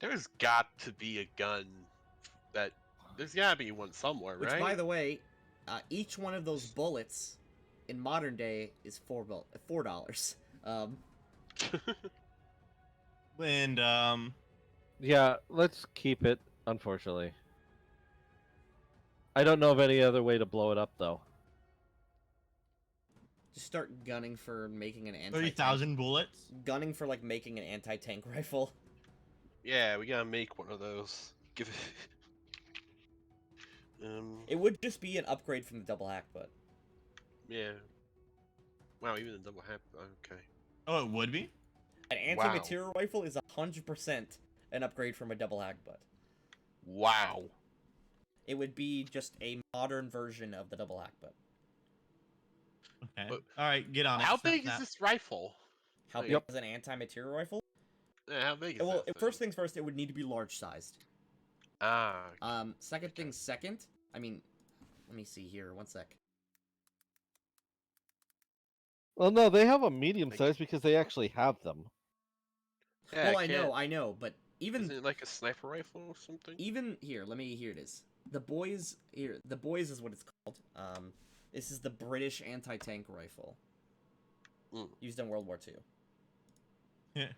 There's got to be a gun that. There's gotta be one somewhere, Which, right? by the way, each one of those bullets in modern day is $4. And Yeah, let's keep it. Unfortunately, I don't know of any other way to blow it up, though. Just start gunning for making an anti-tank. 30,000 bullets. Gunning for like making an anti-tank rifle. Yeah, we gotta make one of those. Give it. It would just be an upgrade from the double hack butt. Yeah. Wow, even the double hap. Okay. Oh, it would be. An anti-material rifle is 100% an upgrade from a double hack butt. Wow. It would be just a modern version of the double hack butt. Okay. But- All right, get on it. How Snap, big snap. is this rifle? How big Yep. is an anti-material rifle? Yeah, how big is Well, that first thing? things first, it would need to be large-sized. Ah. Second thing second, I mean, let me see here, one sec. Well, no, they have a medium Like- size because they actually have them. Yeah, Well, I know, but Isn't it like a sniper rifle or something? even here, here it is. The boys is what it's called. This is the British anti-tank rifle. Mm. Used in World War II. Yeah.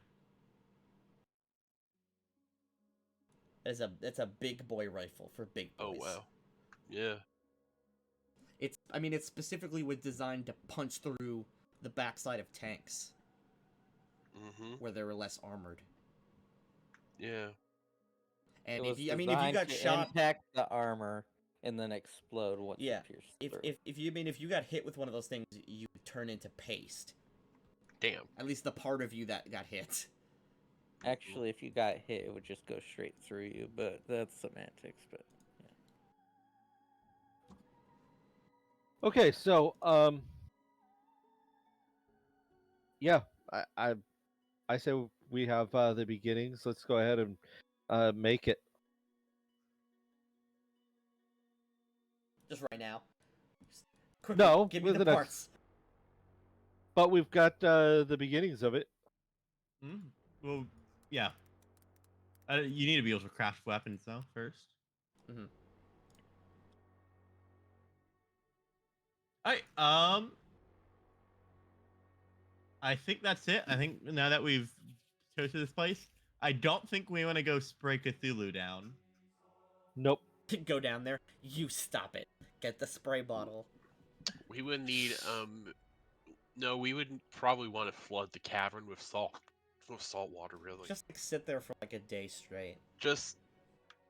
It's a big boy rifle for big Oh boys. wow. Yeah. It's specifically was designed to punch through the backside of tanks Mm-hmm. where they were less armored. Yeah. And It if was you got designed to shot, impact the armor and then explode once Yeah, it pierced if through. if you got hit with one of those things, you would turn into paste. Damn. At least the part of you that got hit. Actually, if you got hit, it would just go straight through you, but that's semantics. But Okay, so yeah, I say we have the beginnings. Let's go ahead and make it. Just right now. Quickly, No, give me with the the next- parts. But we've got the beginnings of it. Mm, well, yeah. You need to be able to craft weapons though first. Mhm. All right. I think that's it. I think now that we've chosen this place, I don't think we want to go spray Cthulhu down. Nope. Go down there. You stop it. Get the spray bottle. We would need No, we would probably want to flood the cavern with salt. With salt water, really. Just like, sit there for like a day straight.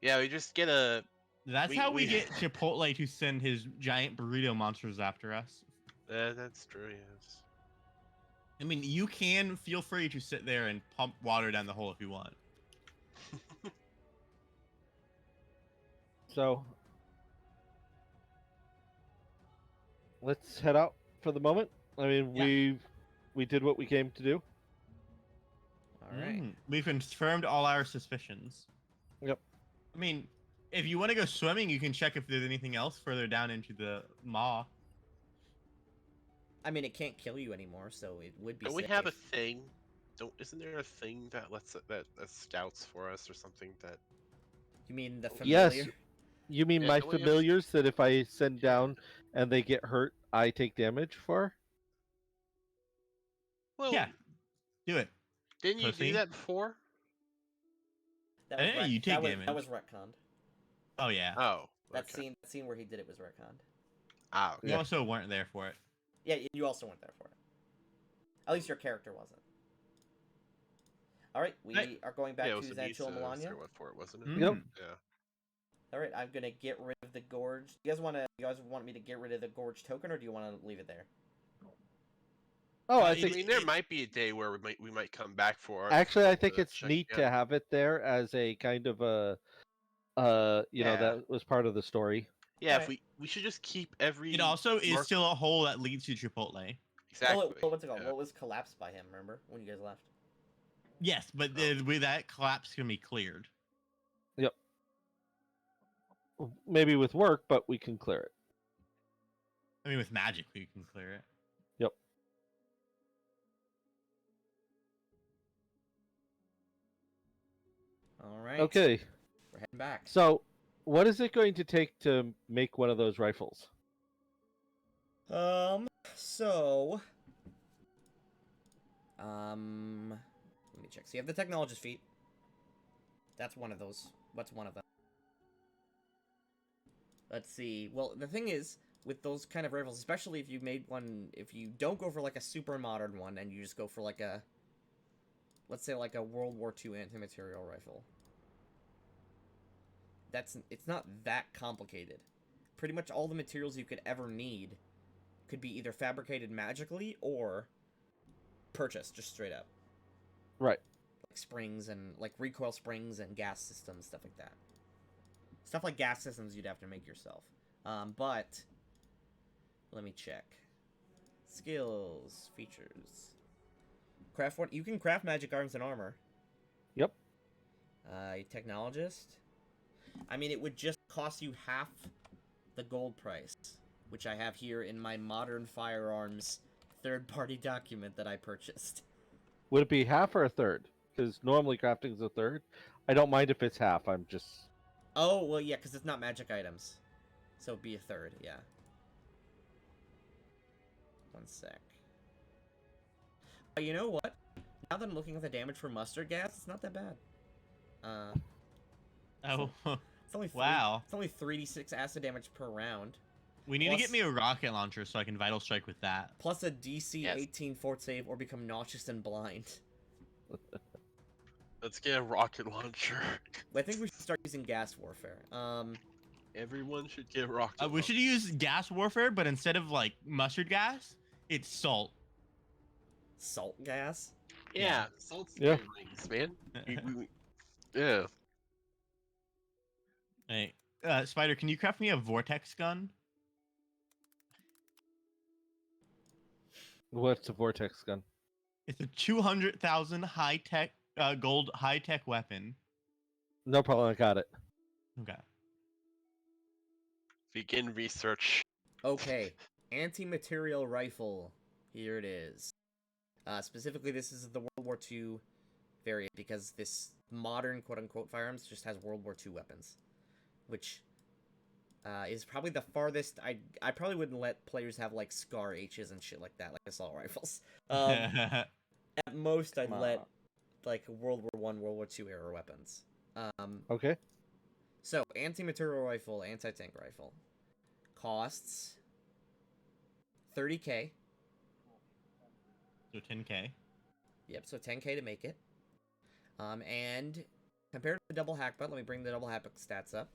Yeah, we just get a. That's how we get Chipotle to send his giant burrito monsters after us. That's true. Yes. I mean, you can feel free to sit there and pump water down the hole if you want. So let's head out for the moment. I mean, Yeah. we did what we came to do. All right. We've confirmed all our suspicions. Yep. I mean, if you want to go swimming, you can check if there's anything else further down into the maw. I mean, it can't kill you anymore, so it would be. Don't we safe. have a thing? Isn't there a thing that that scouts for us or something that? You mean the Yes. familiar? You mean Yeah, my don't we have- familiars that if I send down and they get hurt, I take damage for? Well, Yeah. Do it. didn't you pussy. do that before? That Hey, ret- you take that damage. was retconned. Oh yeah. Oh, That okay. scene where he did it was retconned. Ah, We okay. also weren't there for it. Yeah, you also weren't there for it. At least your character wasn't. All right, we Right. are going back Yeah, it to was Zantil and Melania. There went for it, wasn't it? Yep. Mm. Yeah. All right, I'm gonna get rid of the gorge. You guys want me to get rid of the gorge token, or do you want to leave it there? Oh, I Uh, I think mean, there might be a day where we might come back for it. actually, I think to it's check neat again. to have it there as a kind of a, you know, Yeah. that was part of the story. Yeah, Alright. we should just keep every. It also is mark- still a hole that leads to Chipotle. exactly. Well, what's it called? Yeah. Well, it was collapsed by him. Remember when you guys left? Yes, but Oh. with that collapse can be cleared. Maybe with work, but we can clear it. I mean, with magic, we can clear it. Yep. All right. Okay. We're heading back. So, what is it going to take to make one of those rifles? So, let me check. So you have the technologist feat. That's one of those. What's one of them? Let's see. Well, the thing is, with those kind of rifles, especially if you made one, if you don't go for like a super modern one and you just go for like a, let's say like a World War II anti-material rifle. It's not that complicated. Pretty much all the materials you could ever need could be either fabricated magically or purchased just straight up. Right. Like springs and like recoil springs and gas systems, stuff like that. Stuff like gas systems you'd have to make yourself. But let me check. Skills, features. Craft one. You can craft magic arms and armor. Yep. Technologist. I mean, it would just cost you half the gold price, which I have here in my modern firearms third-party document that I purchased. Would it be half or a third? Because normally crafting is a third. I don't mind if it's half. I'm just. Oh, well, yeah, because it's not magic items. So it'd be a third, yeah. One sec. You know what? Now that I'm looking at the damage for mustard gas, it's not that bad. Oh, It's only wow. It's only 3d6 acid damage per round. We need to Plus- get me a rocket launcher so I can vital strike with that. Plus a DC Yes. 18 fort save or become nauseous and blind. Let's get a rocket launcher. I think we should start using gas warfare. Everyone should get a rocket. We should use gas warfare, but instead of like mustard gas, it's salt. Salt gas? Yeah, salt's Yeah. rings, man. Yeah. Hey, Spider, can you craft me a vortex gun? What's a vortex gun? It's a 200,000 high-tech gold high-tech weapon. No problem. I got it. Okay. Begin research. Okay. Anti-material rifle. Here it is. Specifically, this is the World War II variant because this modern quote-unquote firearms just has World War II weapons. Which is probably the farthest. I probably wouldn't let players have like Scar H's and shit like that, like assault rifles. At most, I'd Come let on. like World War I, World War II era weapons. Okay. So anti-material rifle, anti-tank rifle, costs 30k. So 10k. Yep, so 10k to make it. And compared to the double hack butt, let me bring the double hack butt stats up.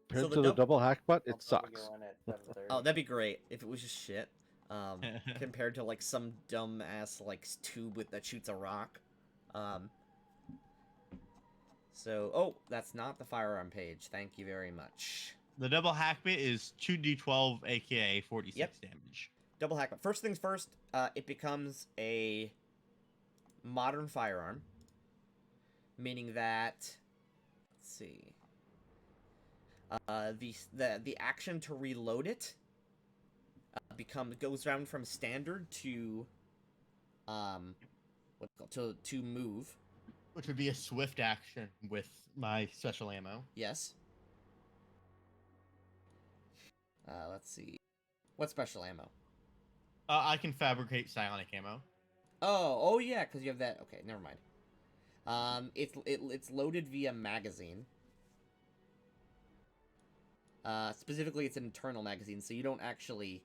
Compared the to the dub- double hack butt, I'll it probably sucks. go in at 7:30. Oh, that'd be great if it was just shit. Compared to like some dumb ass like tube that shoots a rock. Oh, that's not the firearm page. Thank you very much. The double hack bit is 2d12, aka 46 Yep. damage. Double hack. First things first, it becomes a modern firearm, meaning that, let's see, the action to reload it goes down from standard to what's it called, to move. Which would be a swift action with my special ammo. Yes. Let's see. What special ammo? I can fabricate psionic ammo. Oh yeah, because you have that. Okay, never mind. It's loaded via magazine. Specifically, it's an internal magazine, so you don't actually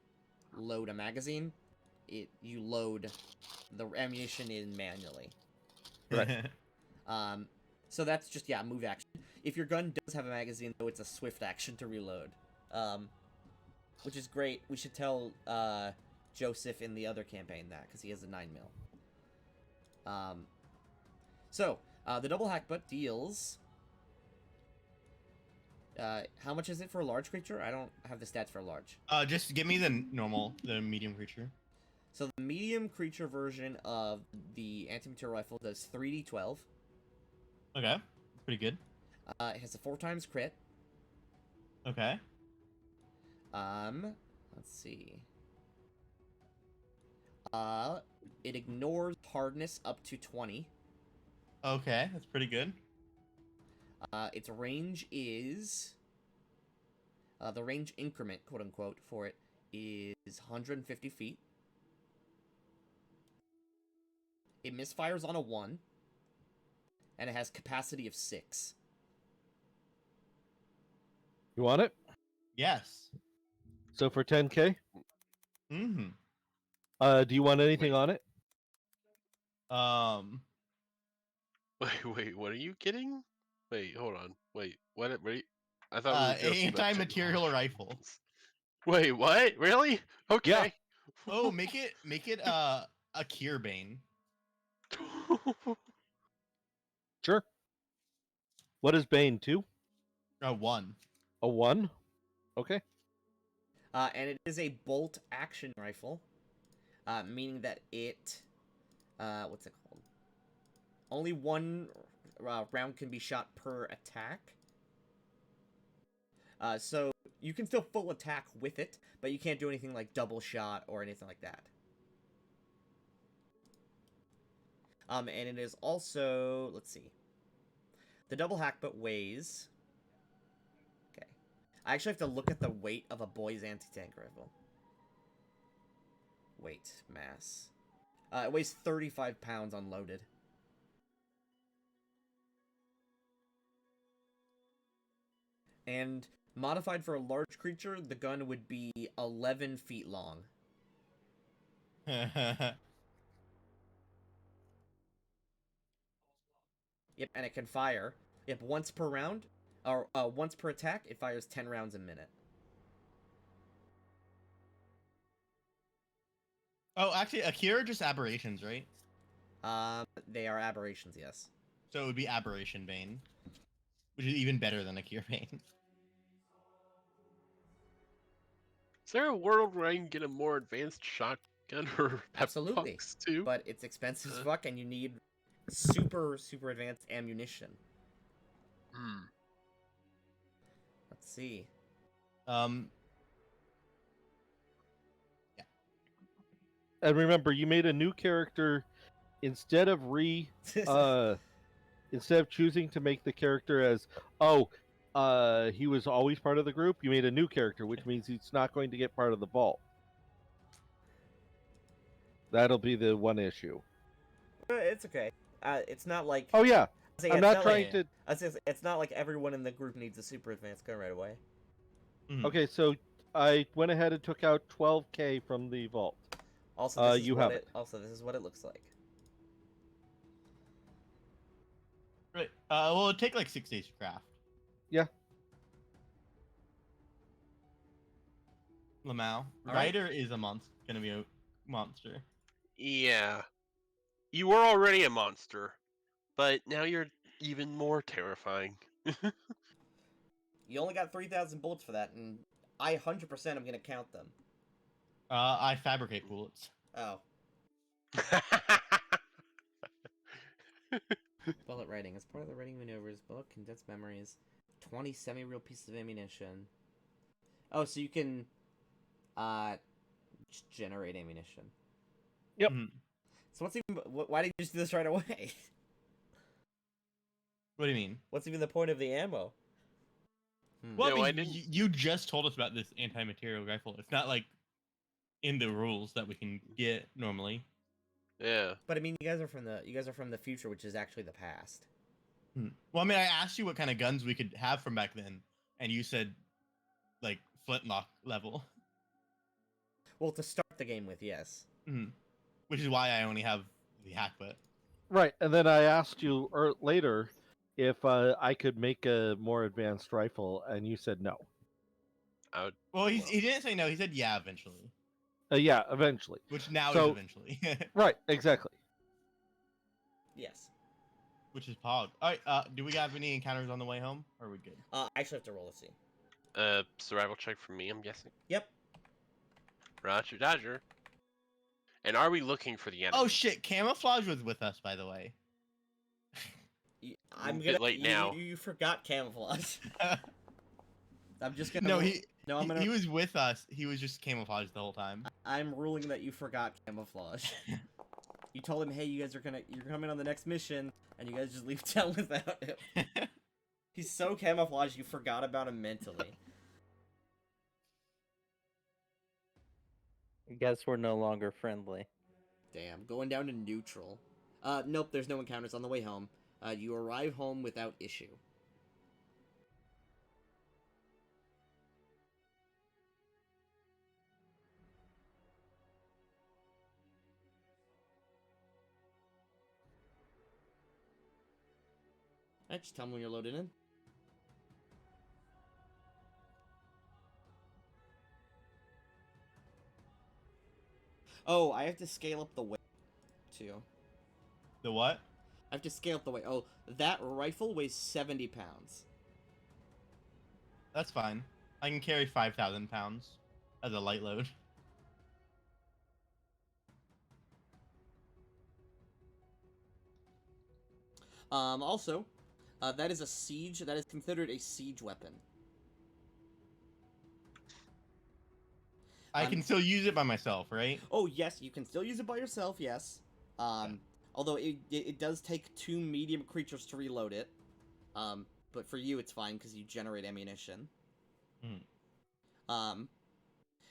load a magazine. You load the ammunition in manually. Right. So that's just, yeah, move action. If your gun does have a magazine, though, it's a swift action to reload. Which is great. We should tell Joseph in the other campaign that, because he has a 9mm. So, the double hackbutt deals... how much is it for a large creature? I don't have the stats for a large. Just give me the medium creature. So the medium creature version of the anti-material rifle does 3d12. Okay, pretty good. It has a 4x crit. Okay. Let's see. It ignores hardness up to 20. Okay, that's pretty good. Its range is... the range increment, quote-unquote, for it is 150 feet. It misfires on a 1. And it has capacity of 6. You want it? Yes. So for 10K, Mm-hmm. do you want anything Wait. on it? Wait, what are you getting? Wait, hold on. Wait, what? Wait, I thought we were joking about Anti-material technology. rifle. Wait, what? Really? Okay. Oh, make it a cure bane. Sure. What is Bane? 2? 1. A 1? Okay. And it is a bolt action rifle. Meaning that it... what's it called? Only one round can be shot per attack. So you can still full attack with it, but you can't do anything like double shot or anything like that. And it is also... Let's see. The double hackbutt weighs... Okay. I actually have to look at the weight of a boy's anti-tank rifle. Weight, mass. It weighs 35 pounds unloaded. And modified for a large creature, the gun would be 11 feet long. Yep, and it can fire. Yep, once per round, or once per attack, it fires 10 rounds a minute. Oh, actually, a cure are just aberrations, right? They are aberrations, yes. So it would be aberration bane, which is even better than a cure bane. Is there a world where I can get a more advanced shotgun or Absolutely. pepperbox too? But it's expensive as fuck, and you need super, super advanced ammunition. Hmm. Let's see. And remember, you made a new character instead of instead of choosing to make the character as he was always part of the group. You made a new character, which means he's not going to get part of the vault. That'll be the one issue. It's okay. It's not like... Oh yeah, See, I'm it's not trying like, to. It's not like everyone in the group needs a super advanced gun right away. Mhm. Okay, so I went ahead and took out 12K from the vault. Also, this is you what have it. Also, this is what it looks like. Right. Well, it'd take like 6 days to craft. Yeah. Lamau. All right. Ryder is gonna be a monster. Yeah. You were already a monster, but now you're even more terrifying. You only got 3,000 bullets for that, and I 100% am gonna count them. I fabricate bullets. Oh. Bullet writing. As part of the writing maneuvers, bullet condensed memories, 20 semi-real pieces of ammunition. Oh, so you can, just generate ammunition. Yep. Mhm. So what's even? Why did you just do this right away? What do you mean? What's even the point of the ammo? Well, No, I I mean, didn't- you just told us about this anti-material rifle. It's not like in the rules that we can get normally. Yeah. But I mean, you guys are from the future, which is actually the past. Well, I mean, I asked you what kind of guns we could have from back then, and you said like flintlock level. Well, to start the game with, yes. Which is why I only have the hackbutt. Right, and then I asked you later if I could make a more advanced rifle, and you said no. I would. Well, he didn't say no. He said yeah eventually. Yeah, eventually. Which now So- is eventually. Right, exactly. Yes. Which is pog. All right. Do we have any encounters on the way home? Or are we good? I actually have to roll to see. Survival check for me, I'm guessing. Yep. Roger, Dodger. And are we looking for the enemy? Oh shit! Camouflage was with us, by the way. I'm bit gonna. late now. You forgot camouflage. I'm just gonna. No, I'm gonna. he was with us. He was just camouflaged the whole time. I'm ruling that you forgot camouflage. You told him, "Hey, you're coming on the next mission," and you guys just leave town without him. He's so camouflaged, you forgot about him mentally. I guess we're no longer friendly. Damn, going down to neutral. Nope, there's no encounters on the way home. You arrive home without issue. Alright, just tell me when you're loaded in. Oh, I have to scale up the weight, too. The what? I have to scale up the weight. Oh, that rifle weighs 70 pounds. That's fine. I can carry 5,000 pounds as a light load. Also, that is a siege. That is considered a siege weapon. I can still use it by myself, right? Oh, yes, you can still use it by yourself, yes. Although it does take 2 medium creatures to reload it. But for you, it's fine because you generate ammunition.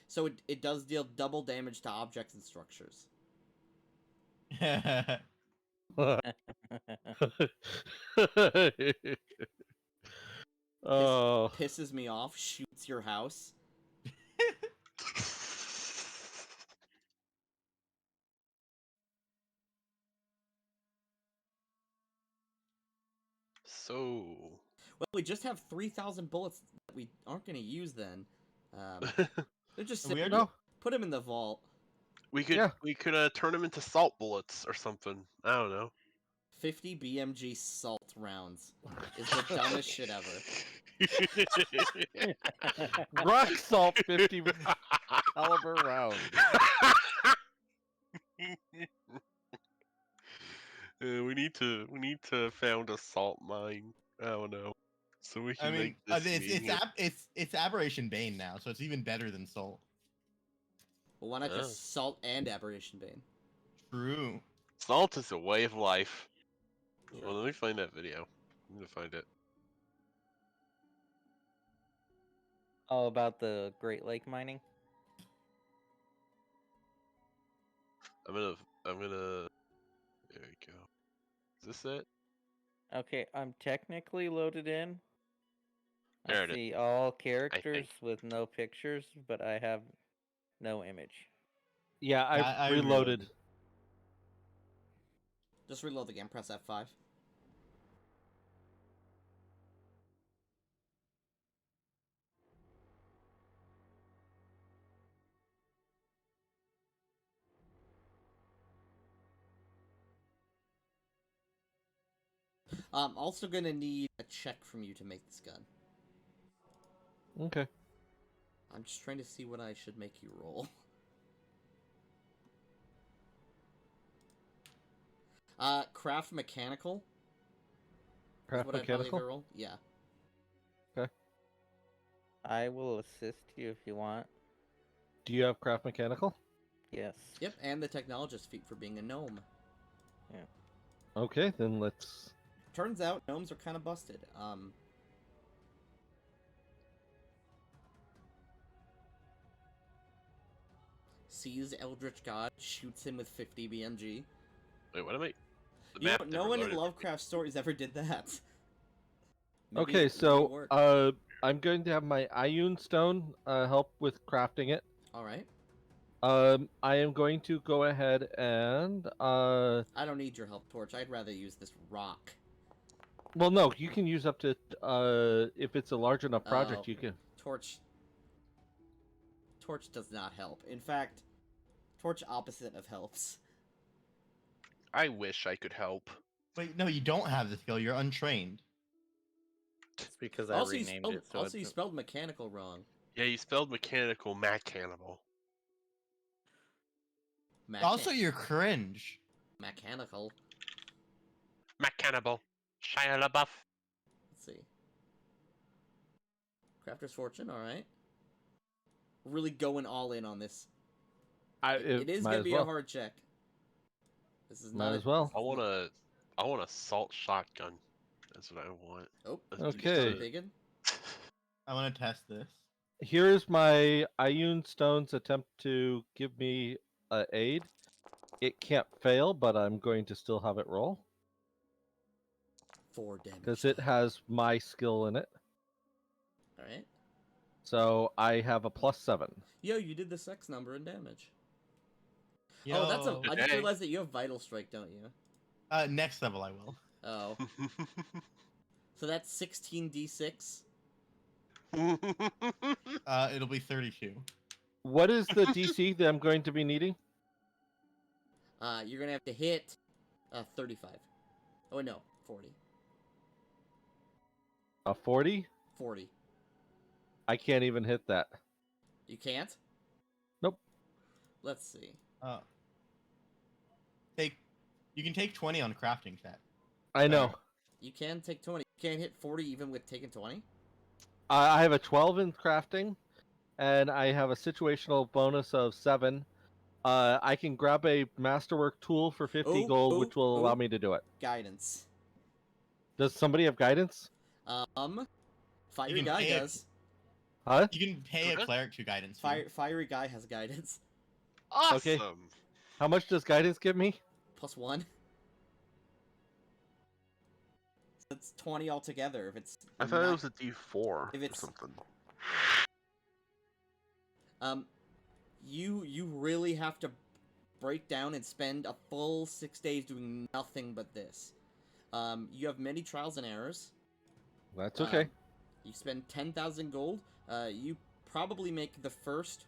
So it does deal double damage to objects and structures. Oh, Pisses me off, shoots your house. So. Well, we just have 3,000 bullets that we aren't going to use then. They're just We sitting. already- Put them in the vault. we could Yeah. turn them into salt bullets or something. I don't know. 50 BMG salt rounds is the dumbest shit ever. rock salt 50 caliber round. We need to found a salt mine. I don't know. So we can I mean, make this it's Aberration Bane now, so it's even better than Soul. Well, why not Oh. just salt and aberration bane? True. Salt is a way of life. Sure. Well, let me find that video. I'm gonna find it. All about the Great Lake mining. I'm gonna. There we go. Is this it? Okay, I'm technically loaded in. There I it is. see all characters with no pictures, but I have no image. Yeah, I I reloaded. reloaded. Just reload the game, press F5. Also gonna need a check from you to make this gun. Okay. I'm just trying to see what I should make you roll. Craft mechanical. Craft Is what I'd probably mechanical? roll. Yeah. I will assist you if you want. Do you have craft mechanical? Yes. Yep, and the technologist feat for being a gnome. Okay, then let's. Turns out gnomes are kind of busted. sees Eldritch God, shoots him with 50 BMG. Wait, what am I? The You map know, no never one in loaded. Lovecraft stories ever did that. Maybe Okay, it so work. I'm going to have my Ioun Stone help with crafting it. All right. I am going to go ahead and I don't need your help, Torch. I'd rather use this rock. well, no, you can use up to if it's a large enough project, Oh. you can. Torch does not help. In fact, Torch opposite of helps. I wish I could help. Wait, no, you don't have the skill. You're untrained. It's because I Also, renamed it. So you spelled mechanical wrong. Yeah, you spelled mechanical cannibal. Also, you're cringe. mechanical. Cannibal. Shia LaBeouf. Let's see. Crafter's Fortune, alright. Really going all in on this. It is might going to as be well. a hard check. This is Might not as well. I want a assault shotgun. That's what I want. Oh, Okay. Biggin. I want to test this. Here's my Ioun Stone's attempt to give me aid. It can't fail, but I'm going to still have it roll 4 damage. because it has my skill in it. Alright. So I have a +7. Yo, you did the sex number in damage. Yo. Oh, that's a. I just Today. realized that you have Vital Strike, don't you? Next level I will. Oh. So that's 16d6. It'll be 32. What is the DC that I'm going to be needing? You're gonna have to hit 35. Oh no, 40. A 40? 40. I can't even hit that. You can't? Nope. Let's see. You can take 20 on crafting set. I know. You can take 20. You can't hit 40 even with taking 20? I have a 12 in crafting, and I have a situational bonus of 7. I can grab a masterwork tool for 50 gold, which will allow me to do it. Guidance. Does somebody have guidance? Fiery can Guy pay it. does. Huh? You can pay a cleric to guidance. Fiery Guy has guidance. Awesome. Okay. How much does guidance give me? +1. So it's 20 altogether if it's... I thought it was a D4 if or it's- something. You really have to break down and spend a full 6 days doing nothing but this. You have many trials and errors. That's okay. You spend 10,000 gold. You probably make the first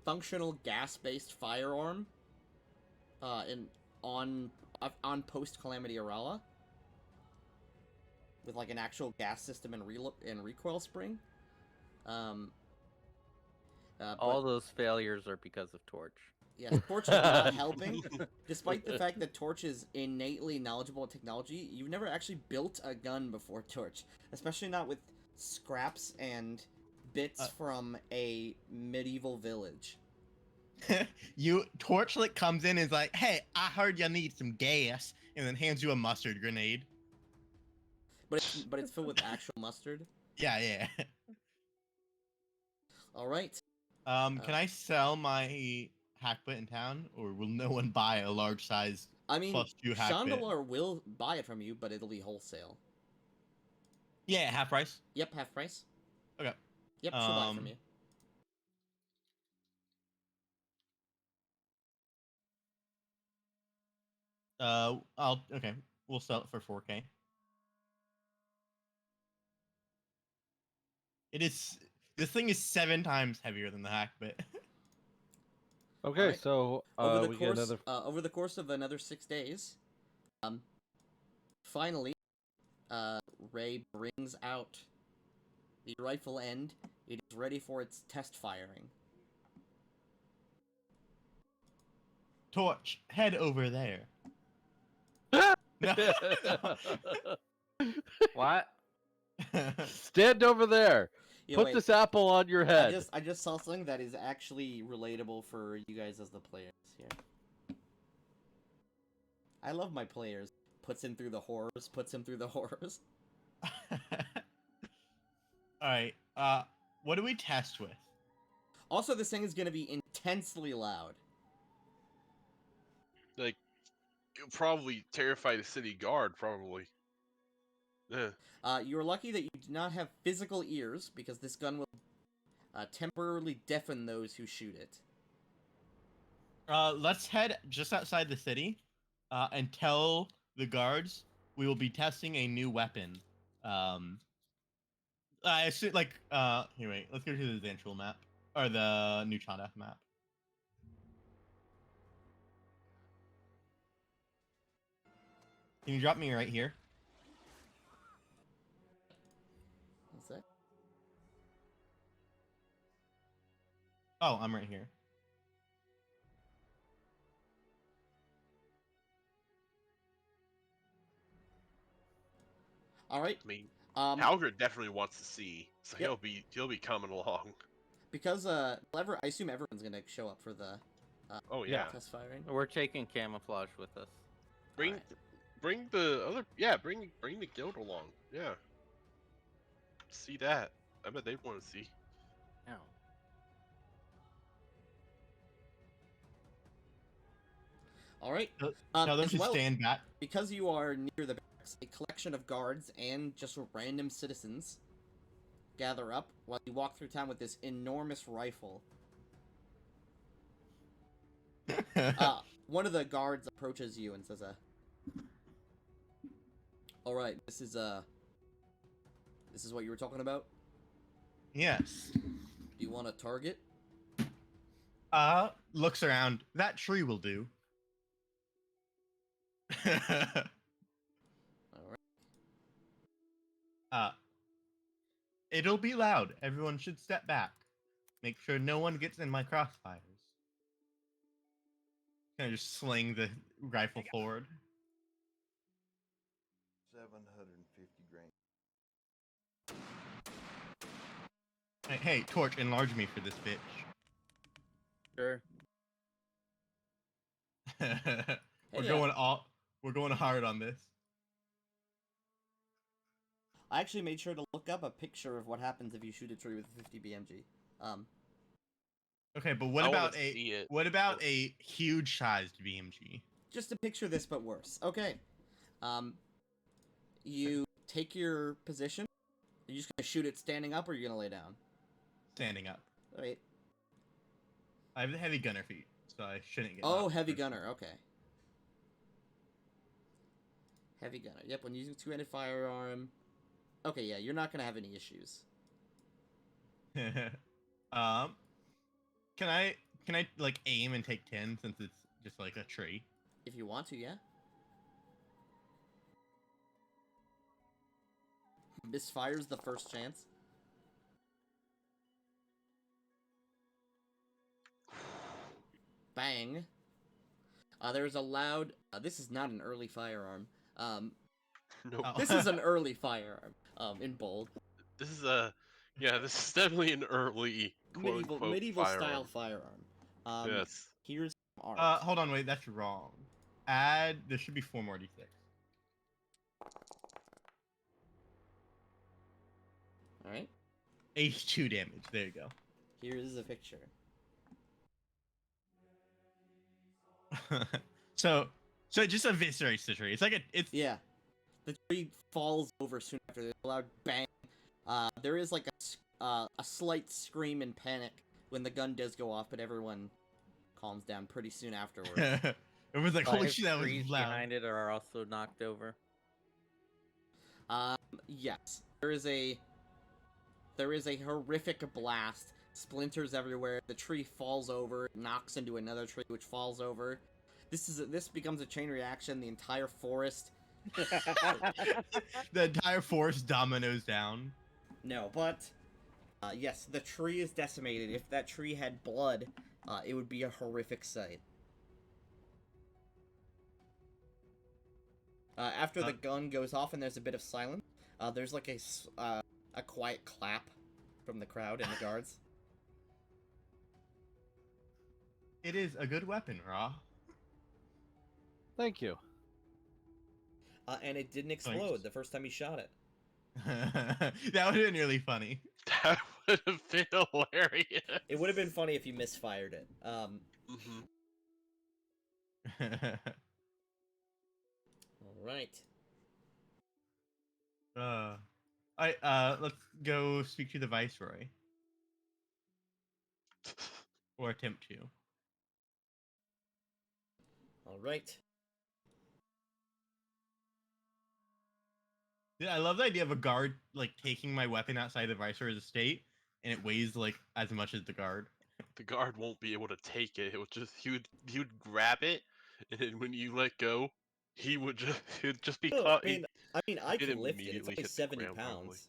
functional gas-based firearm on post Calamity Arala with like an actual gas system and recoil spring. All those failures are because of Torch. Yes, Torch is not helping. Despite the fact that Torch is innately knowledgeable in technology, you've never actually built a gun before Torch. Especially not with scraps and bits from a medieval village. Torchlight comes in and is like, "Hey, I heard you need some gas," and then hands you a mustard grenade. But it's filled with actual mustard. Yeah. All right. Can I sell my hackbit in town, or will no one buy a large size? I mean, +2 hackbit? Chandalar will buy it from you, but it'll be wholesale. Yeah, half price. Yep, half price. Okay. Yep, she'll buy it from you. We'll sell it for 4K. This thing is 7 times heavier than the hackbit. Okay, Alright. so we get another. Over the course of another 6 days, finally, Ray brings out the rifle end. It is ready for its test firing. Torch, head over there. No. What? Stand over there. Yeah, Put wait, this apple on your head. I just saw something that is actually relatable for you guys as the players here. I love my players. Puts him through the horrors. Puts him through the horrors. Alright, what do we test with? Also, this thing is going to be intensely loud. Like, it'll probably terrify the city guard, probably. Yeah. You're lucky that you do not have physical ears, because this gun will temporarily deafen those who shoot it. Let's head just outside the city, and tell the guards we will be testing a new weapon. I assume, like, here, wait, let's go to the Xantral map, or the New Chanda map. Can you drop me right here? What's that? Oh, I'm right here. All right. I mean, Um, Halgrid definitely wants to see, so Yep. he'll be coming along. because I assume everyone's gonna show up for the Oh yeah. test firing. We're taking camouflage with us. Bring Alright. bring the other bring the guild along. Yeah. See that. I bet they'd want to see. Ow. All right. Tell them as to well, stand back. because you are near the barracks, a collection of guards and just random citizens gather up while you walk through town with this enormous rifle. One of the guards approaches you and says, all right, this is what you were talking about? Yes. Do you want a target? Looks around. That tree will do. All uh, it'll be loud. Everyone should step back. Make sure no one gets in my crossfires. Kind of just sling the rifle forward. 750 grand. Hey, Torch, enlarge me for this bitch. Sure. We're going hard on this. I actually made sure to look up a picture of what happens if you shoot a tree with a 50 BMG. Okay, but what I wanna about see it. a huge sized BMG? Just to picture this, but worse. Okay. You take your position. Are you just gonna shoot it standing up, or are you gonna lay down? Standing up. All right. I have the heavy gunner feet, so I shouldn't get. Oh, knocked heavy first. gunner. Okay. Heavy gunner. Yep. When using two-handed firearm. Okay. Yeah, you're not gonna have any issues. Can I like aim and take 10 since it's just like a tree? If you want to, yeah. Misfires the first chance. Bang. There's a loud. This is not an early firearm. Nope. Oh. This is an early firearm. In bold. This is this is definitely an early medieval firearm. style firearm. Yes. Here's some art. Hold on, wait, that's wrong. There should be 4 more d6. All right. 82 damage. There you go. Here is a picture. so it just eviscerates the tree. It's like it's Yeah. The tree falls over soon after. There's a loud bang. There is like a slight scream in panic when the gun does go off, but everyone calms down pretty soon afterwards. Everyone's like, holy Five shit, that was trees loud. behind it are also knocked over. Yes. There is a horrific blast. Splinters everywhere. The tree falls over, knocks into another tree, which falls over. This becomes a chain reaction. The entire forest. The entire forest dominoes down. No, but yes, the tree is decimated. If that tree had blood, it would be a horrific sight. After the gun goes off and there's a bit of silence, there's like a quiet clap from the crowd and the guards. It is a good weapon, Raw. Thank you. And it didn't explode the first time you shot it. That would have been really funny. That would have been hilarious. It would have been funny if you misfired it. Hmm. All right. Let's go speak to the viceroy, or attempt to. All right. Yeah, I love the idea of a guard like taking my weapon outside the viceroy's estate, and it weighs like as much as the guard. The guard won't be able to take it. It would just he would grab it, and then when you let go, he would just be Oh, caught. I mean, I He'd can lift it. It's immediately only hit the 70 ground, probably. pounds.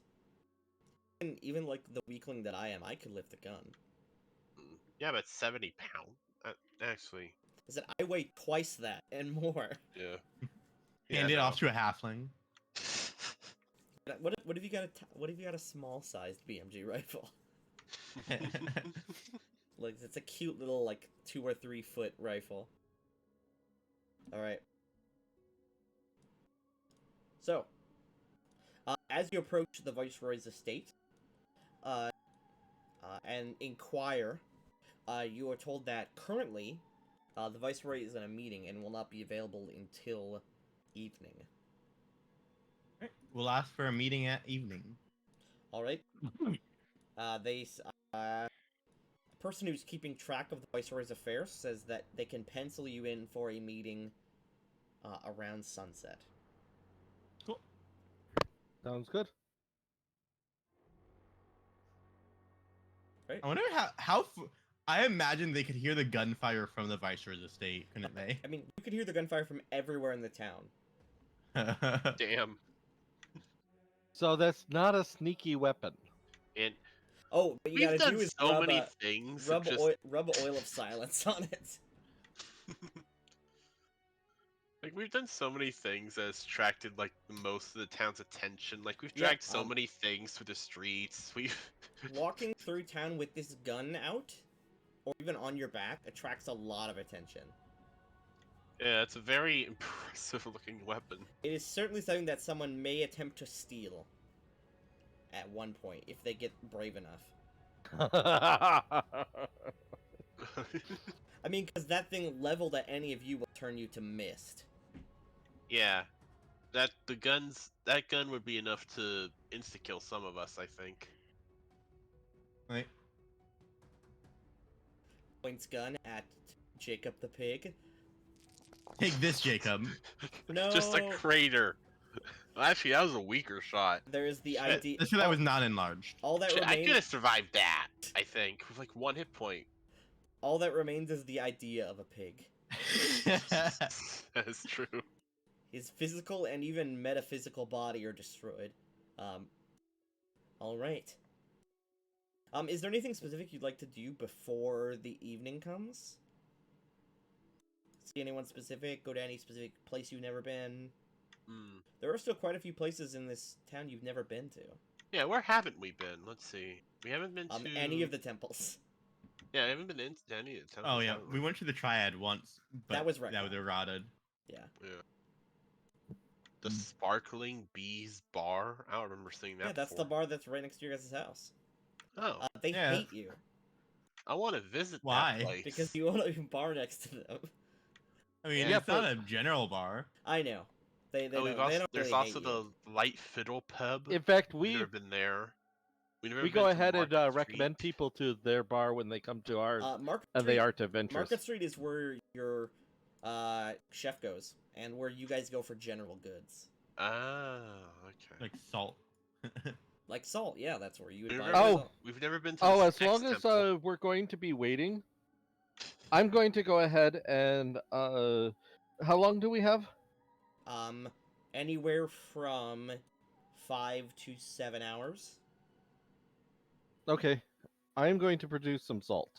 And even like the weakling that I am, I could lift the gun. Yeah, but 70 pounds. Actually, I said I weigh twice that and more. yeah. Hand it off to a halfling. What if you got what if you got a small sized BMG rifle? Like it's a cute little like 2 or 3 foot rifle. All right. So, as you approach the viceroy's estate, and inquire, you are told that currently, the viceroy is in a meeting and will not be available until evening. We'll ask for a meeting at evening. All right. A person who's keeping track of the viceroy's affairs says that they can pencil you in for a meeting around sunset. Cool. Sounds good. Right. I wonder I imagine they could hear the gunfire from the viceroy's estate, couldn't they? I mean, you could hear the gunfire from everywhere in the town. Damn. So that's not a sneaky weapon. And Oh, what you we've gotta done do is so rub, many things. that rub, just... rub oil of silence on it. Like we've done so many things that's attracted like most of the town's attention. Like we've Yeah, dragged so many things through the streets. We've Walking through town with this gun out, or even on your back, attracts a lot of attention. yeah, it's a very impressive looking weapon. It is certainly something that someone may attempt to steal at one point, if they get brave enough. I mean, because that thing leveled at any of you will turn you to mist. Yeah, that gun would be enough to insta kill some of us. I think. Right. Points gun at Jacob the pig. Take this, Jacob. No. Just a crater. Well, actually, that was a weaker shot. There is the Shit. idea. This that was not enlarged. All that Shit, I remains. could have survived that. I think with like 1 hit point. All that remains is the idea of a pig. That is true. His physical and even metaphysical body are destroyed. All right. Is there anything specific you'd like to do before the evening comes? See anyone specific? Go to any specific place you've never been? There are still quite a few places in this town you've never been to. Yeah, where haven't we been? Let's see. We haven't been to Any of the temples. Yeah, I haven't been into any of the temples. Oh yeah, have we went to the Triad once, but That was that was retcon. eroded. Yeah. Yeah. The Sparkling Bees Bar. I don't remember seeing that. Yeah, that's the before. bar that's right next to your guys' house. Oh, They Yeah. hate you I want to visit Why? that place. because you own a bar next to them. I mean, Yeah, it's not a general bar. I know. They Oh, don't, they don't there's really also hate you. the Light Fiddle Pub. In fact, We've we never been there. We've never we been go to ahead and Market recommend Street. people to their bar when they come to ours, Market and Street, they aren't adventurous. Market Street is where your chef goes, and where you guys go for general goods. Ah, okay. Like salt. Like salt, yeah, that's where you would We've buy never, Oh. salt. we've never been to Oh, the as Sex long as Temple. we're going to be waiting, I'm going to go ahead and how long do we have? Anywhere from 5 to 7 hours. Okay, I'm going to produce some salt.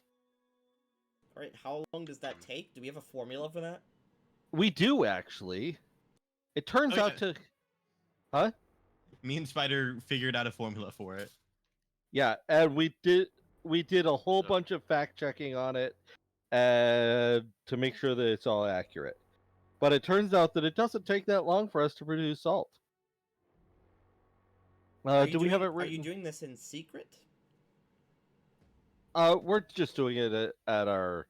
All right, how long does that take? Do we have a formula for that? We do actually. It turns Oh, out yeah. to, huh? Me and Spider figured out a formula for it. Yeah, and we did a whole Oh. bunch of fact checking on it, to make sure that it's all accurate. But it turns out that it doesn't take that long for us to produce salt. Do we have it Are you written? doing this in secret? We're just doing it at our.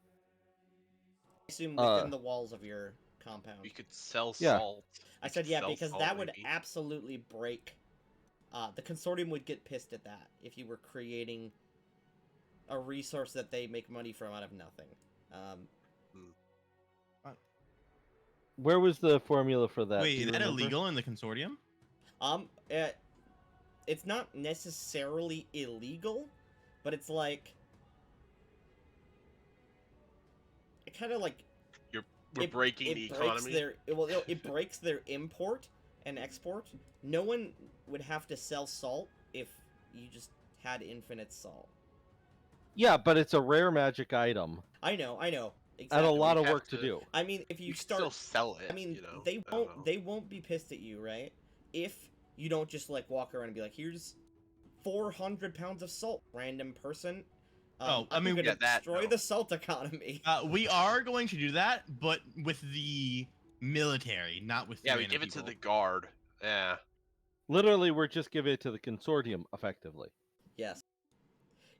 I assume within the walls of your compound. We could sell Yeah. salt. I We said could yeah sell because salt, that would maybe. absolutely break. The consortium would get pissed at that if you were creating a resource that they make money from out of nothing. Where was the formula for that? Wait, Do is you that remember? illegal in the consortium? It's not necessarily illegal, but it's like it kind of like We're breaking the breaks economy. it breaks their import and export. No one would have to sell salt if you just had infinite salt. Yeah, but it's a rare magic item I know. and Exactly. a lot We of have work to to- do. I mean, if you You could start, still sell it. I mean, you know? they I don't know. won't be pissed at you, right? If you don't just like walk around and be like, "Here's 400 pounds of salt, random person." Oh, I I'm mean, gonna yeah, that, destroy no. the salt economy. We are going to do that, but with the military, not with the Yeah, we random give it to people. the guard. Yeah. Literally, we're just giving it to the consortium, effectively. Yes,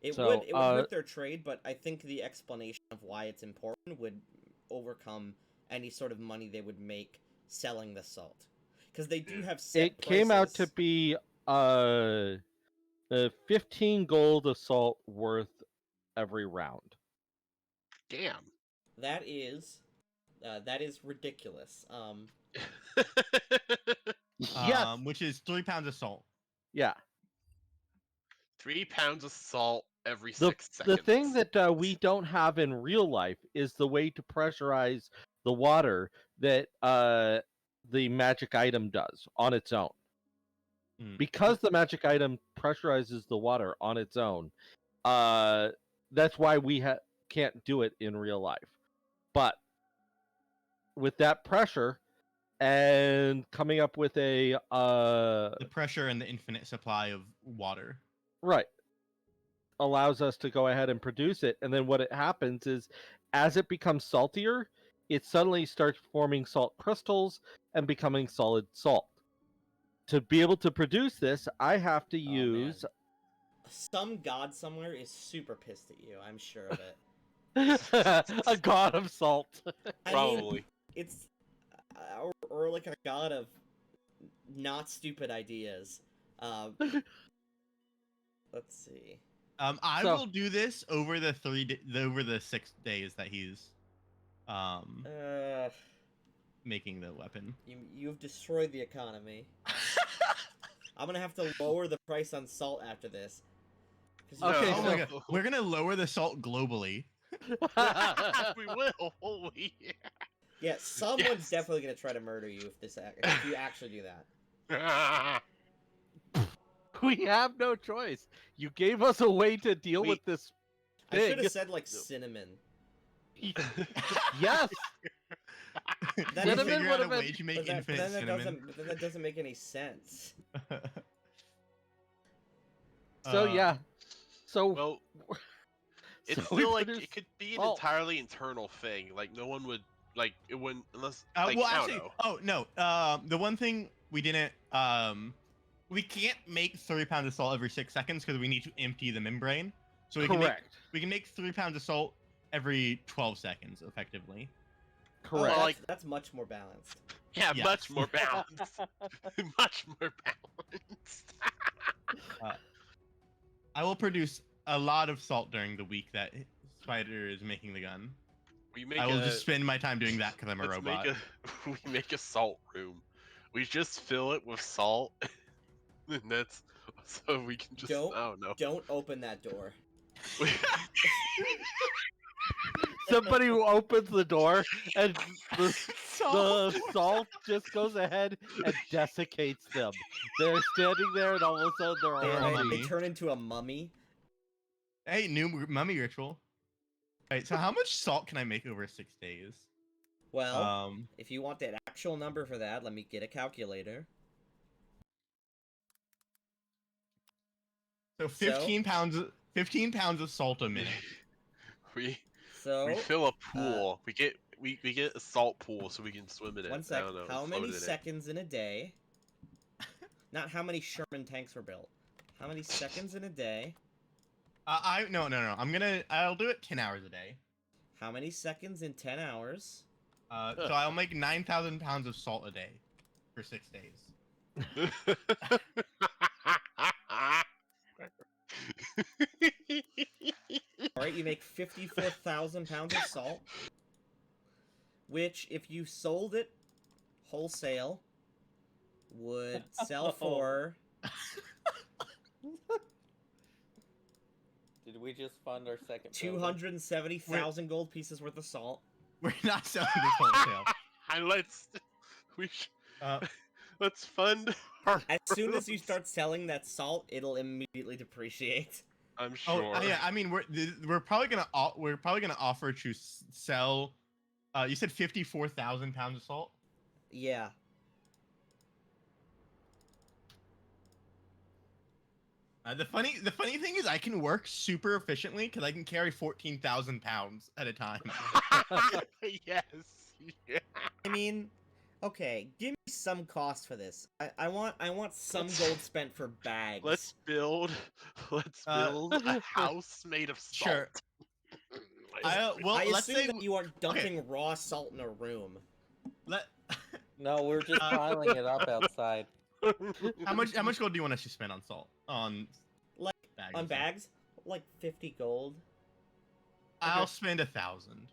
it So, would hurt their trade, but I think the explanation of why it's important would overcome any sort of money they would make selling the salt, because they do have set It came out to prices. be 15 gold assault worth every round. Damn. That is ridiculous. Yes. Which is 3 pounds of salt. Yeah. 3 pounds of salt every The 6 seconds. the thing that we don't have in real life is the way to pressurize the water that the magic item does on its own. Mm. Because the magic item pressurizes the water on its own, that's why we can't do it in real life. But with that pressure and coming up with a The pressure and the infinite supply of water. right allows us to go ahead and produce it, and then what it happens is as it becomes saltier, it suddenly starts forming salt crystals and becoming solid salt. To be able to produce this, I have to use Some god somewhere is super pissed at you. I'm sure of it. a god of salt. I Probably. mean, it's or like a god of not stupid ideas. Let's see. I So- will do this over the over the 6 days that he's making the weapon. You've destroyed the economy. I'm gonna have to lower the price on salt after this. 'Cause you Okay, Oh can't- my so- god, we're gonna lower the salt globally. We will. Holy yeah, someone's Yes. definitely gonna try to murder you if you actually do that. yeah. We have no choice. You gave us a way to deal with this I should pig. have said like cinnamon. Yes. That We is- Cinnamon figure out would've a way been- to make But that, infinite cinnamon. but that doesn't make any sense. So yeah. So Well, it's so we still like produce it could be an salt. entirely internal thing. Like no one would like it wouldn't unless. Well, I don't actually, know. oh no. The one thing we didn't, we can't make 3 pounds of salt every 6 seconds because we need to empty the membrane. So we correct. can make 3 pounds of salt every 12 seconds, effectively. Oh, Correct. that's much more balanced. Yeah, Yes. much more balanced. Much more balanced. I will produce a lot of salt during the week that Spider is making the gun. We make I will a, just spend my time doing that because I'm a let's robot. Make a, we make a salt room. We just fill it with salt, and that's so we can just. Don't- I don't know. Don't open that door. Somebody who opens the door and the Salt. salt just goes ahead and desiccates them. They're standing there, and all of a sudden they're They, a all they mummy. turn into a mummy. Hey, new mummy ritual. Alright, so how much salt can I make over 6 days? Well, if you want that actual number for that, let me get a calculator. So 15 pounds of salt a minute. we So, fill a pool. we get a salt pool so we can swim in it. one I sec. don't know, How float many in it. seconds in a day? Not how many Sherman tanks were built. How many seconds in a day? No. I'll do it 10 hours a day. How many seconds in 10 hours? So I'll make 9,000 pounds of salt a day for 6 days. Alright, you make 54,000 pounds of salt. Which, if you sold it wholesale, would sell for... Did we just fund our second? 270,000 gold pieces worth of salt. We're not selling this wholesale. And we should, Uh, let's fund our As soon as you roads. start selling that salt, it'll immediately depreciate. I'm sure. yeah. I mean, we're probably gonna offer to sell. You said 54,000 pounds of salt. Yeah. The funny thing is, I can work super efficiently because I can carry 14,000 pounds at a time. Yes. Yeah. I mean, okay, give me some cost for this. I want some gold spent for bags. Let's build a house made of salt. Sure. Well, I let's assume say that you are dumping raw salt in a room. No, we're just piling it up outside. how much gold do you want us to spend on salt? On Like, bags on of salt? bags? Like 50 gold. I'll Okay. spend 1,000.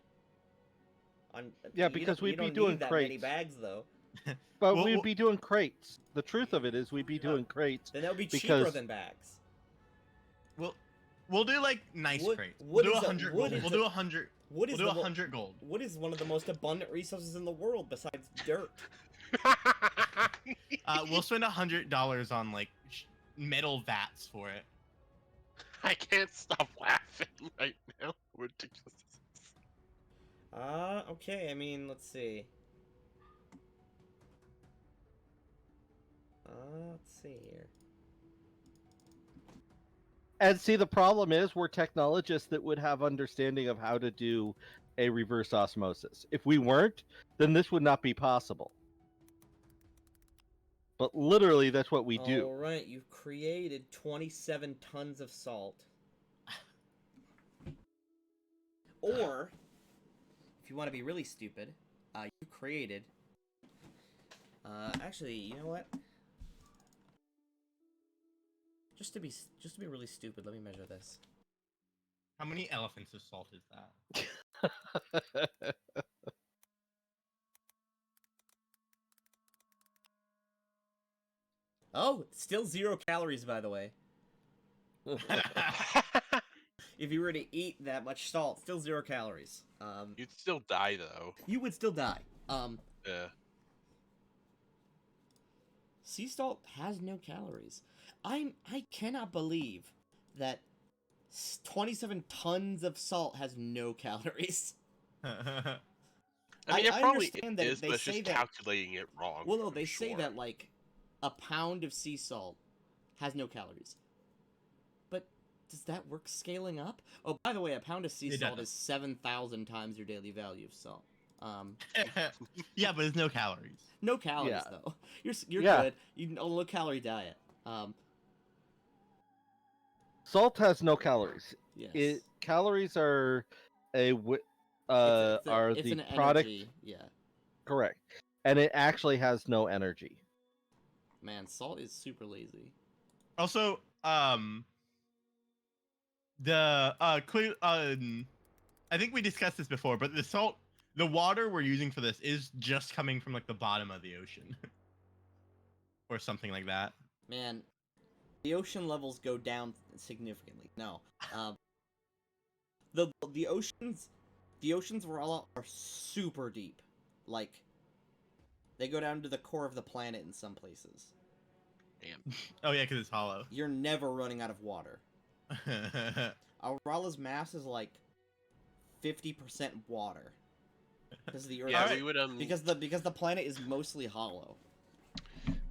On, Yeah, you because don't- we'd you be don't doing need that many crates. bags, though. But Well, we'd well- be doing crates. The truth of it is we'd be doing crates. Then that would be cheaper Because- than bags. We'll do like nice Wood- crates. wood We'll do is a- 100 wood gold. is We'll a- do 100. Wood We'll is do the mo- 100 gold. Wood is one of the most abundant resources in the world besides dirt. We'll spend $100 on like metal vats for it. I can't stop laughing right now. Ridiculous. Okay, I mean, let's see. Let's see here. And see, the problem is we're technologists that would have understanding of how to do a reverse osmosis. If we weren't, then this would not be possible. But literally, that's what we do. Alright, you've created 27 tons of salt. Or, if you want to be really stupid, you created... actually, you know what? Just to be really stupid, let me measure this. How many elephants of salt is that? Oh, still 0 calories, by the way. If you were to eat that much salt, still 0 calories. You'd still die though. You would still die. Yeah. Sea salt has no calories. I cannot believe that 27 tons of salt has no calories. I mean, it I probably understand that is, they but it's say just that- calculating it wrong. Well, no, for they say sure. that, like, a pound of sea salt has no calories. But does that work scaling up? Oh, by the way, a pound of sea It salt does. is 7,000 times your daily value of salt. Yeah, but there's no calories. No calories, Yeah. though. You're Yeah. good. You can low calorie diet. Salt has no calories. Yes. Calories are It's the an product. energy. Yeah. Correct, and it actually has no energy. Man, salt is super lazy. Also, I think we discussed this before, but the water we're using for this is just coming from like the bottom of the ocean, or something like that. Man, the ocean levels go down significantly. No, the oceans are super deep. Like, they go down to the core of the planet in some places. Damn. Oh yeah, because it's hollow. You're never running out of water. Aurala's mass is like 50% water. Because of the Earth. Yeah, Alright. we would Because the planet is mostly hollow.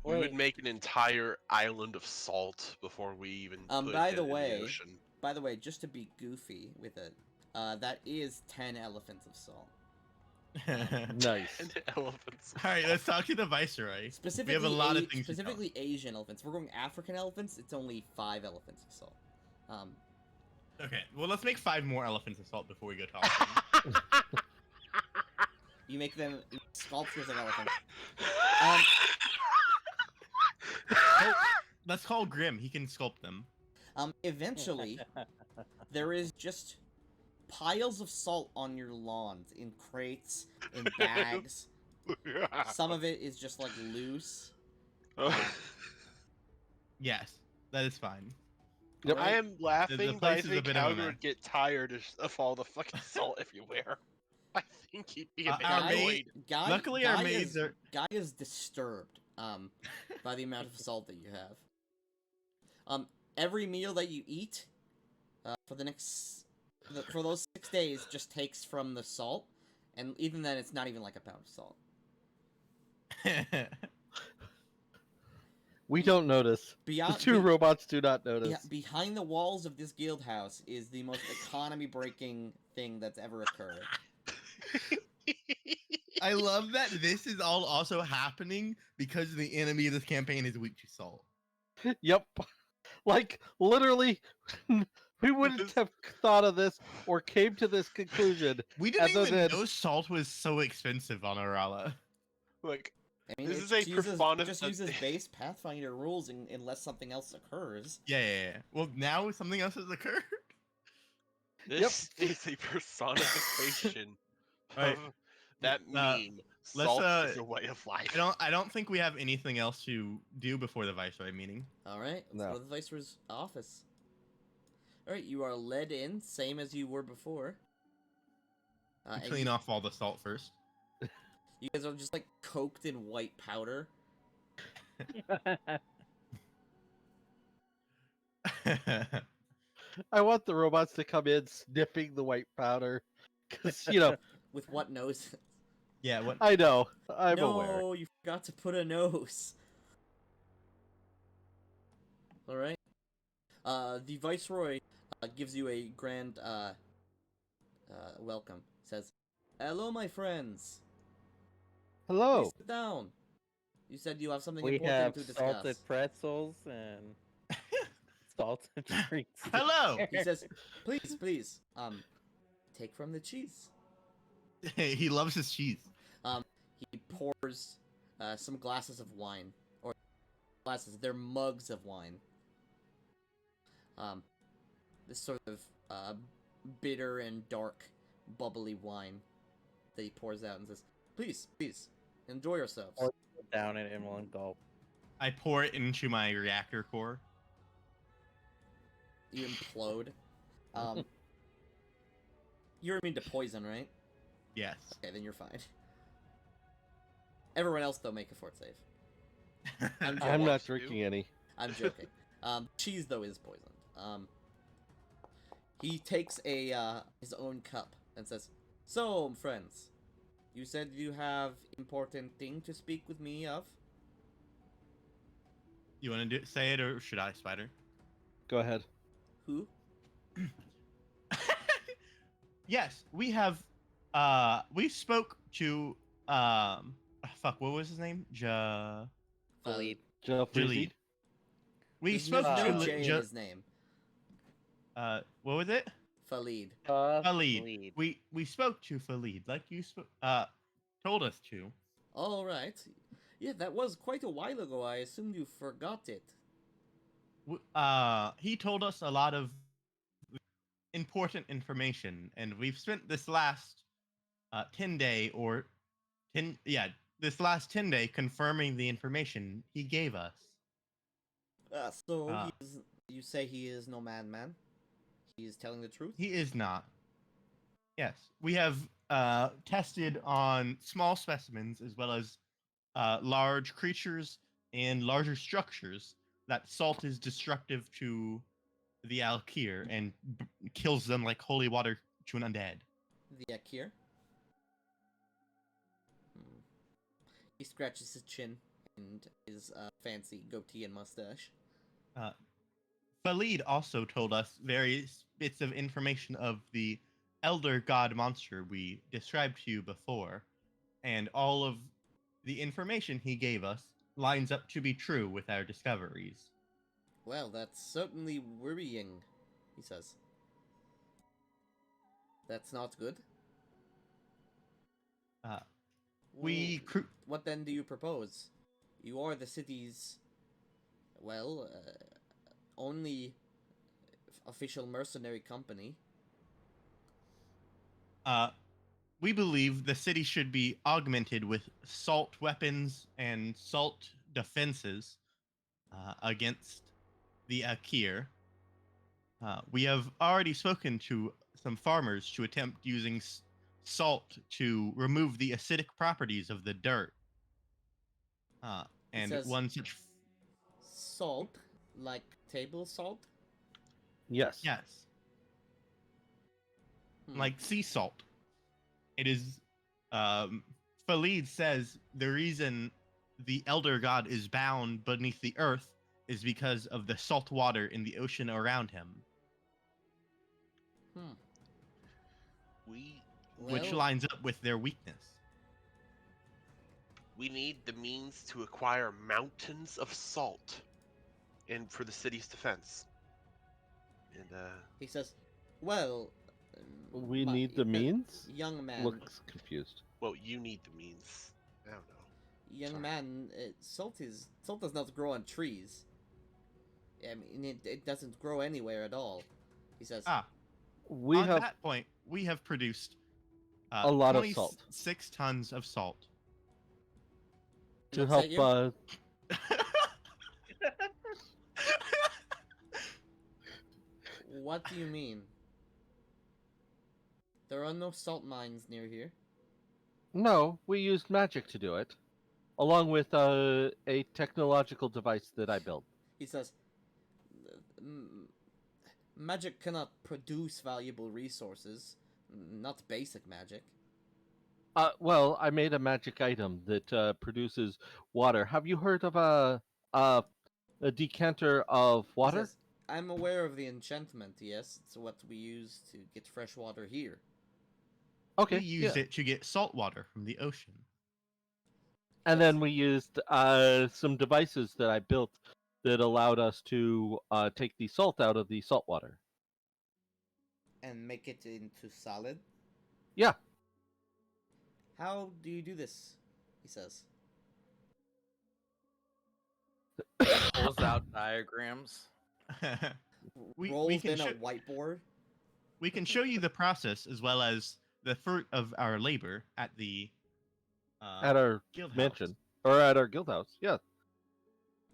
we would Wait. make an entire island of salt before we even put By it the in way- the ocean. By the way, just to be goofy with it, that is 10 elephants of salt. Nice. And elephants. All right, let's talk to the viceroy. Specifically, We have a lot of things to specifically Asian elephants. We're going African elephants. It's only 5 elephants of salt. Okay, well, let's make 5 more elephants assault before we go talk to them. You make them sculptures of elephants. Let's call Grim. He can sculpt them. Eventually, there is just piles of salt on your lawns in crates, in bags. Some of it is just like loose. Yes, that is fine. Yep. I am laughing, but I place is a think bit of a Howard mess. would get tired of all the fucking salt everywhere. I think he'd be a bit our maid- annoyed. Luckily, our maids are. Guy is disturbed by the amount of salt that you have. Every meal that you eat for for those 6 days just takes from the salt, and even then it's not even like a pound of salt. We don't notice. Beyond The 2 robots do not notice. behind the walls of this guild house is the most economy breaking thing that's ever occurred. I love that this is all also happening because the enemy of this campaign is weak to salt. Yep. Like, literally, we wouldn't have thought of this or came to this conclusion. We didn't Other even than- know salt was so expensive on Arala. Like, I mean, This it is a just uses base Pathfinder rules unless something else occurs. Yeah. Well, now something else has occurred. this is a personification Right. of that meme. let's, Salt is a way of life. I don't think we have anything else to do before the viceroy meeting. Alright, let's No. go to the Viceroy's office. Alright, you are led in, same as you were before. And Clean off all the salt first. You guys are just like coked in white powder. I want the robots to come in sniffing the white powder. Because, With what nose? Yeah, what? I know. I'm no, aware. you forgot to put a nose. Alright. The Viceroy gives you a grand welcome. Says, "Hello, my friends. Hello. Please sit down. You said you have something We important have to discuss." salted pretzels and salted drinks. Hello. He says, please, take from the cheese. He loves his cheese. He pours some glasses of wine. Or glasses, they're mugs of wine. This sort of bitter and dark, bubbly wine that he pours out and says, please, enjoy yourselves. Or- Down it in one gulp. I pour it into my reactor core. You implode. You're immune to poison, right? Yes. Okay, then you're fine. Everyone else, though, make a fort save. I'm joking. I'm not wants to. drinking any. I'm joking. Cheese, though, is poisoned. He takes his own cup and says, "So, friends, you said you have important thing to speak with me of?" You want to say it, or should I, Spider? Go ahead. Who? Yes, we have. We spoke to. Fuck, what was his name? Bleed. Joe Jalid. We There's spoke no to. J in his name. What was it? Falid. Khalid. We spoke to Khalid, like you told us to. All right. Yeah, that was quite a while ago. I assumed you forgot it. He told us a lot of important information, and we've spent this last 10 day this last 10 day confirming the information he gave us. So you say he is no madman? He is telling the truth? He is not. Yes, we have tested on small specimens as well as large creatures and larger structures that salt is destructive to the Alkir and kills them like holy water to an undead. The Akir? He scratches his chin and his fancy goatee and mustache. Khalid also told us various bits of information of the elder god monster we described to you before, and all of the information he gave us lines up to be true with our discoveries. Well, that's certainly worrying, he says. That's not good. We What then do you propose? You are the city's, well, only official mercenary company. We believe the city should be augmented with salt weapons and salt defenses against the Akir. We have already spoken to some farmers to attempt using salt to remove the acidic properties of the dirt. And says- one such. Salt? Like table salt? Yes. Yes, Hmm. like sea salt. It is. Khalid says the reason the elder god is bound beneath the earth is because of the salt water in the ocean around him, which Well, lines up with their weakness. We need the means to acquire mountains of salt, and for the city's defense. And he says, well... We need the means? Young man. Looks confused. well, you need the means. I don't know. Young Sorry. man, salt does not grow on trees. I mean, it doesn't grow anywhere at all. He says, We On have that point, we have produced a lot of salt 6 tons of salt. to looks help. at you. What do you mean? There are no salt mines near here. No, we used magic to do it, along with a technological device that I built. He says, magic cannot produce valuable resources. Not basic magic. Well, I made a magic item that produces water. Have you heard of a decanter of He water? says, I'm aware of the enchantment, yes. It's what we use to get fresh water here. Okay, We used yeah. it to get salt water from the ocean. And then we used some devices that I built that allowed us to take the salt out of the salt water. And make it into solid? Yeah. How do you do this? He says. Pulls out diagrams. Rolls can in a show- whiteboard. We can show you the process as well as the fruit of our labor at the At our guild house. mansion. Or at our guild house, yeah.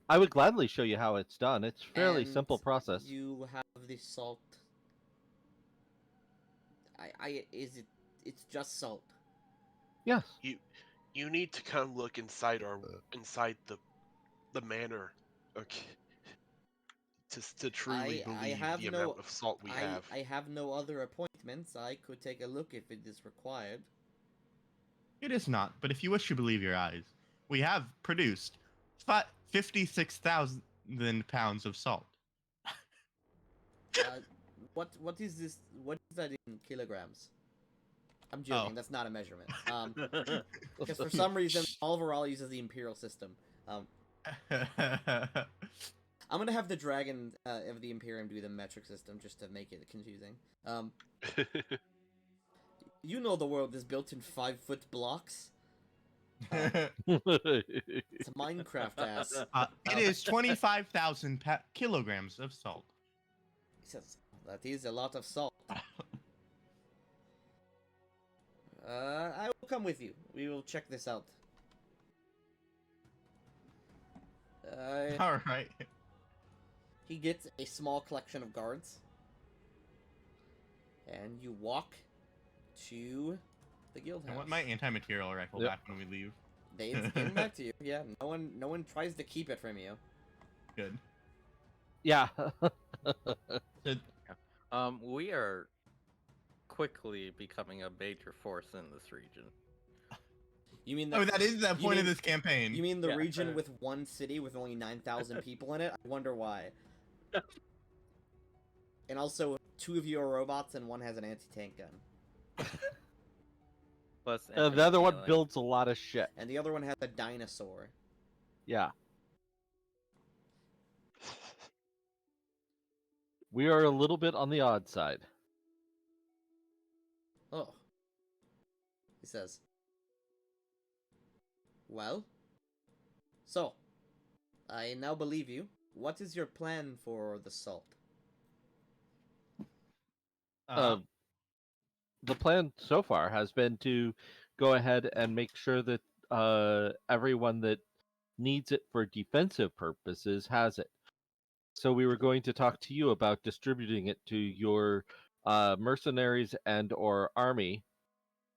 I would gladly show you how it's done. It's a fairly And simple process. You have the salt. It's just salt. Yes. You need to come look inside the manor, okay? To truly I believe have the no- amount of salt we have. I have no other appointments. I could take a look if it is required. It is not, but if you wish to believe your eyes, we have produced 56,000 pounds of salt. What is this? What is that in kilograms? I'm joking. Oh. That's not a measurement. Because for some reason, Alvaral uses the imperial system. I'm gonna have the dragon of the Imperium do the metric system just to make it confusing. You know the world is built in 5-foot blocks. It's a Minecraft ass. It is 25,000 kilograms of salt. He says that is a lot of salt. I will come with you. We will check this out. All right. He gets a small collection of guards. And you walk to the guild house. I want my anti-material rifle Yep. back when we leave. It's getting back to you. Yeah, no one tries to keep it from you. Good. Yeah. We are quickly becoming a major force in this region. You mean Oh, that is the you point of mean- this campaign. You mean the Yeah. region with one city with only 9,000 people in it? I wonder why. And also, 2 of you are robots and 1 has an anti-tank gun. Plus The infinite other one healing. builds a lot of shit. And the other one has a dinosaur. Yeah. We are a little bit on the odd side. Oh. He says, well, so, I now believe you. What is your plan for the salt? The plan so far has been to go ahead and make sure that everyone that needs it for defensive purposes has it. So we were going to talk to you about distributing it to your mercenaries and or army.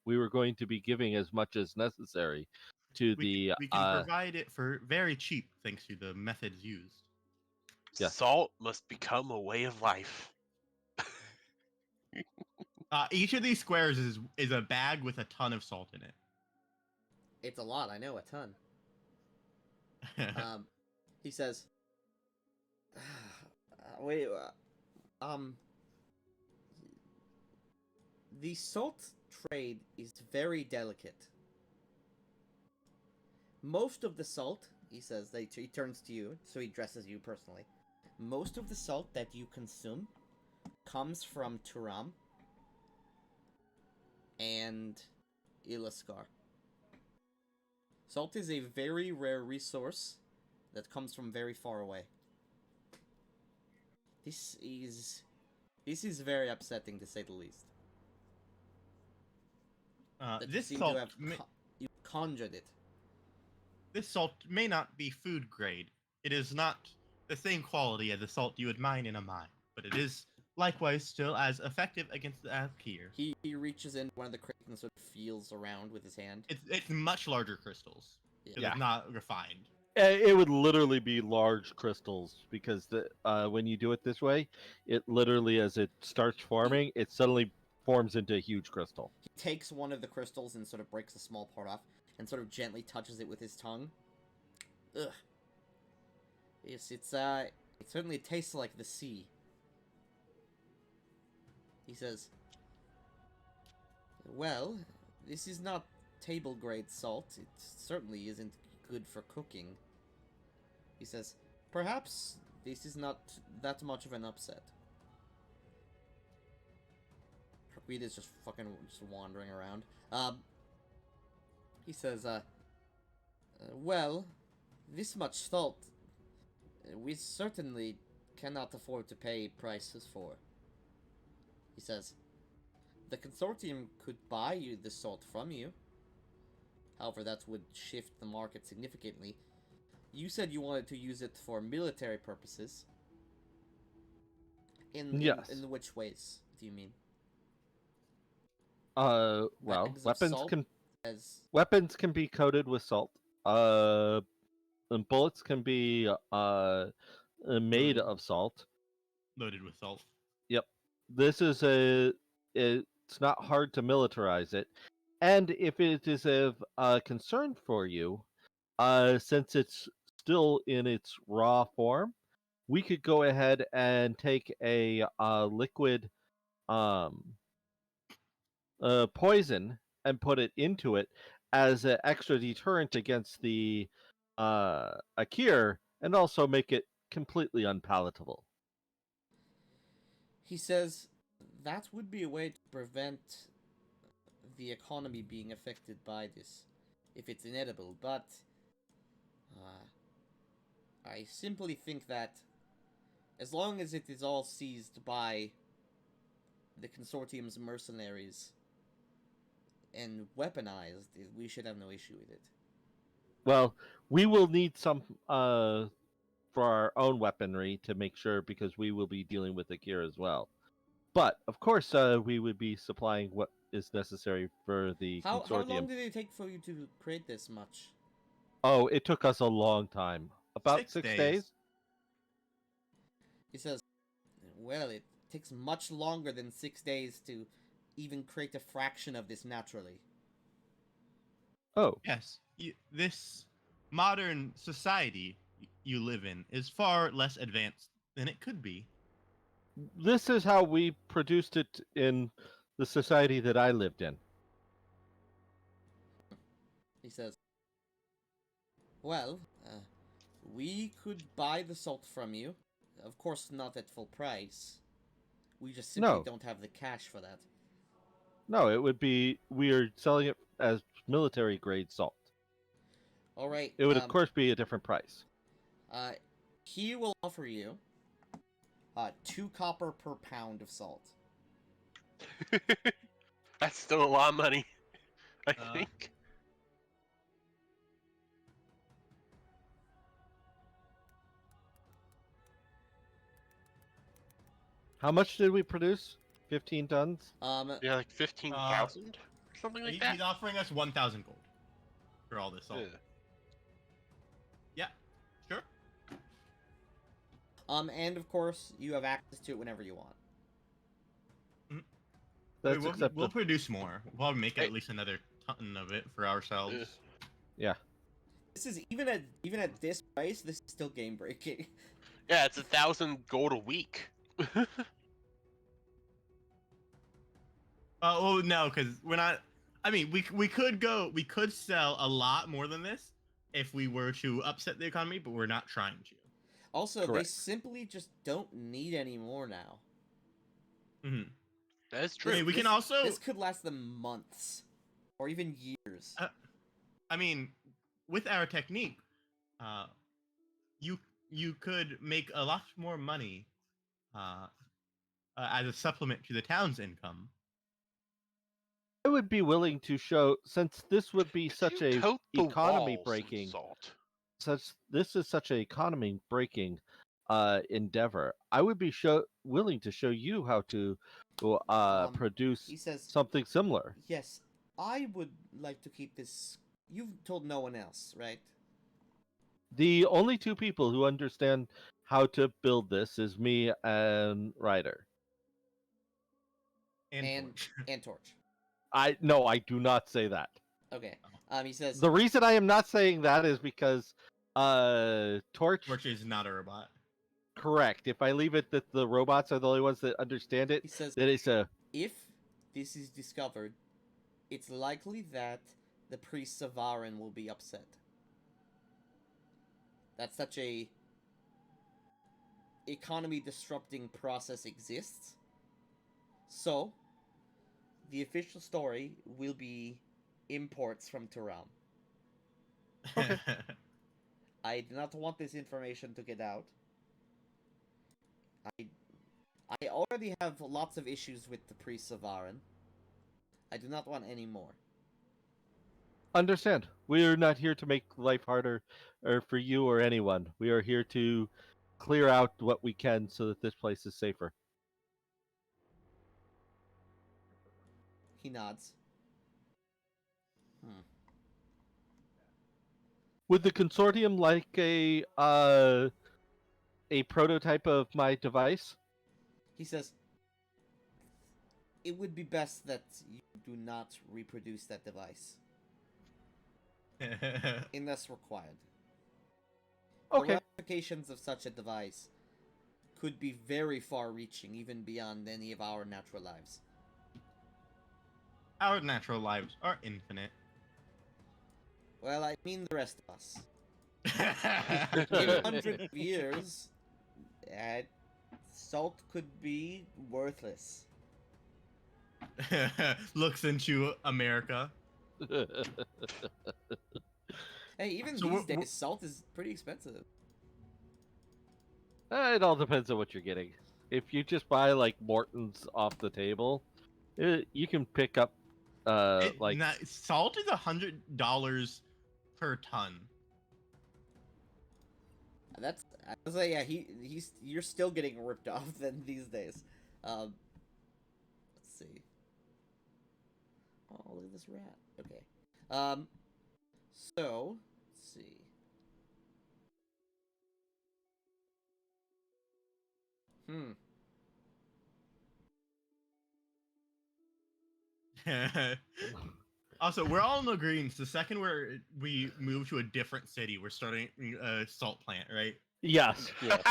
We were going to be giving as much as necessary to the We can provide it for very cheap thanks to the methods used. Yes. Salt must become a way of life. Each of these squares is a bag with a ton of salt in it. It's a lot, I know, a ton. He says, wait, the salt trade is very delicate. Most of the salt, he says, he turns to you, so he addresses you personally. Most of the salt that you consume comes from Turam and Ilaskar. Salt is a very rare resource that comes from very far away. This is very upsetting, to say the least. That This you seem salt to have you conjured it. This salt may not be food grade. It is not the same quality as the salt you would mine in a mine, but it is likewise still as effective against the Alkir. He reaches in one of the crates and sort of feels around with his hand. It's much larger crystals. Yeah. It's not refined. It would literally be large crystals because when you do it this way, it literally, as it starts forming, it suddenly forms into a huge crystal. He takes one of the crystals and sort of breaks a small part off and sort of gently touches it with his tongue. Ugh. Yes, it certainly tastes like the sea. He says, well, this is not table grade salt. It certainly isn't good for cooking. He says, perhaps this is not that much of an upset. Harquita's just fucking wandering around. He says, well, this much salt, we certainly cannot afford to pay prices for. He says, the consortium could buy you the salt from you. However, that would shift the market significantly. You said you wanted to use it for military purposes. Yes. In which ways do you mean? Well, Bags of weapons salt can as weapons can be coated with salt. And bullets can be made of salt. Loaded with salt. Yep. This is it's not hard to militarize it. And if it is of concern for you, since it's still in its raw form, we could go ahead and take a liquid poison and put it into it as an extra deterrent against the Akir, and also make it completely unpalatable. he says that would be a way to prevent the economy being affected by this if it's inedible, but I simply think that as long as it is all seized by the consortium's mercenaries and weaponized, we should have no issue with it. Well, we will need some for our own weaponry to make sure, because we will be dealing with Akir as well. But of course, we would be supplying what is necessary for the consortium. How long did it take for you to create this much? Oh, it took us a long time. About 6 6 days. days. He says, well, it takes much longer than 6 days to even create a fraction of this naturally. Oh, Yes, this modern society you live in is far less advanced than it could be. this is how we produced it in the society that I lived in. He says, well, we could buy the salt from you. Of course, not at full price. We just simply No. don't have the cash for that. No, it would be we are selling it as military grade salt. All right. It would of course be a different price. He will offer you 2 copper per pound of salt. That's still a lot of money, I think. How much did we produce? 15 tons? Yeah, like 15,000, something like that. He's offering us 1,000 gold for all this salt. Yeah. Yeah, sure. And of course, you have access to it whenever you want. That's we'll acceptable. produce more. We'll probably make Hey. at least another ton of it for ourselves. Yeah. Yeah. This is even at this price, this is still game breaking. Yeah, it's 1,000 gold a week. Oh no, because we're not. I mean, we could sell a lot more than this if we were to upset the economy, but we're not trying to. Also, they Correct. simply just don't need any more now. Mm-hmm. That is true. Hey, we can also. This could last them months, or even years. I mean, with our technique, you could make a lot more money as a supplement to the town's income. I would be willing to show, since this would be Could such you a coat the economy walls in breaking, salt? this is such a economy breaking endeavor. I would be willing to show you how to produce He says, something similar. yes, I would like to keep this. You've told no one else, right? The only 2 people who understand how to build this is me and Ryder. And Torch. and Torch. I do not say that. Okay. He says The reason I am not saying that is because Torch. Torch is not a robot. Correct. If I leave it that the robots are the only ones that understand it, he says then it's a. if this is discovered, it's likely that the priest Savarin will be upset. That such a economy disrupting process exists. So, the official story will be imports from Turam. I do not want this information to get out. I already have lots of issues with the priest Savarin. I do not want any more. Understand. We are not here to make life harder or for you or anyone. We are here to clear out what we can so that this place is safer. He nods. Would the consortium like a prototype of my device? He says, it would be best that you do not reproduce that device, unless required. Okay. The ramifications of such a device could be very far-reaching, even beyond any of our natural lives. Our natural lives are infinite. Well, I mean the rest of us. In 100 years, salt could be worthless. Looks into America. Hey, even So these we're- days, salt is pretty expensive. It all depends on what you're getting. If you just buy like Morton's off the table, you can pick up Salt is $100 per ton. That's I was like, yeah, you're still getting ripped off then these days. Let's see. Oh, look at this rat. Okay. So let's see. Also, we're all in agreement. The second we move to a different city, we're starting a salt plant, right? Yes. Yes.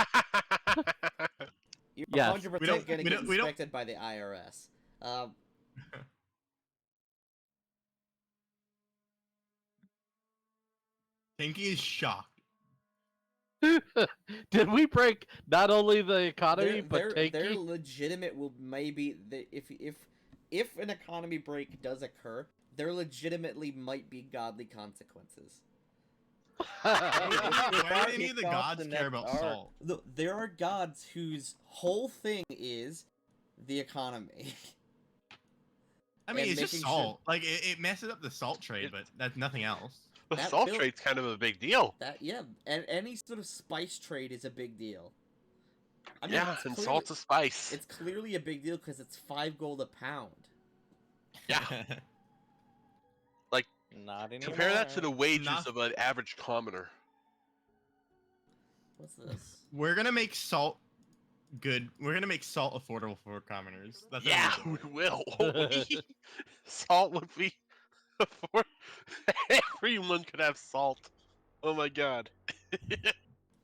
You're Yes. 100% We don't- getting we don't- inspected by the IRS. Tinky is shocked. Did we break not only the economy but Their Tanky? legitimate will maybe if an economy break does occur, there legitimately might be godly consequences. Why do any of the Kick off gods the care next about arc. salt? There are gods whose whole thing is the economy. I mean, And it's just making sure- salt. Like it messes up the salt trade, but that's nothing else. The That salt built- trade's kind of a big deal. And any sort of spice trade is a big deal. I mean, Yeah, it's and clearly- salt's a spice. It's clearly a big deal because it's 5 gold a pound. Yeah. Not anymore. Compare that to the wages Not- of an average commoner. What's this? We're gonna make salt good. We're gonna make salt affordable for commoners. That's Yeah, what we're we doing. will. Salt would be everyone could have salt. Oh my god.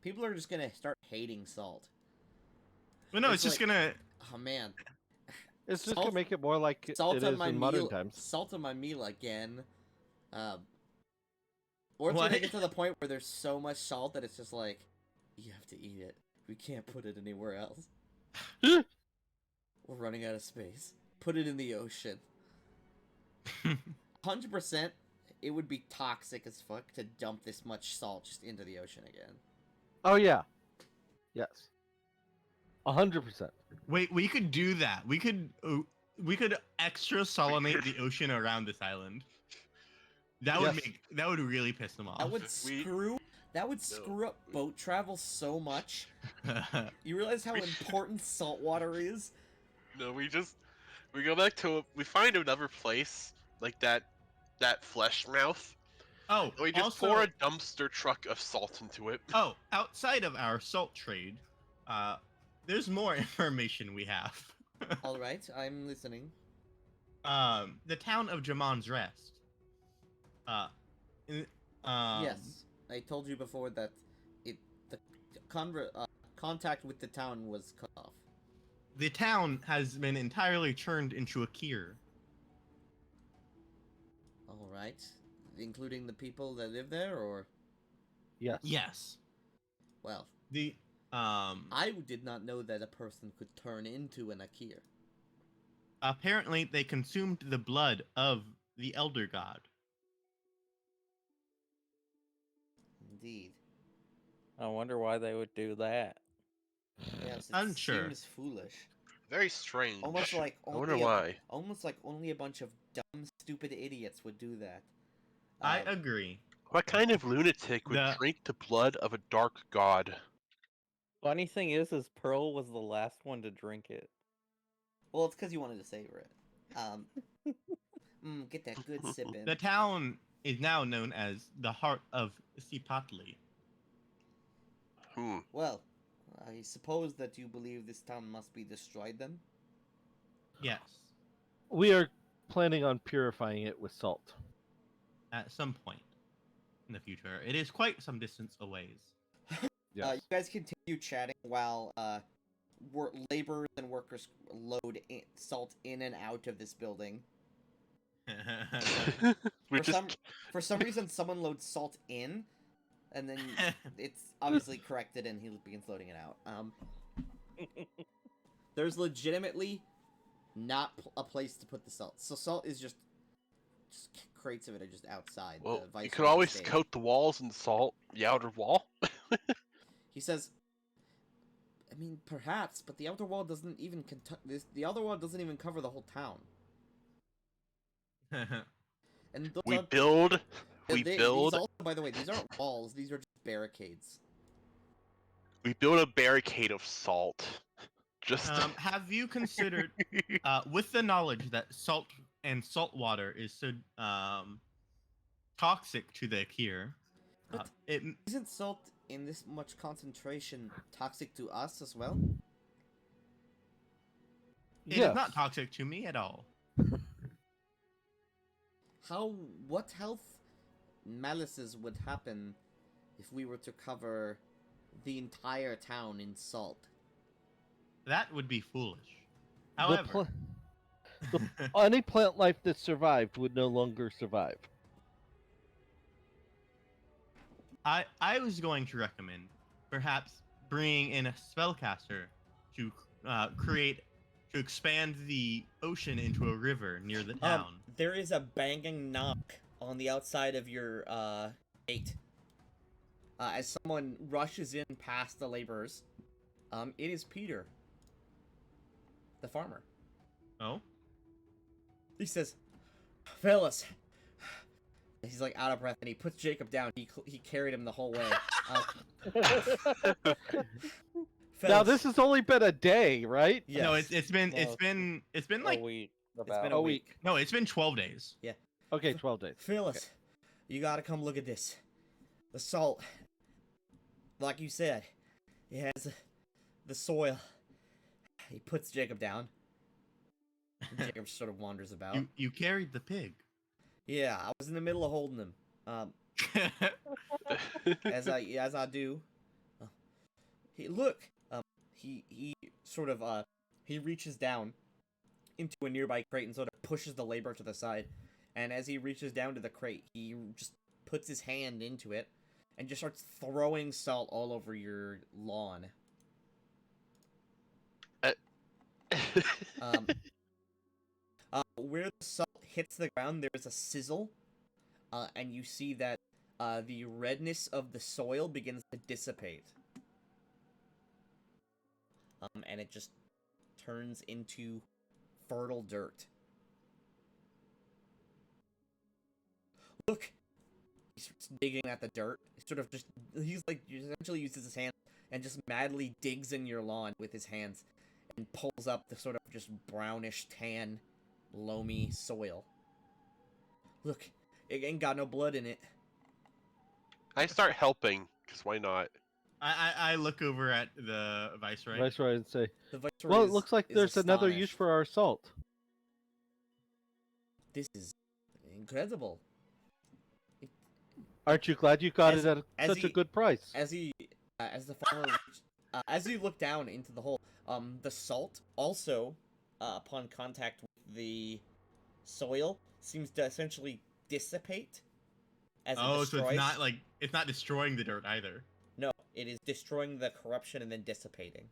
People are just gonna start hating salt. But no, It's it's just like- gonna. Oh man, It's just Salt- gonna make it more like salt it on is my in modern meal. times. Salt on my meal again. Or it's What? gonna get to the point where there's so much salt that it's just like, you have to eat it. We can't put it anywhere else. We're running out of space. Put it in the ocean. 100%, it would be toxic as fuck to dump this much salt just into the ocean again. Oh yeah. Yes. 100%. Wait, we could do that. We could extra salinate the ocean around this island. That would Yes. that would really piss them off. That would We- screw up boat travel so much. You realize how important salt water is? No, we go back to we find another place like that flesh mouth. Oh, And we just also, pour a dumpster truck of salt into it. oh, outside of our salt trade, there's more information we have. All right, I'm listening. The town of Jamon's Rest. Yes, I told you before that the contact with the town was cut off. The town has been entirely turned into a kier. All right, including the people that live there, or Yes. Yes. well, The I did not know that a person could turn into an Akir. apparently they consumed the blood of the elder god. Indeed. I wonder why they would do that. Yes, it Unsure. seems foolish. Very strange. Almost like I wonder only why. almost like only a bunch of dumb, stupid idiots would do that. I Um, agree. What kind of lunatic would The- drink the blood of a dark god? Funny thing is Pearl was the last one to drink it. Well, it's because you wanted to savor it. Get that good sip in. The town is now known as the heart of Sipatli. Well, I suppose that you believe this town must be destroyed then? Yes. We are planning on purifying it with salt. At some point in the future. It is quite some distance away. Yes. You guys continue chatting while laborers and workers load salt in and out of this building. We For just some for some reason, someone loads salt in, and then it's obviously corrected, and he begins loading it out. There's legitimately not a place to put the salt, so salt is just crates of it are just outside. well, the you vice could versa always stage. coat the walls in salt, the outer wall. He says, I mean, perhaps, but the outer wall doesn't even the outer wall doesn't even cover the whole town. And those We aren't- build. these We build. also, by the way, these aren't walls; these are just barricades. We build a barricade of salt. Just. have you considered, with the knowledge that salt and salt water is so toxic to the Akir, But- it Isn't salt in this much concentration toxic to us as well? is Yes. not toxic to me at all. What health malices would happen if we were to cover the entire town in salt? That would be foolish. The However, pl- Any plant life that survived would no longer survive. I was going to recommend perhaps bringing in a spellcaster to expand the ocean into a river near the town. There is a banging knock on the outside of your gate. As someone rushes in past the laborers, it is Peter, the farmer. Oh, He says, "Fellas," he's like out of breath, and he puts Jacob down. He carried him the whole way. Now "Fellas," this has only been a day, right? yes. no, it's been like been a week. no, it's been 12 days. Okay, 12 days. Phyllis, you gotta come look at this. The salt, like you said, it has the soil. He puts Jacob down. Jacob sort of wanders about. You carried the pig. Yeah, I was in the middle of holding him. As I do. He sort of he reaches down into a nearby crate and sort of pushes the laborer to the side. And as he reaches down to the crate, he just puts his hand into it and just starts throwing salt all over your lawn. Where the salt hits the ground, there's a sizzle, and you see that the redness of the soil begins to dissipate. And it just turns into fertile dirt. Look! He starts digging at the dirt. He's like, essentially uses his hand and just madly digs in your lawn with his hands and pulls up the sort of just brownish tan, loamy soil. Look, it ain't got no blood in it. I start helping, because why not? I look over at the viceroy. Viceroy and say, The viceroy well, it is- looks like is there's another use astonished. for our salt. This is incredible. Aren't you glad you got As- it at as such a he- good price? As the farmer, as you look down into the hole, the salt also, upon contact with the soil, seems to essentially dissipate. As it Oh, so destroys. it's not destroying the dirt either. No, it is destroying the corruption and then dissipating.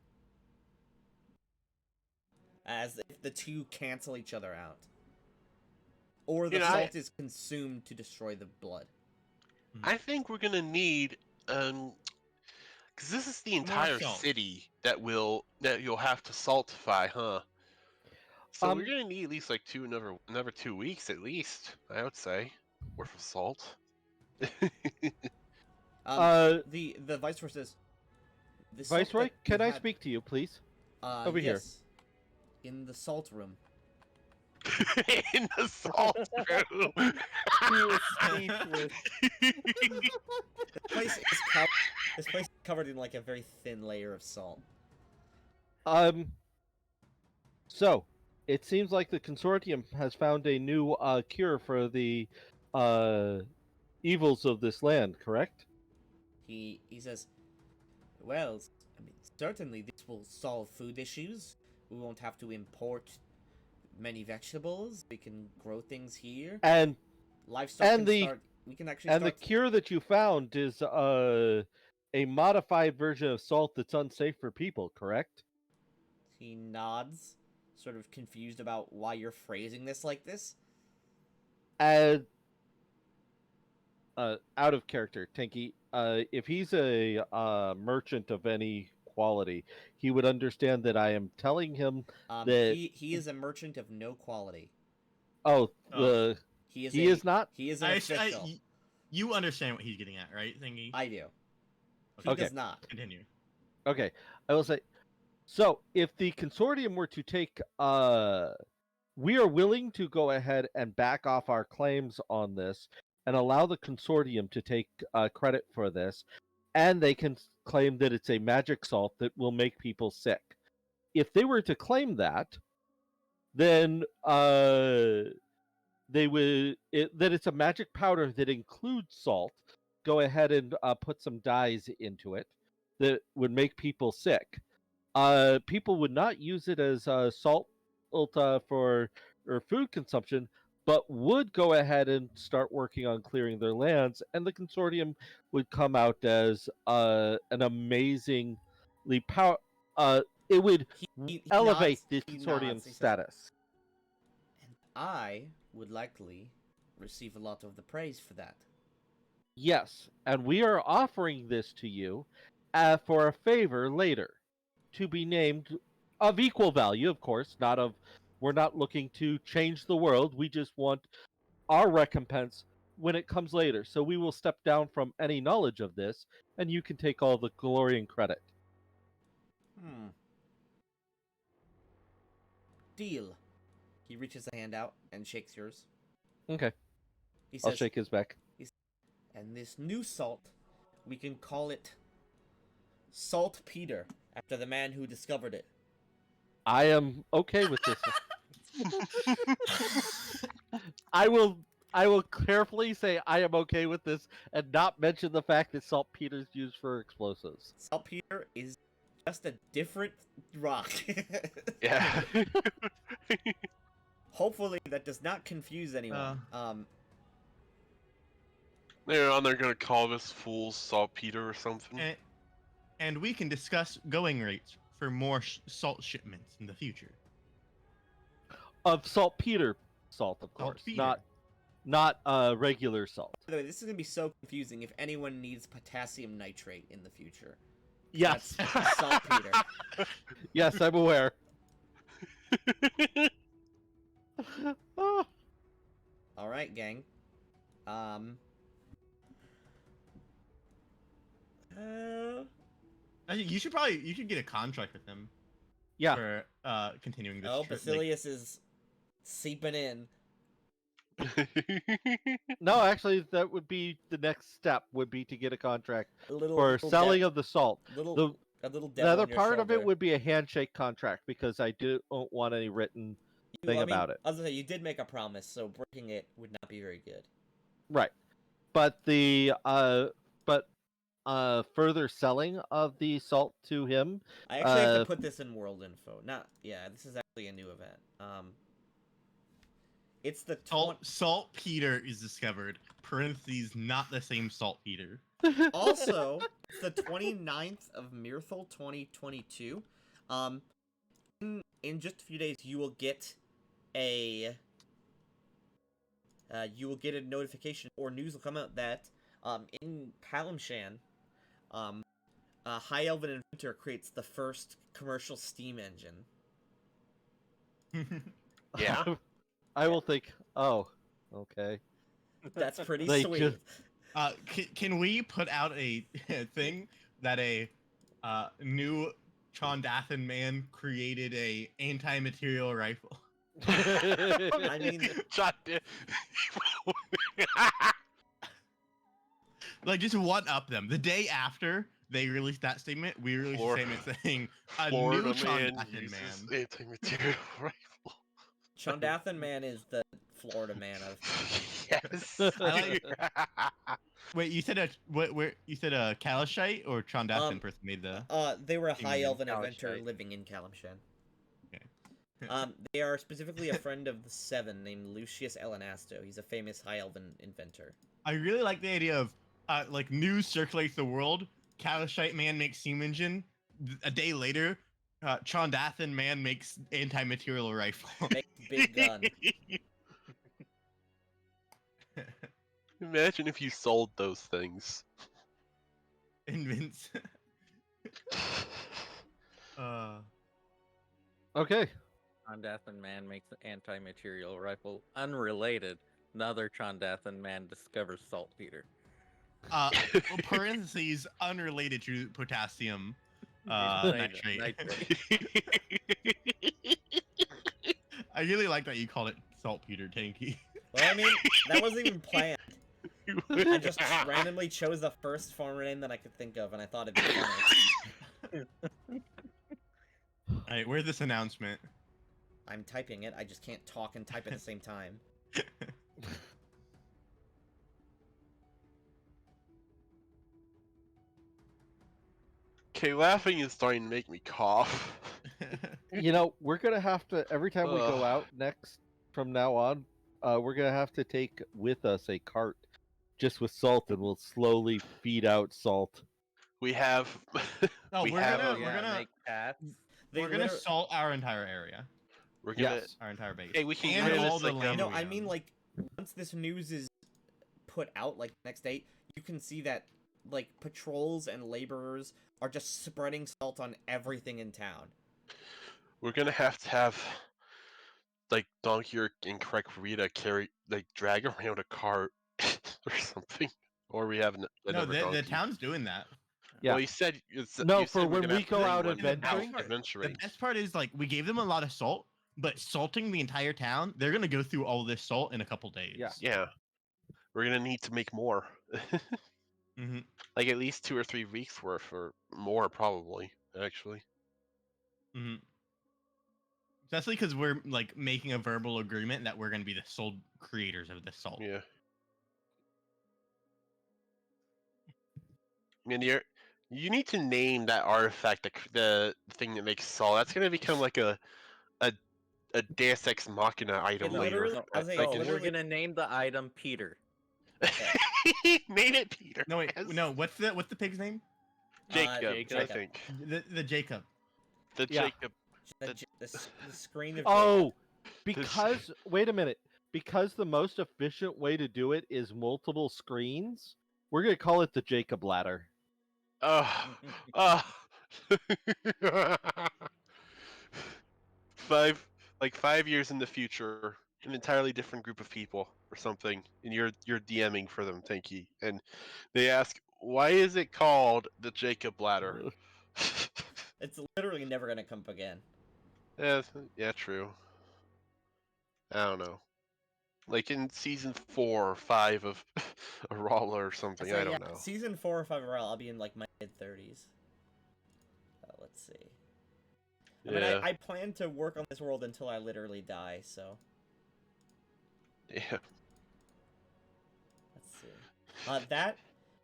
As if the two cancel each other out. Or the You know, salt is consumed to destroy the blood. I think we're gonna need, because this is the entire salt. city that you'll have to saltify, huh? So we're Um, gonna need at least like another 2 weeks at least, I would say, worth of salt. The viceroy says, "This salt Viceroy, that you can I had, speak to you, please? Over here. yes, in the salt room." In the salt room. He was speechless. This place is covered in like a very thin layer of salt. So, it seems like the consortium has found a new cure for the evils of this land, correct? He says, "Well, I mean, certainly this will solve food issues. We won't have to import many vegetables. We can grow things here. And Livestock and can the- start. We can actually and the start. cure that you found is a modified version of salt that's unsafe for people, correct? He nods, sort of confused about why you're phrasing this like this. And out of character, Tinky. If he's a merchant of any quality, he would understand that I am telling him that. He is a merchant of no quality. Oh, Oh. He is. he is not. He is an official. You understand what he's getting at, right, Thingy? I do. He Okay. does not. Continue. Okay, I will say. So, if the consortium were to take, we are willing to go ahead and back off our claims on this and allow the consortium to take credit for this, and they can claim that it's a magic salt that will make people sick. If they were to claim that, then they would that it's a magic powder that includes salt. Go ahead and put some dyes into it that would make people sick. People would not use it as salt for or food consumption, but would go ahead and start working on clearing their lands, and the consortium would come out as an amazingly power. It would He elevate nods, the he consortium's nods, he says, status. and I would likely receive a lot of the praise for that. Yes, and we are offering this to you for a favor later, to be named of equal value, of course. Not of. We're not looking to change the world. We just want our recompense when it comes later. So we will step down from any knowledge of this, and you can take all the glory and credit. Deal. He reaches a hand out and shakes yours. Okay, He I'll says, shake his back. and this new salt, we can call it Saltpeter, after the man who discovered it. I am okay with this. I will carefully say I am okay with this and not mention the fact that saltpeter is used for explosives. Saltpeter is just a different rock. Yeah. Hopefully that does not confuse anyone. Later on, they're gonna call this fool saltpeter or something. And we can discuss going rates for more salt shipments in the future. Of saltpeter salt, of course, Saltpeter. not regular salt. By the way, this is gonna be so confusing if anyone needs potassium nitrate in the future. Yes, That's saltpeter. yes, I'm aware. Oh, All right, gang. I think you should get a contract with them yeah, for continuing this. Oh, trip. Basilius is seeping in. no, actually, that would be the next step. Would be to get a contract A little for little selling deb- of the salt. a little The devil other on your part of it shoulder. would be a handshake contract because I don't want any written thing about it. I was gonna say, you did make a promise, so breaking it would not be very good. Right, but further selling of the salt to him. I actually have to put this in world info. This is actually a new event. It's the Saltpeter is discovered. Parentheses, not the same saltpeter. Also, it's the 29th of Mirthal 2022. In just a few days, you will get a notification, or news will come out that in Kalimshan, High Elven Inventor creates the first commercial steam engine. Yeah. I will think. Oh, okay. That's pretty They sweet. Can we put out a thing that a new Chondathan man created a anti-material rifle? I mean, Shot dead. Like, just one up them. The day after they released that statement, we released a statement saying a Florida new man Chondathan uses man. anti-material rifle. Chondathan Man is the Florida man of. Yes. I Wait, you said you said a Kalashite or Chondathan person made the. They were a Steam High engine. Elven Inventor Kalashite. living in Kalimshan. Okay. They are specifically a friend of the Seven named Lucius Elenasto. He's a famous High Elven inventor. I really like the idea of like news circulates the world. Kalashite man makes steam engine. A day later, Chondathan man makes anti-material rifle. Make big gun. Imagine if you sold those things. Invents. Okay. Chondathan man makes an anti-material rifle. Unrelated, another Chondathan man discovers saltpeter. Parentheses unrelated to potassium Nitrate. nitrate. I really like that you called it saltpeter, Tanky. Well, I mean, that wasn't even planned. I just randomly chose the first farmer name that I could think of, and I thought it'd be funny. Alright, where's this announcement? I'm typing it. I just can't talk and type at the same time. Okay, laughing is starting to make me cough. You know, we're gonna have to every time we go Ugh. out next from now on, we're gonna have to take with us a cart just with salt, and we'll slowly feed out salt. We have. No, we we're have. gonna- Yeah, we're gonna- make cats. We're gonna salt our entire area, We're gonna. Yes. our entire base, Hey, we can and get all this, the like, land. No, we I mean own. like once this news is put out, like the next day, you can see that like patrols and laborers are just spreading salt on everything in town. We're gonna have like Donkey and Craig Rita drag around a cart or something, or we have no, another the donkey. town's doing that. Yeah. Well, you said No, you for said we're when gonna we have to go bring out one adventuring? The adventuring. best part is like we gave them a lot of salt, but salting the entire town, they're gonna go through all this salt in a couple days. Yeah. Yeah, we're gonna need to make more. hmm Like at least 2 or 3 weeks worth, or more probably. Actually. hmm Especially because we're like making a verbal agreement that we're gonna be the sole creators of this salt. Yeah. And you need to name that artifact, the thing that makes salt. That's gonna become like a Deus Ex Machina item It later. literally- I was like, Like No, it's we're literally- gonna name the item Peter. Name it Peter. No wait, Yes. no. What's the pig's name? Jacob, I Jacob. think. The Jacob. The Yeah. Jacob. The screen of Oh, because wait a minute. Because the most efficient way to do it is multiple screens, we're gonna call it the Jacob ladder. Oh. Oh. 5 years in the future, an entirely different group of people or something, and you're DMing for them, thank you. And they ask, why is it called the Jacob ladder? It's literally never gonna come up again. Yeah, true. I don't know. Like in season 4 or 5 of Arala or something, I don't know. Season 4 or 5 of I'll be in like my mid-30s. Let's see. I mean, Yeah. I plan to work on this world until I literally die, so Yeah. let's see.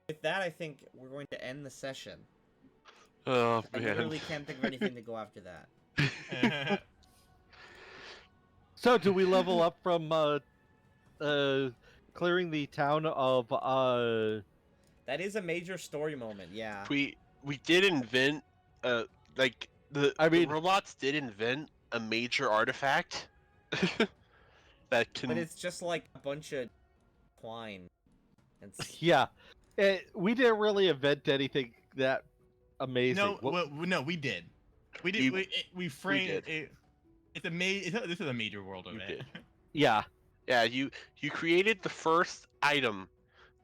With that, I think we're going to end the session. Oh I man. literally can't think of anything to go after that. So, do we level up from clearing the town of That is a major story moment, yeah. we did invent like the robots did invent a major artifact that can But it's just like a bunch of twine. Yeah, we didn't really invent anything that amazing. No, we did. We did. We framed did. it. It's a This is a major world You event. did. Yeah. Yeah, you created the first item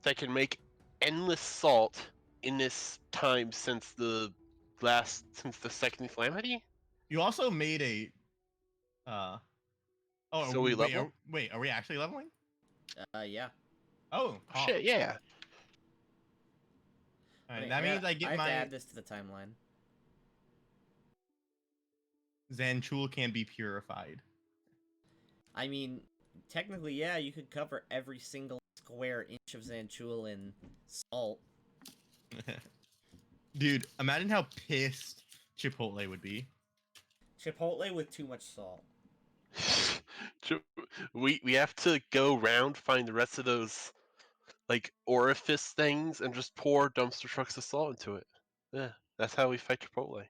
that can make endless salt in this time since the second calamity. You also made a. Oh, So we wait, level? are we actually leveling? Yeah. Oh, Shit, yeah. Alright, Wait, that means I have get to my add this to the timeline. Zanchul can be purified. I mean, technically, yeah, you could cover every single square inch of Zanchul in salt. Dude, imagine how pissed Chipotle would be. Chipotle with too much salt. We have to go round, find the rest of those like orifice things, and just pour dumpster trucks of salt into it. Yeah, that's how we fight Chipotle.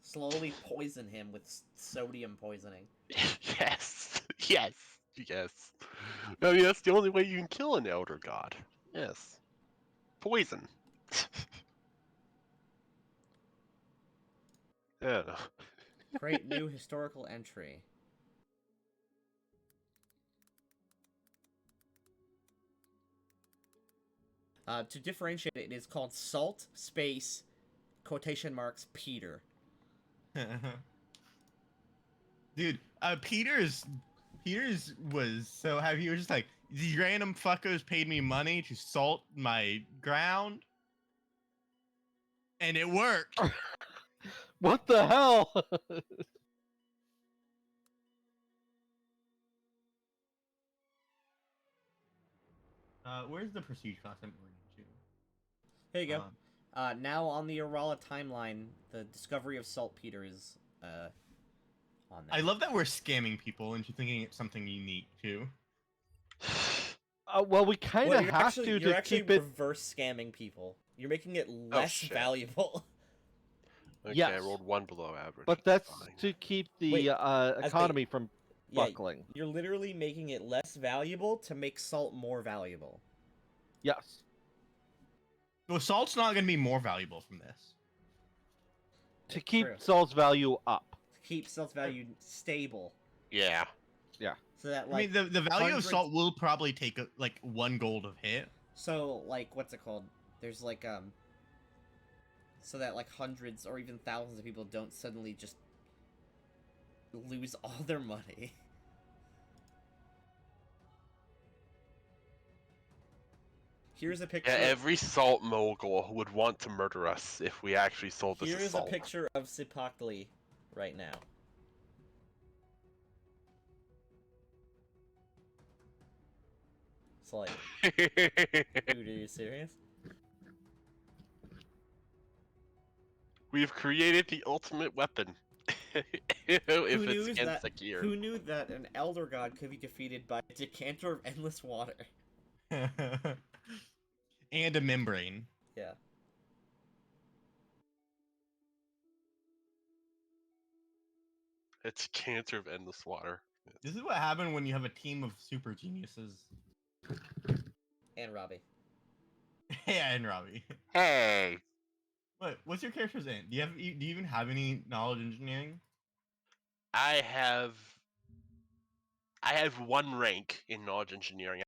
Slowly poison him with sodium poisoning. Yes, yes, yes. I mean, that's the only way you can kill an elder god. Yes, poison. I don't know. Create new historical entry. To differentiate it is called salt space quotation marks Peter. Dude, Peter's was so happy. He was just like, these random fuckers paid me money to salt my ground, and it worked. What the hell? Where's the prestige class I'm going to? Here you go. Now on the Arala timeline, the discovery of saltpeter is on there. I love that we're scamming people into thinking it's something unique too. Well, we kind Well, of have you're to actually keep it. reverse scamming people. You're making it less shit. valuable. Okay, I Yes. rolled 1 below average. But that's fine. to keep Wait, the economy from Yeah, buckling. you're literally making it less valuable to make salt more valuable. Yes. Well, salt's not going to be more valuable from this. To keep True. salt's value up. Keep salt's value stable. Yeah. So that, I like, mean, the value hundreds- of salt will probably take like 1 gold of hit. So, like, what's it called? There's, like, so that, like, hundreds or even thousands of people don't suddenly just lose all their money. Here's a picture. Yeah, every salt mogul would want to murder us if we actually sold this as Here's a salt. picture of Sipakli right now. It's like, dude, are you serious? We've created the ultimate weapon. if it's against the gear. Who knew that an elder god could be defeated by a decanter of endless water? And a membrane. Yeah. It's cancer of endless water. This is what happened when you have a team of super geniuses. And Robbie. Yeah, and Robbie. Hey! What's your character's in? Do you even have any knowledge engineering? I have 1 rank in knowledge engineering.